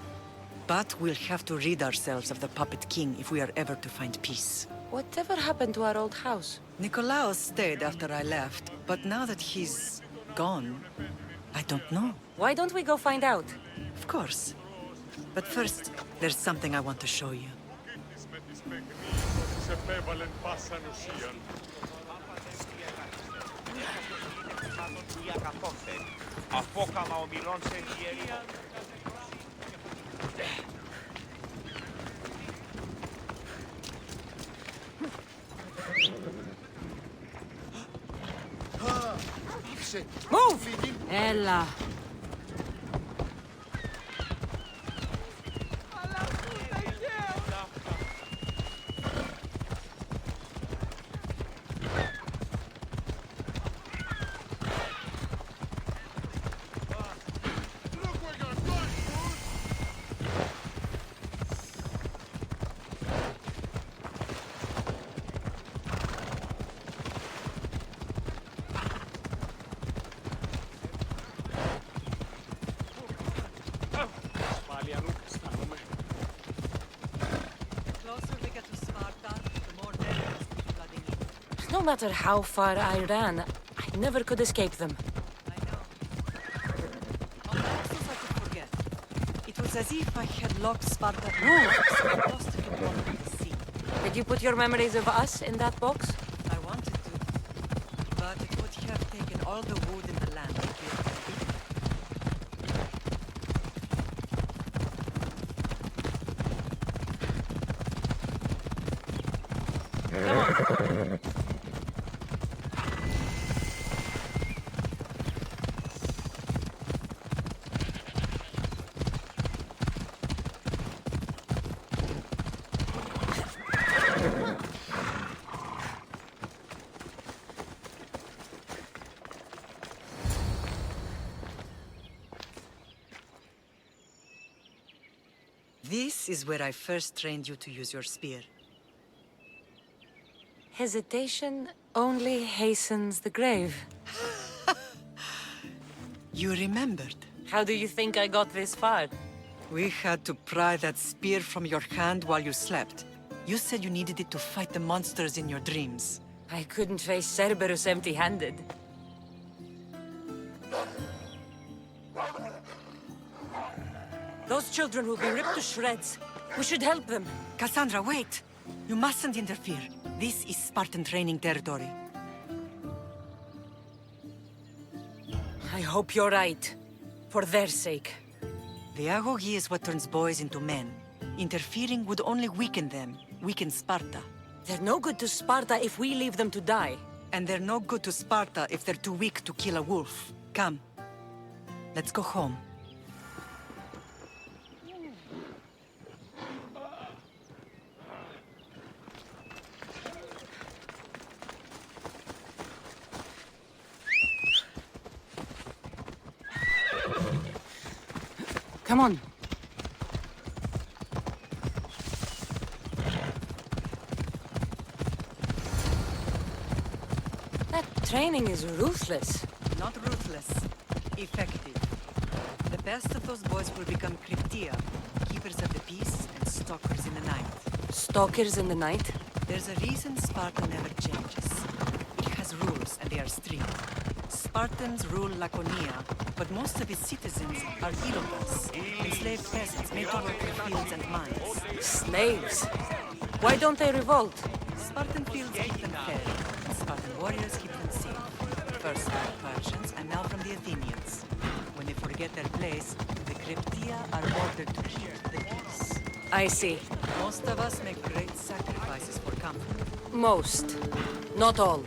But we'll have to rid ourselves of the Puppet King if we are ever to find peace. Whatever happened to our old house? Nikolaos stayed after I left, but now that he's gone, I don't know. Why don't we go find out? Of course. But first, there's something I want to show you. Move! Ella. No matter how far I ran, I never could escape them. It was as if I had locked Sparta in a box and lost control of the sea. Did you put your memories of us in that box? I wanted to, but it would have taken all the wood in the land to build it. This is where I first trained you to use your spear. Hesitation only hastens the grave. You remembered. How do you think I got this far? We had to pry that spear from your hand while you slept. You said you needed it to fight the monsters in your dreams. I couldn't face Cerberus empty-handed. Those children will be ripped to shreds. We should help them. Cassandra, wait! You mustn't interfere. This is Spartan training territory. I hope you're right. For their sake. The agoge is what turns boys into men. Interfering would only weaken them, weaken Sparta. They're no good to Sparta if we leave them to die. And they're no good to Sparta if they're too weak to kill a wolf. Come. Let's go home. Come on. That training is ruthless. Not ruthless. Effective. The best of those boys will become Cryptia, keepers of the peace and stalkers in the night. Stalkers in the night? There's a reason Sparta never changes. It has rules and they are strict. Spartans rule Laconia, but most of its citizens are ilotas, enslaved peasants made to work in fields and mines. Slaves? Why don't they revolt? Spartan fields keep them fed, and Spartan warriors keep them safe. First from the Persians, and now from the Athenians. When they forget their place, the Cryptia are ordered to keep the peace. I see. Most of us make great sacrifices for comfort. Most. Not all.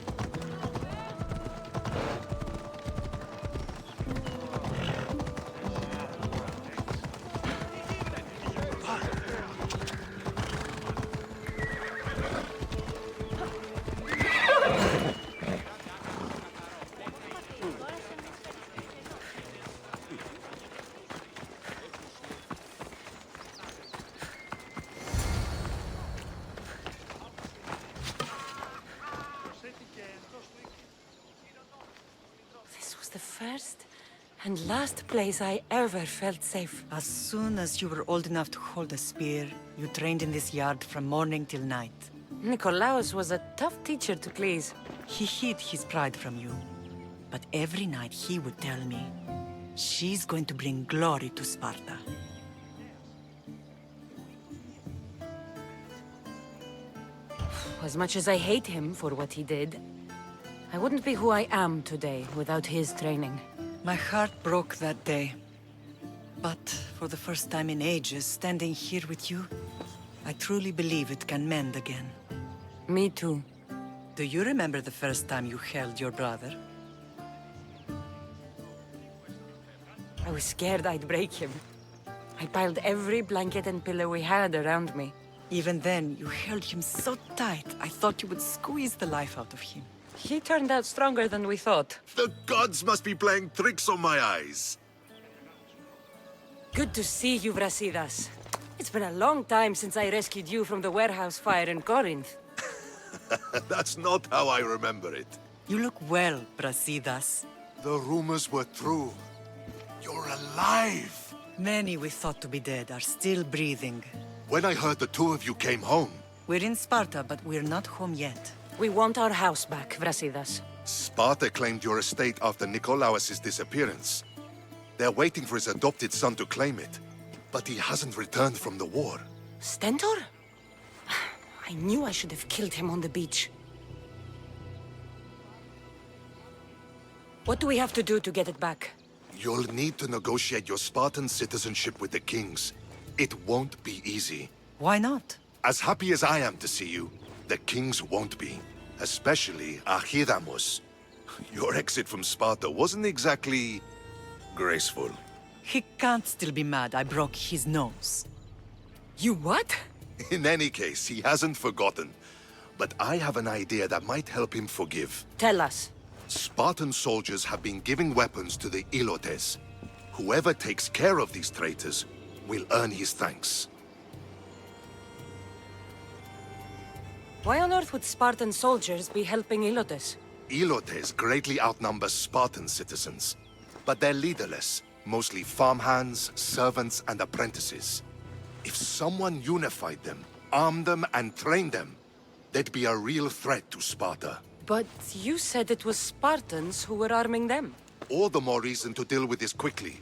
The first and last place I ever felt safe. As soon as you were old enough to hold a spear, you trained in this yard from morning till night. Nikolaos was a tough teacher to please. He hid his pride from you. But every night he would tell me, she's going to bring glory to Sparta. As much as I hate him for what he did, I wouldn't be who I am today without his training. My heart broke that day. But for the first time in ages, standing here with you, I truly believe it can mend again. Me too. Do you remember the first time you held your brother? I was scared I'd break him. I piled every blanket and pillow we had around me. Even then, you held him so tight, I thought you would squeeze the life out of him. He turned out stronger than we thought. The gods must be playing tricks on my eyes. Good to see you, Brasidas. It's been a long time since I rescued you from the warehouse fire in Corinth. That's not how I remember it. You look well, Brasidas. The rumors were true. You're alive! Many we thought to be dead are still breathing. When I heard the two of you came home... We're in Sparta, but we're not home yet. We want our house back, Brasidas. Sparta claimed your estate after Nikolaos' disappearance. They're waiting for his adopted son to claim it. But he hasn't returned from the war. Stentor? I knew I should have killed him on the beach. What do we have to do to get it back? You'll need to negotiate your Spartan citizenship with the kings. It won't be easy. Why not? As happy as I am to see you, The kings won't be. Especially Archidamos. Your exit from Sparta wasn't exactly graceful. He can't still be mad I broke his nose. You what? In any case, he hasn't forgotten. But I have an idea that might help him forgive. Tell us. Spartan soldiers have been giving weapons to the Ilotes. Whoever takes care of these traitors will earn his thanks. Why on earth would Spartan soldiers be helping Ilotes? Ilotes greatly outnumber Spartan citizens. But they're leaderless, mostly farmhands, servants, and apprentices. If someone unified them, armed them, and trained them, they'd be a real threat to Sparta. But you said it was Spartans who were arming them. All the more reason to deal with this quickly.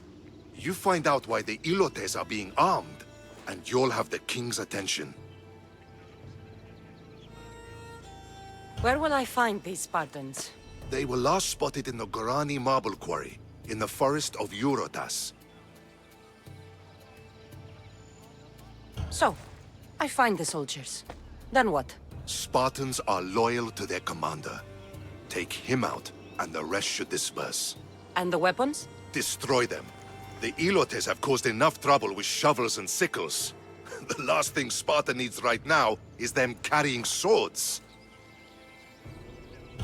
You find out why the Ilotes are being armed, and you'll have the king's attention. Where will I find these Spartans? They were last spotted in the Gorani marble quarry, in the forest of Eurotas. So, I find the soldiers. Then what? Spartans are loyal to their commander. Take him out, and the rest should disperse. And the weapons? Destroy them. The Ilotes have caused enough trouble with shovels and sickles. The last thing Sparta needs right now is them carrying swords.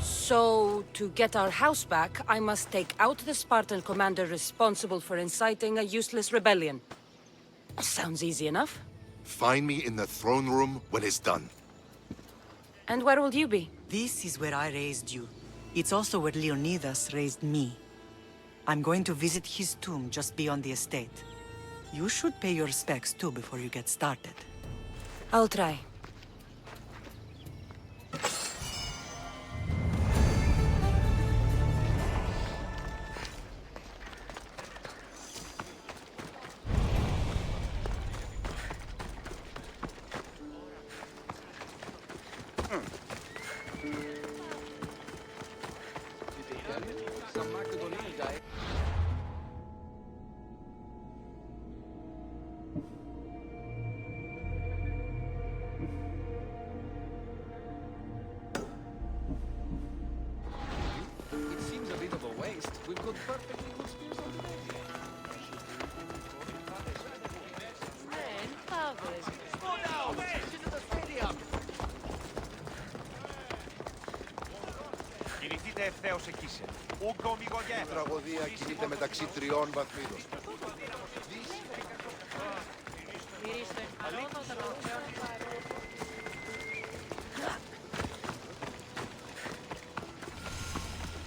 So, to get our house back, I must take out the Spartan commander responsible for inciting a useless rebellion. Sounds easy enough. Find me in the throne room when it's done. And where will you be? This is where I raised you. It's also where Leonidas raised me. I'm going to visit his tomb just beyond the estate. You should pay your respects too before you get started. I'll try. It seems a bit of a waste. We've got perfectly good spears on the way. Κινηθείτε ευθέως εκεί σε. Ούγκο μηγογέ. Η τραγωδία κινείται μεταξύ τριών βαθμίδων.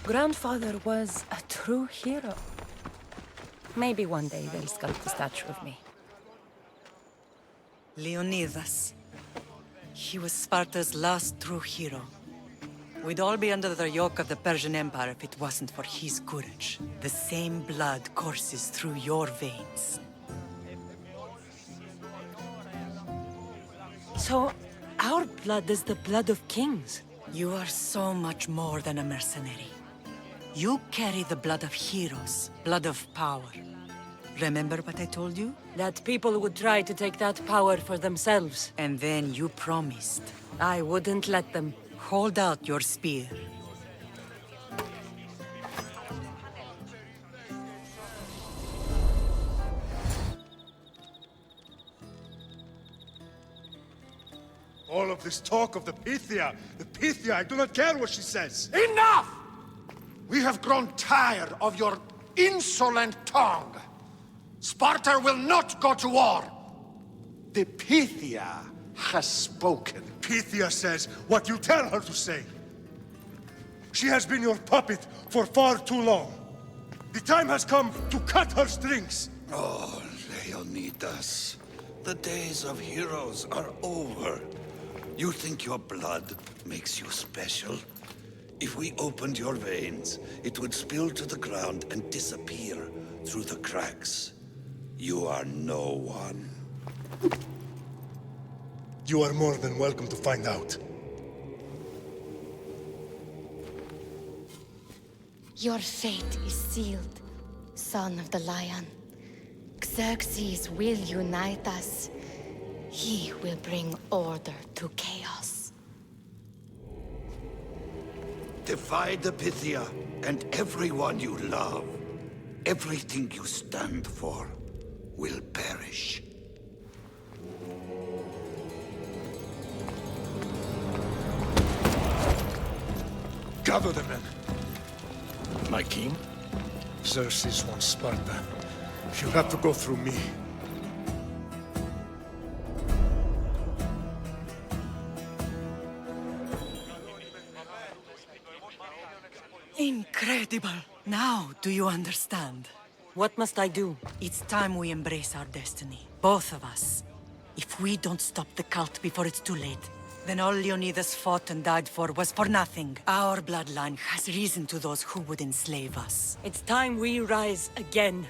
Grandfather was a true hero. Maybe one day they'll sculpt a statue of me. Leonidas. He was Sparta's last true hero. We'd all be under the yoke of the Persian Empire if it wasn't for his courage. The same blood courses through your veins. So, our blood is the blood of kings. You are so much more than a mercenary. You carry the blood of heroes, blood of power. Remember what I told you? That people would try to take that power for themselves. And then you promised. I wouldn't let them. Hold out your spear. All of this talk of the Pythia, I do not care what she says. Enough! We have grown tired of your insolent tongue. Sparta will not go to war. The Pythia has spoken. Pythia says what you tell her to say. She has been your puppet for far too long. The time has come to cut her strings. Oh, Leonidas. The days of heroes are over. You think your blood makes you special? If we opened your veins, it would spill to the ground and disappear through the cracks. You are no one. You are more than welcome to find out. Your fate is sealed, son of the lion. Xerxes will unite us. He will bring order to chaos. Divide the Pythia and everyone you love. Everything you stand for will perish. Gather the men. My king? Xerxes wants Sparta. You'll have to go through me. Incredible! Now, do you understand? What must I do? It's time we embrace our destiny. Both of us. If we don't stop the cult before it's too late, then all Leonidas fought and died for was for nothing. Our bloodline has reason to those who would enslave us. It's time we rise again.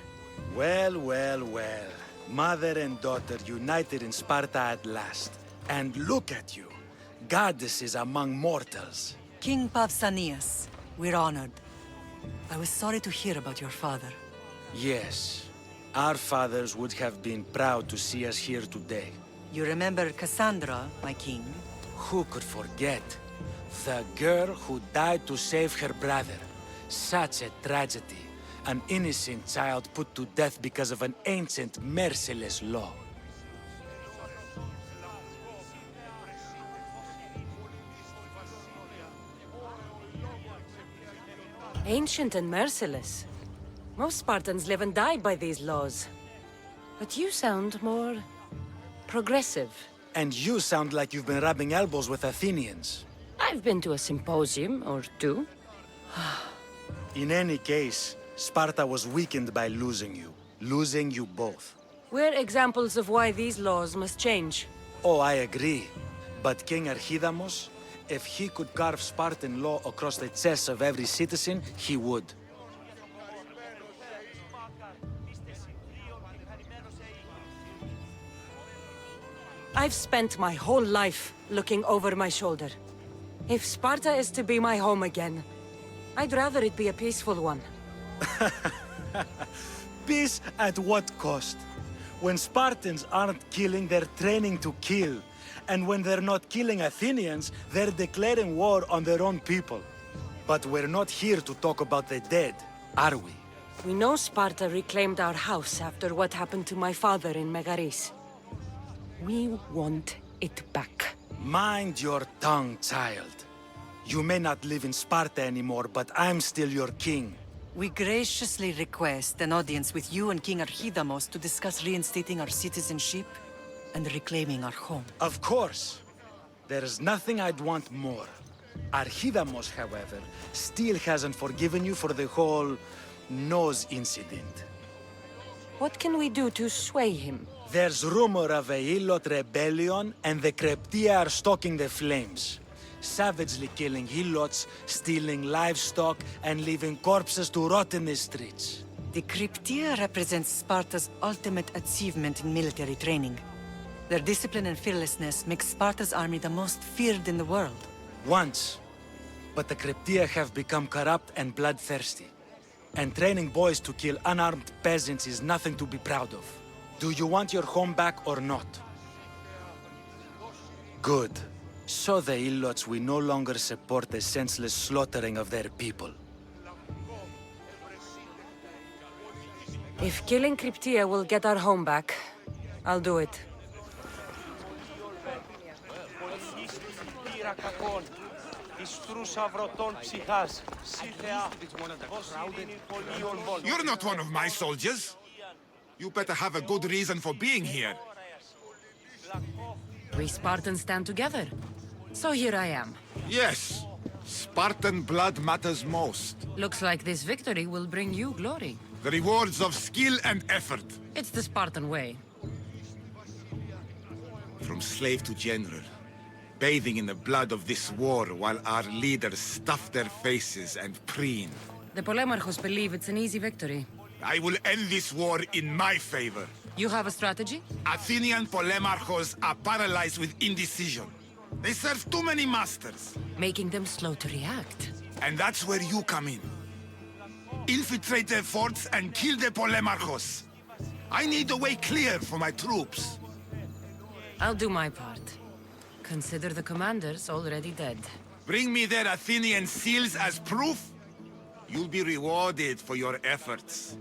Well, well, well. Mother and daughter united in Sparta at last. And look at you. Goddesses among mortals. King Pausanias, we're honored. I was sorry to hear about your father. Yes. Our fathers would have been proud to see us here today. You remember Cassandra, my king? Who could forget? The girl who died to save her brother. Such a tragedy. An innocent child put to death because of an ancient, merciless law. Ancient and merciless. Most Spartans live and die by these laws. But you sound more... progressive. And you sound like you've been rubbing elbows with Athenians. I've been to a symposium or two. In any case, Sparta was weakened by losing you. Losing you both. We're examples of why these laws must change. Oh, I agree. But King Archidamos, if he could carve Spartan law across the chests of every citizen, he would. I've spent my whole life looking over my shoulder. If Sparta is to be my home again, I'd rather it be a peaceful one. Peace at what cost? When Spartans aren't killing, they're training to kill. And when they're not killing Athenians, they're declaring war on their own people. But we're not here to talk about the dead, are we? We know Sparta reclaimed our house after what happened to my father in Megaris. We want it back. Mind your tongue, child. You may not live in Sparta anymore, but I'm still your king. We graciously request an audience with you and King Archidamos to discuss reinstating our citizenship and reclaiming our home. Of course. There's nothing I'd want more. Archidamos, however, still hasn't forgiven you for the whole nose incident. What can we do to sway him? There's rumor of a Hilot rebellion, and the Kryptia are stoking the flames. Savagely killing Hilots, stealing livestock, and leaving corpses to rot in the streets. The Kryptia represents Sparta's ultimate achievement in military training. Their discipline and fearlessness make Sparta's army the most feared in the world. Once. But the Kryptia have become corrupt and bloodthirsty. And training boys to kill unarmed peasants is nothing to be proud of. Do you want your home back or not? Good. Show the Ilots we no longer support the senseless slaughtering of their people. If killing Kryptia will get our home back, I'll do it. You're not one of my soldiers. You better have a good reason for being here. We Spartans stand together. So here I am. Yes. Spartan blood matters most. Looks like this victory will bring you glory. The rewards of skill and effort. It's the Spartan way. From slave to general. Bathing in the blood of this war while our leaders stuff their faces and preen. The Polemarchos believe it's an easy victory. I will end this war in my favor. You have a strategy? Athenian Polemarchos are paralyzed with indecision. They serve too many masters. Making them slow to react. And that's where you come in. Infiltrate their forts and kill the Polemarchos. I need a way clear for my troops. I'll do my part. Consider the commanders already dead. Bring me their Athenian seals as proof. You'll be rewarded for your efforts.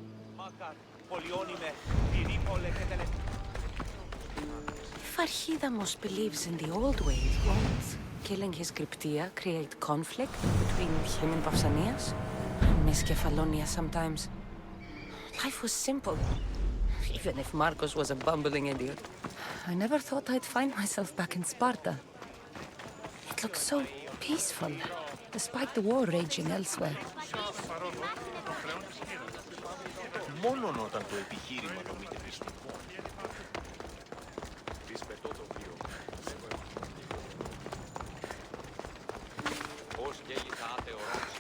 If Archidamos believes in the old ways, won't killing his Cryptia create conflict between him and Pausanias? I miss Kefalonia sometimes. Life was simple, even if Marcos was a bumbling idiot. I never thought I'd find myself back in Sparta. It looked so peaceful, despite the war raging elsewhere. Μόνον όταν το επιχείρημα δομείται πιστικό. Δυσπετώ το βίο. Πώς γέλει θα άθεωράς.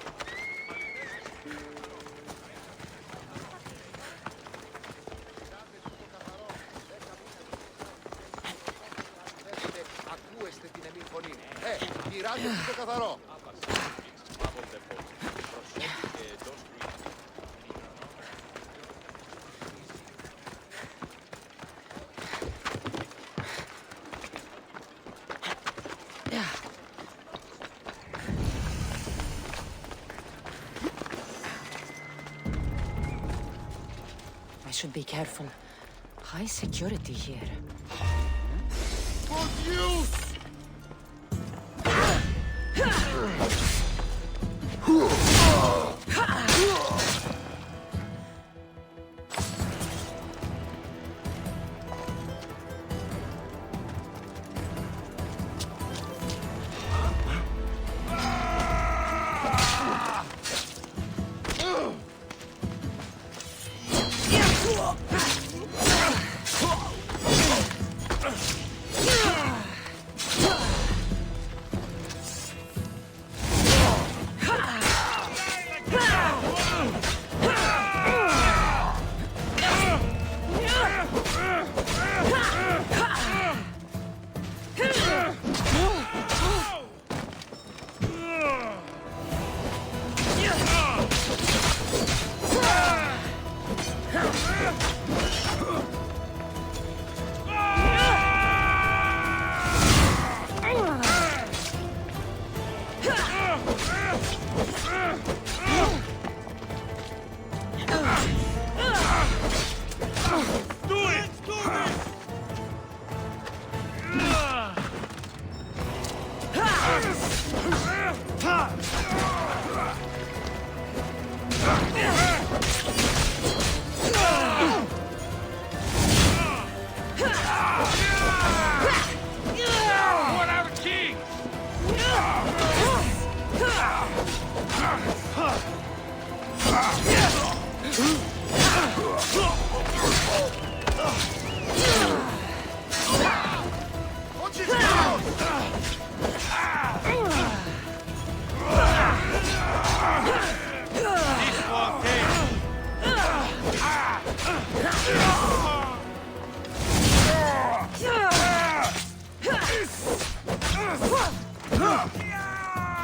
Ακούεστε την εμή φωνή. Πειράζετε το καθαρό. I should be careful. High security here. Good use!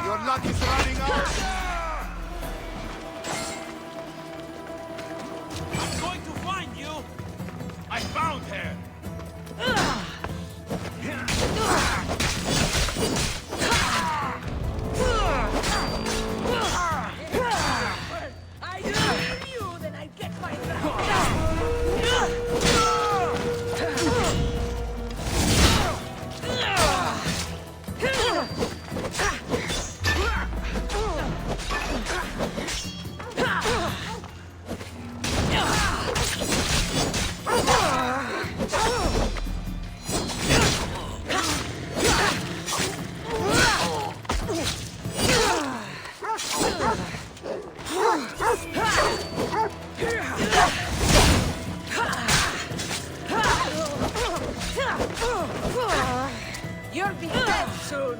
Your luck is running out. I'm going to find you! I found her! I knew that I'd get my You'll be dead soon.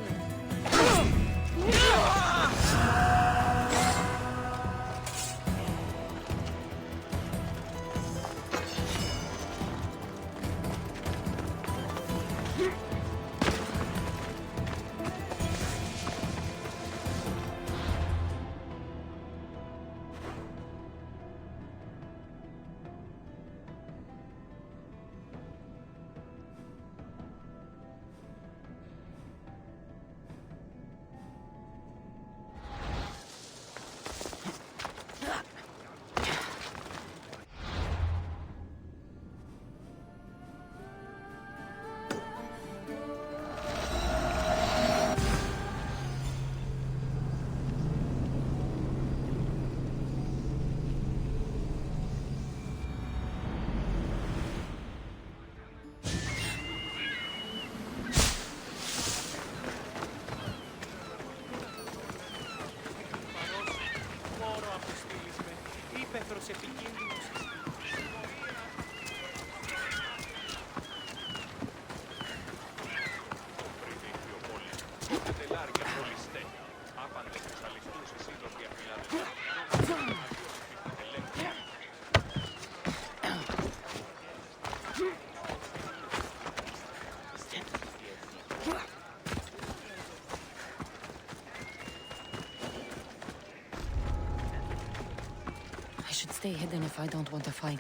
should stay hidden if I don't want to fight.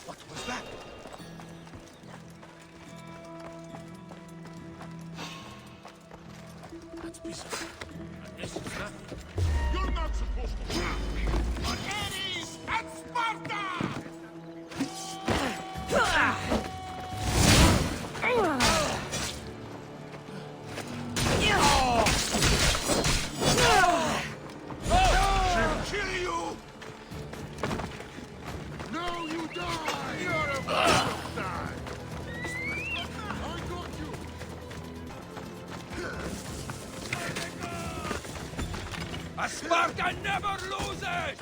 What was that? That's bizarre. I guess it's nothing. You're not supposed to hurt me! Ares at Sparta! She'll kill you! No, you die! You're about to die! I got you! A Sparta never loses!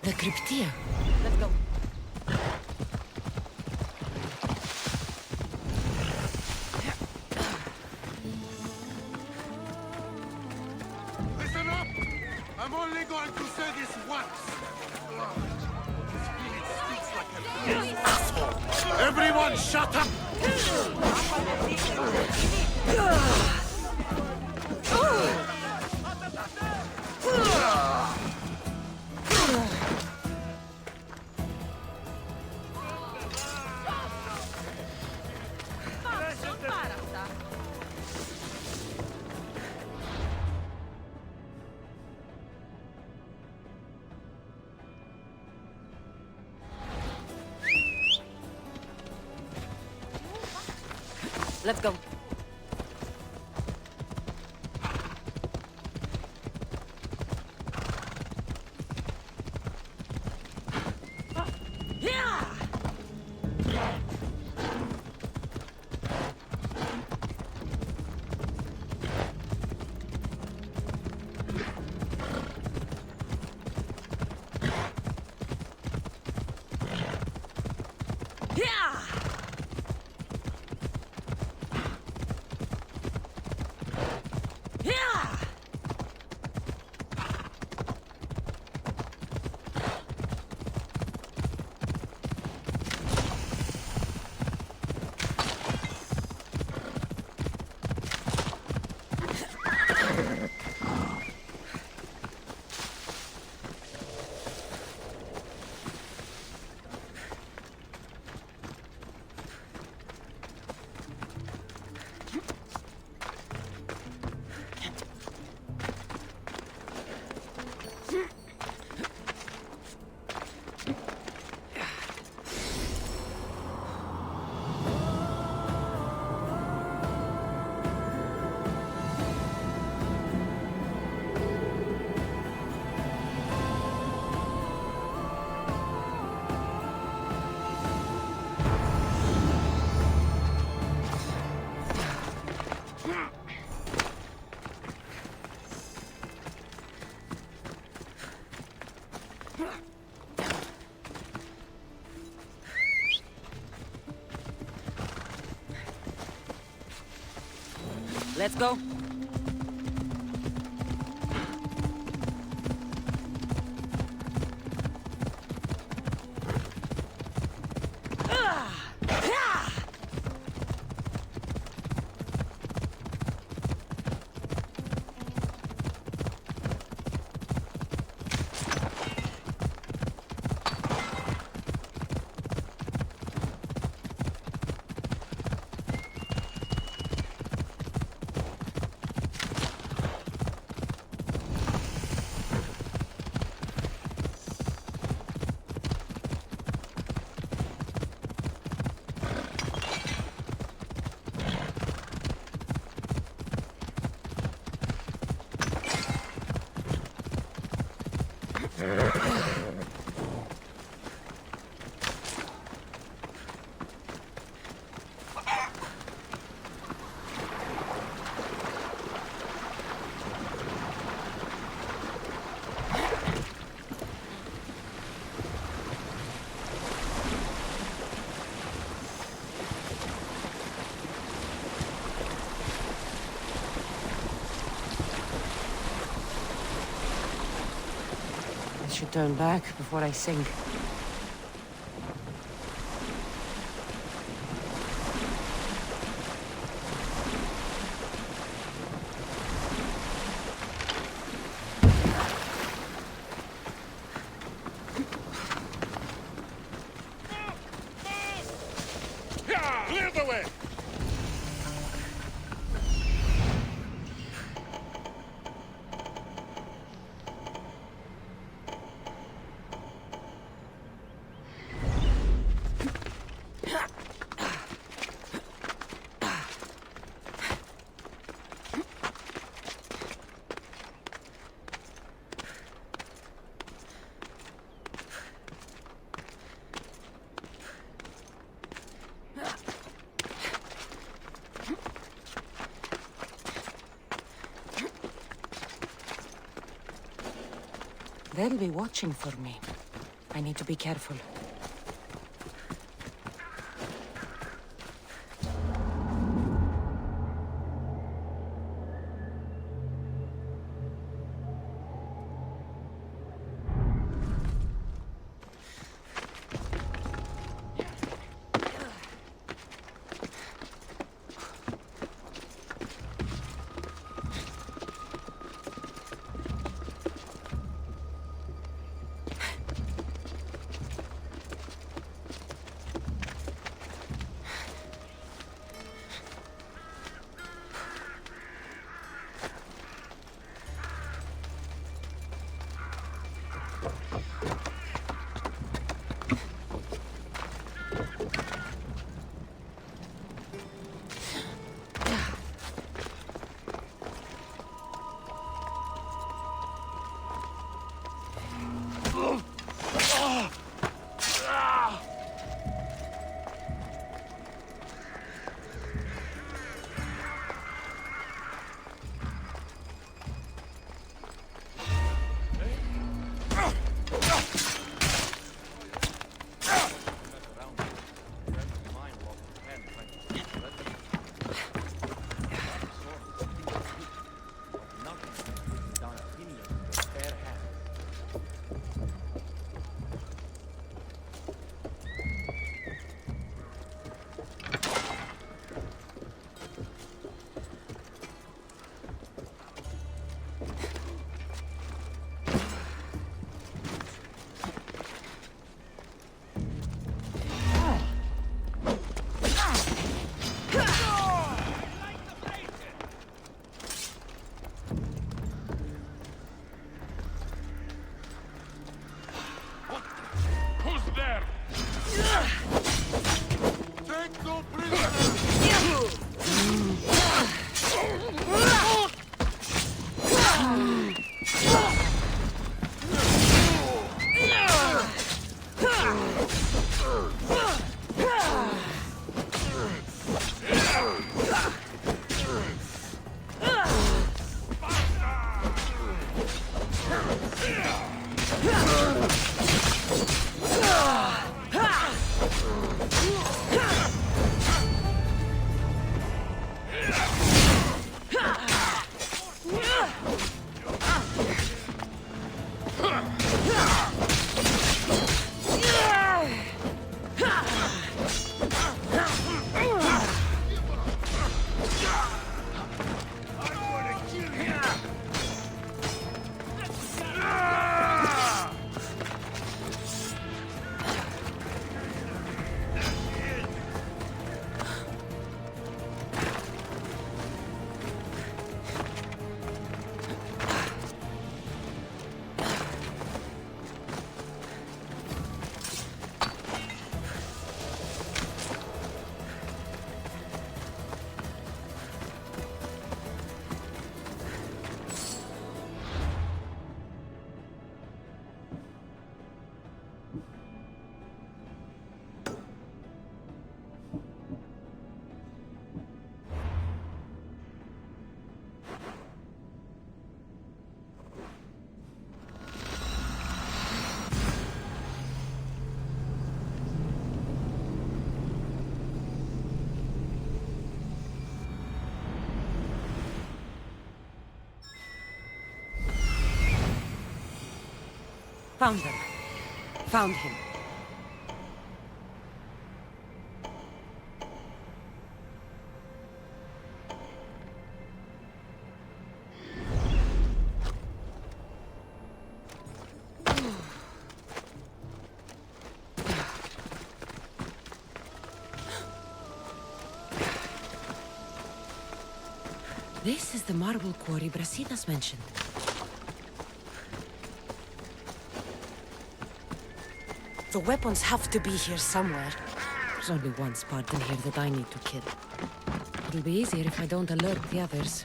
The Cryptia. Let's go. Listen up! I'm only going to say this once. This speaks like an asshole. Everyone shut up! Let's go. Let's go. I should turn back before I sink. Clear the way! They'll be watching for me. I need to be careful. Found them. Found him. This is the marble quarry Brasidas mentioned. The weapons have to be here somewhere. There's only one Spartan here that I need to kill. It'll be easier if I don't alert the others.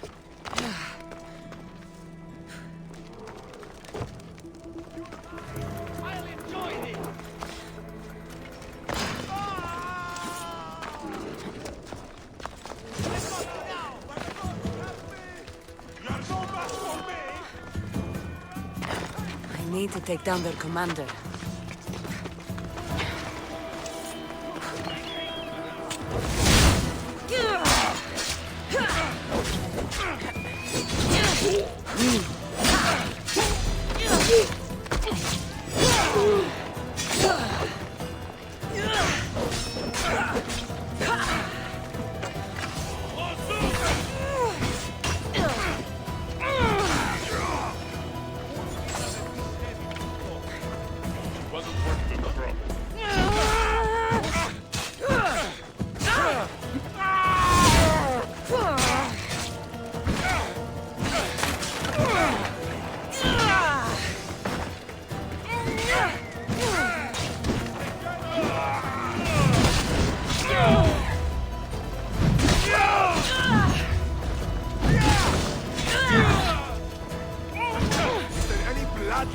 I'll enjoy this! I need to take down their commander.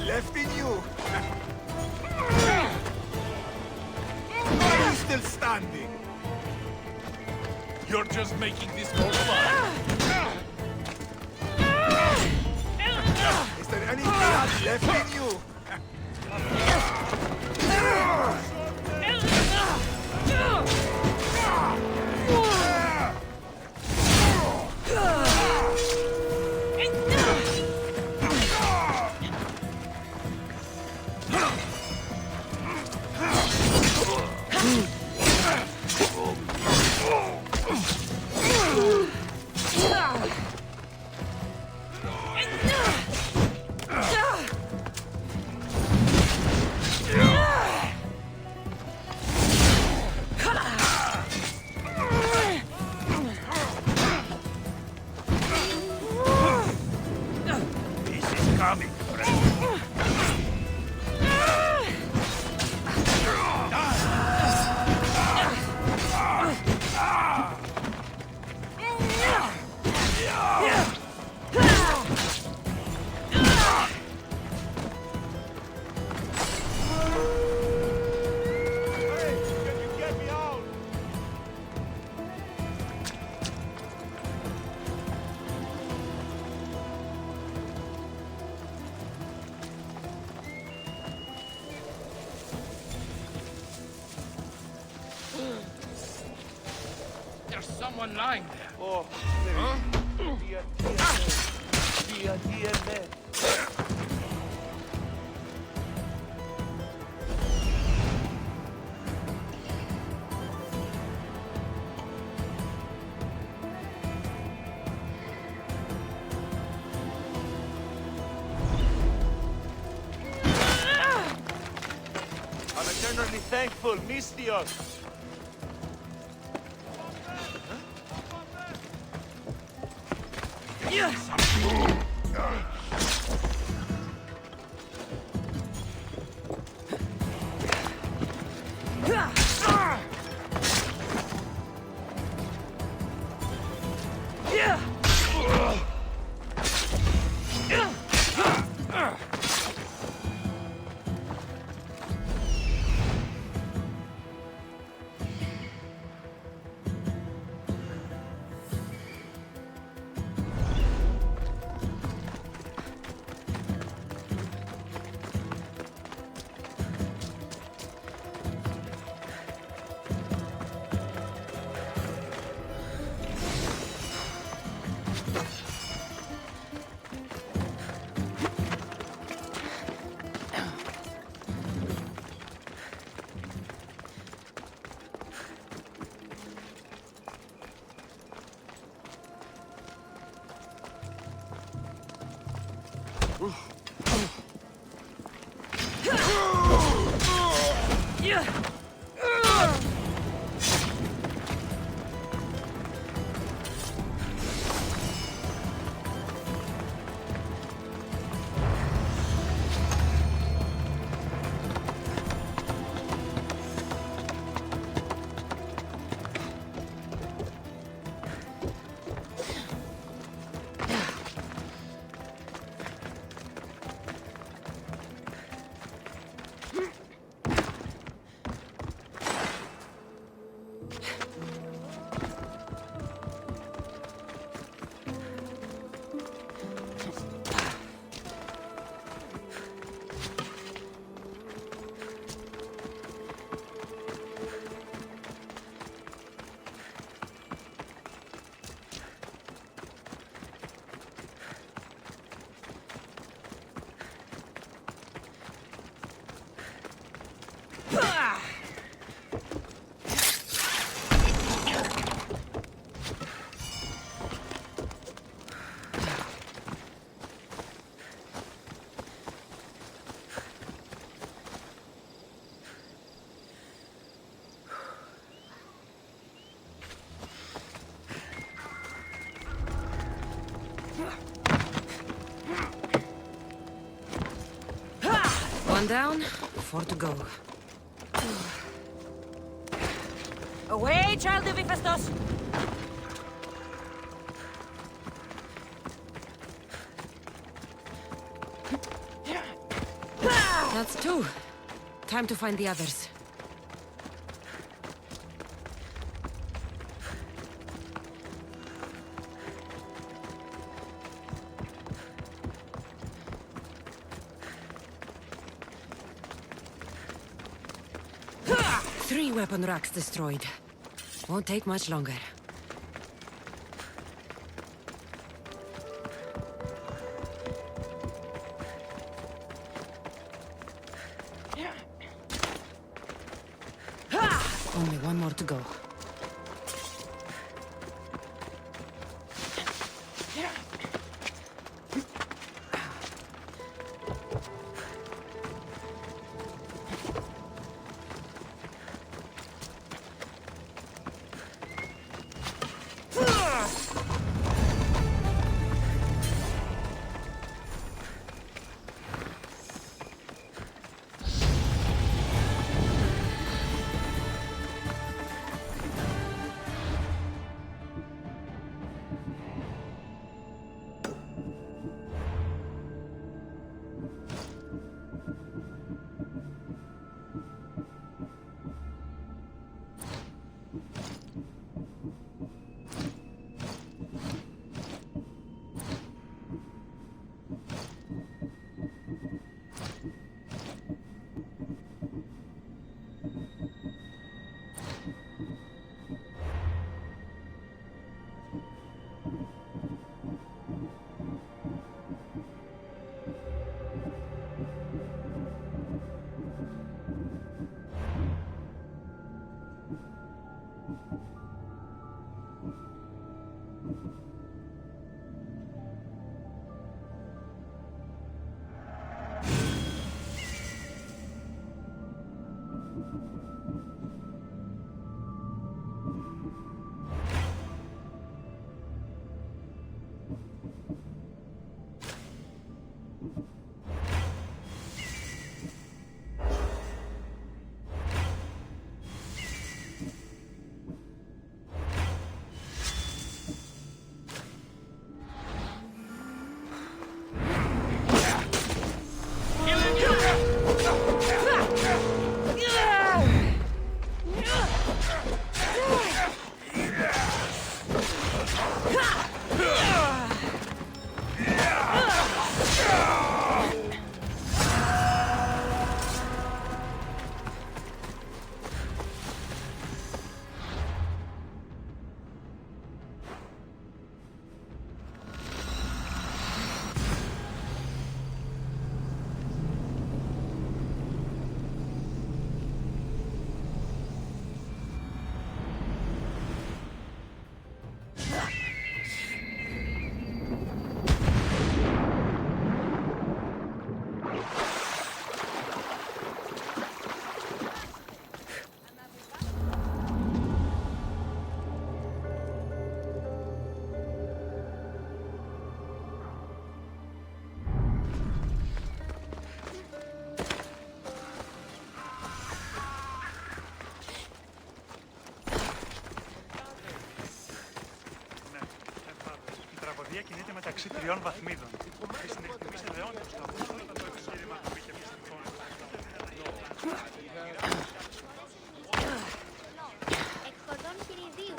Left in you. Are you still standing? You're just making this more fun. Is there any blood left in you? There's someone lying there. Oh, dear man. I'm eternally thankful, Mistios. One down, 4 to go. Away, child of Hephaestus! That's 2. Time to find the others. Three weapon racks destroyed. Won't take much longer. Only one more to go. ύπαρξη 3 βαθμίδων. Στην εκτίμηση αιώνιος σταυρός, το επιχείρημα που είχε μυστικών. Εκχοδών χειριδίου.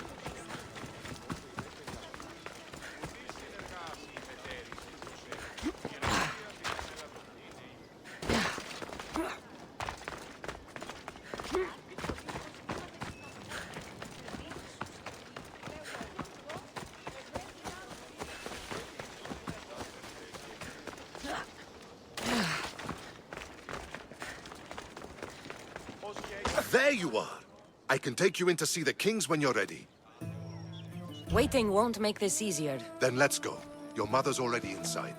There you are! I can take you in to see the kings when you're ready. Waiting won't make this easier. Then let's go. Your mother's already inside.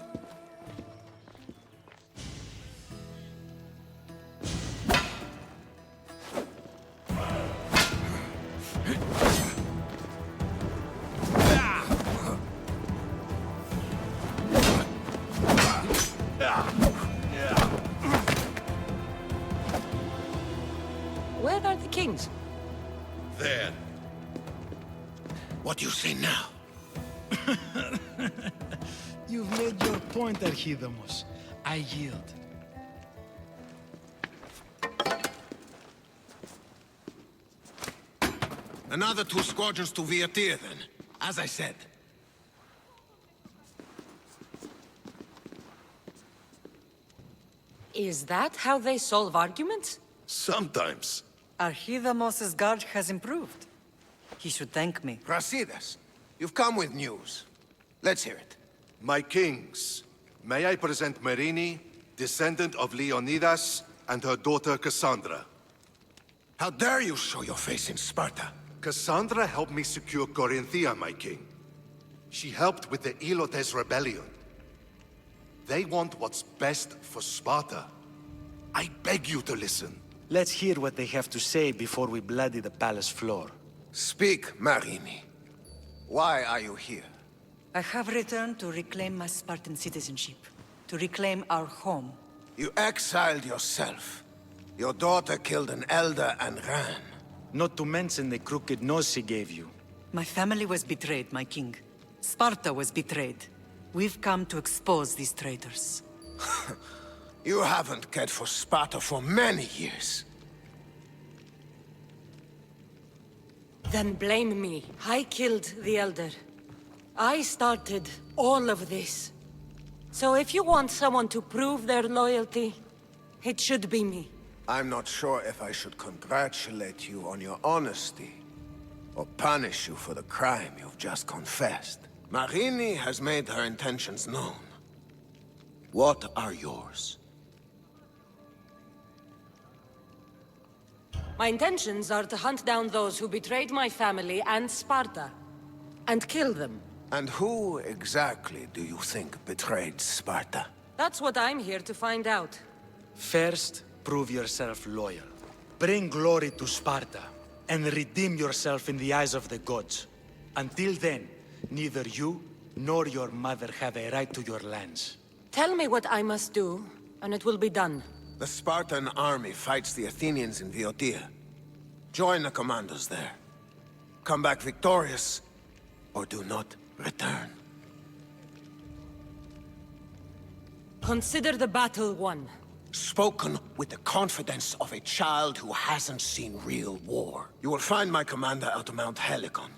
Where are the kings? There. What do you say now? You've made your point, Archidamos. I yield. Another 2 squadrons to Viatir, then. As I said. Is that how they solve arguments? Sometimes. Archidamos's guard has improved. He should thank me. Brasidas, you've come with news. Let's hear it. My kings, may I present Merini, descendant of Leonidas, and her daughter Cassandra. How dare you show your face in Sparta? Cassandra helped me secure Corinthia, my king. She helped with the Ilotes rebellion. They want what's best for Sparta. I beg you to listen. Let's hear what they have to say before we bloody the palace floor. Speak, Marini. Why are you here? I have returned to reclaim my Spartan citizenship, to reclaim our home. You exiled yourself. Your daughter killed an elder and ran. Not to mention the crooked nose she gave you. My family was betrayed, my king. Sparta was betrayed. We've come to expose these traitors. You haven't cared for Sparta for many years. Then blame me. I killed the Elder. I started all of this. So if you want someone to prove their loyalty, it should be me. I'm not sure if I should congratulate you on your honesty, or punish you for the crime you've just confessed. Marini has made her intentions known. What are yours? My intentions are to hunt down those who betrayed my family and Sparta, and kill them. And who exactly do you think betrayed Sparta? That's what I'm here to find out. First, prove yourself loyal. Bring glory to Sparta, and redeem yourself in the eyes of the gods. Until then, neither you nor your mother have a right to your lands. Tell me what I must do, and it will be done. The Spartan army fights the Athenians in Viotia. Join the commandos there. Come back victorious, or do not return. Consider the battle won. Spoken with the confidence of a child who hasn't seen real war. You will find my commander out of Mount Helicon.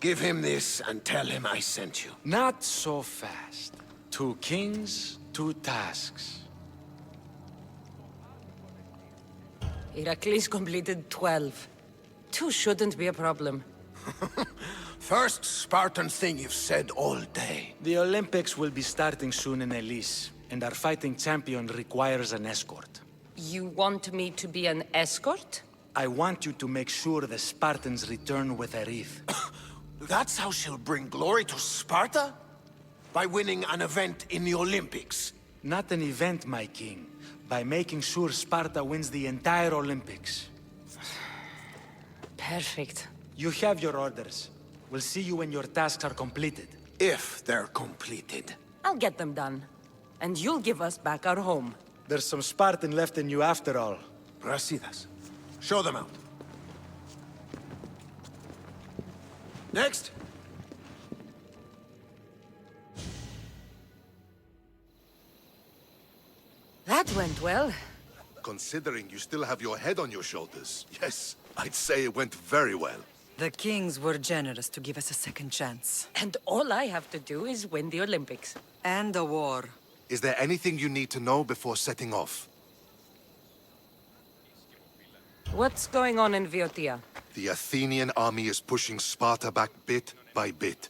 Give him this and tell him I sent you. Not so fast. 2 kings, 2 tasks. Heracles completed 12. 2 shouldn't be a problem. First Spartan thing you've said all day. The Olympics will be starting soon in Elise, and our fighting champion requires an escort. You want me to be an escort? I want you to make sure the Spartans return with a wreath. That's how she'll bring glory to Sparta? By winning an event in the Olympics? Not an event, my king. By making sure Sparta wins the entire Olympics. Perfect. You have your orders. We'll see you when your tasks are completed. If they're completed. I'll get them done. And you'll give us back our home. There's some Spartan left in you after all. Brasidas, show them out. Next. went well. Considering you still have your head on your shoulders, yes, I'd say it went very well. The kings were generous to give us a second chance. And all I have to do is win the Olympics. And a war. Is there anything you need to know before setting off? What's going on in Viotia? The Athenian army is pushing Sparta back bit by bit.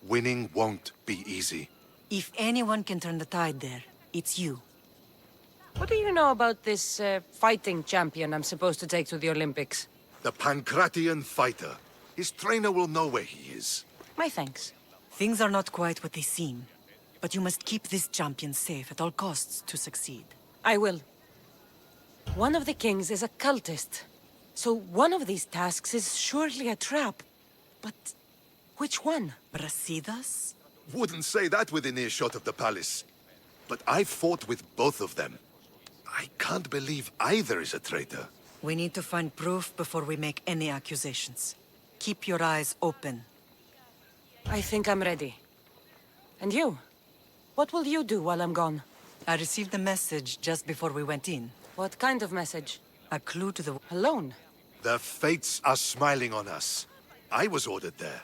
Winning won't be easy. If anyone can turn the tide there, it's you. What do you know about this fighting champion I'm supposed to take to the Olympics? The Pancratian fighter. His trainer will know where he is. My thanks. Things are not quite what they seem. But you must keep this champion safe at all costs to succeed. I will. One of the kings is a cultist. So one of these tasks is surely a trap. But which one? Brasidas? Wouldn't say that within earshot of the palace. But I've fought with both of them. I can't believe either is a traitor. We need to find proof before we make any accusations. Keep your eyes open. I think I'm ready. And you? What will you do while I'm gone? I received a message just before we went in. What kind of message? A clue to the... Alone? The fates are smiling on us. I was ordered there.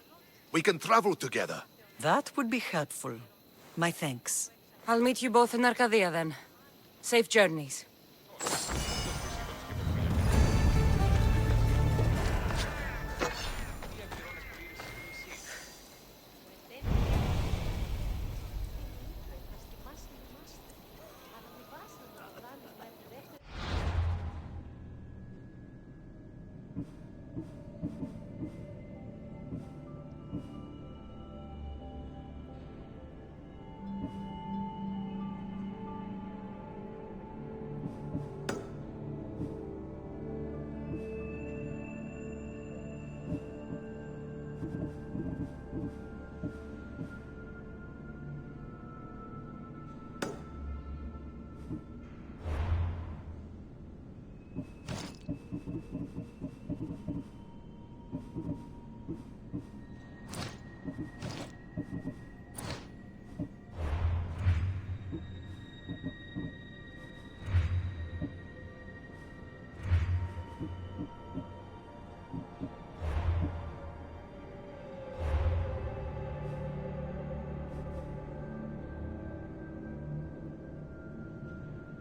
We can travel together. That would be helpful. My thanks. I'll meet you both in Arcadia then. Safe journeys.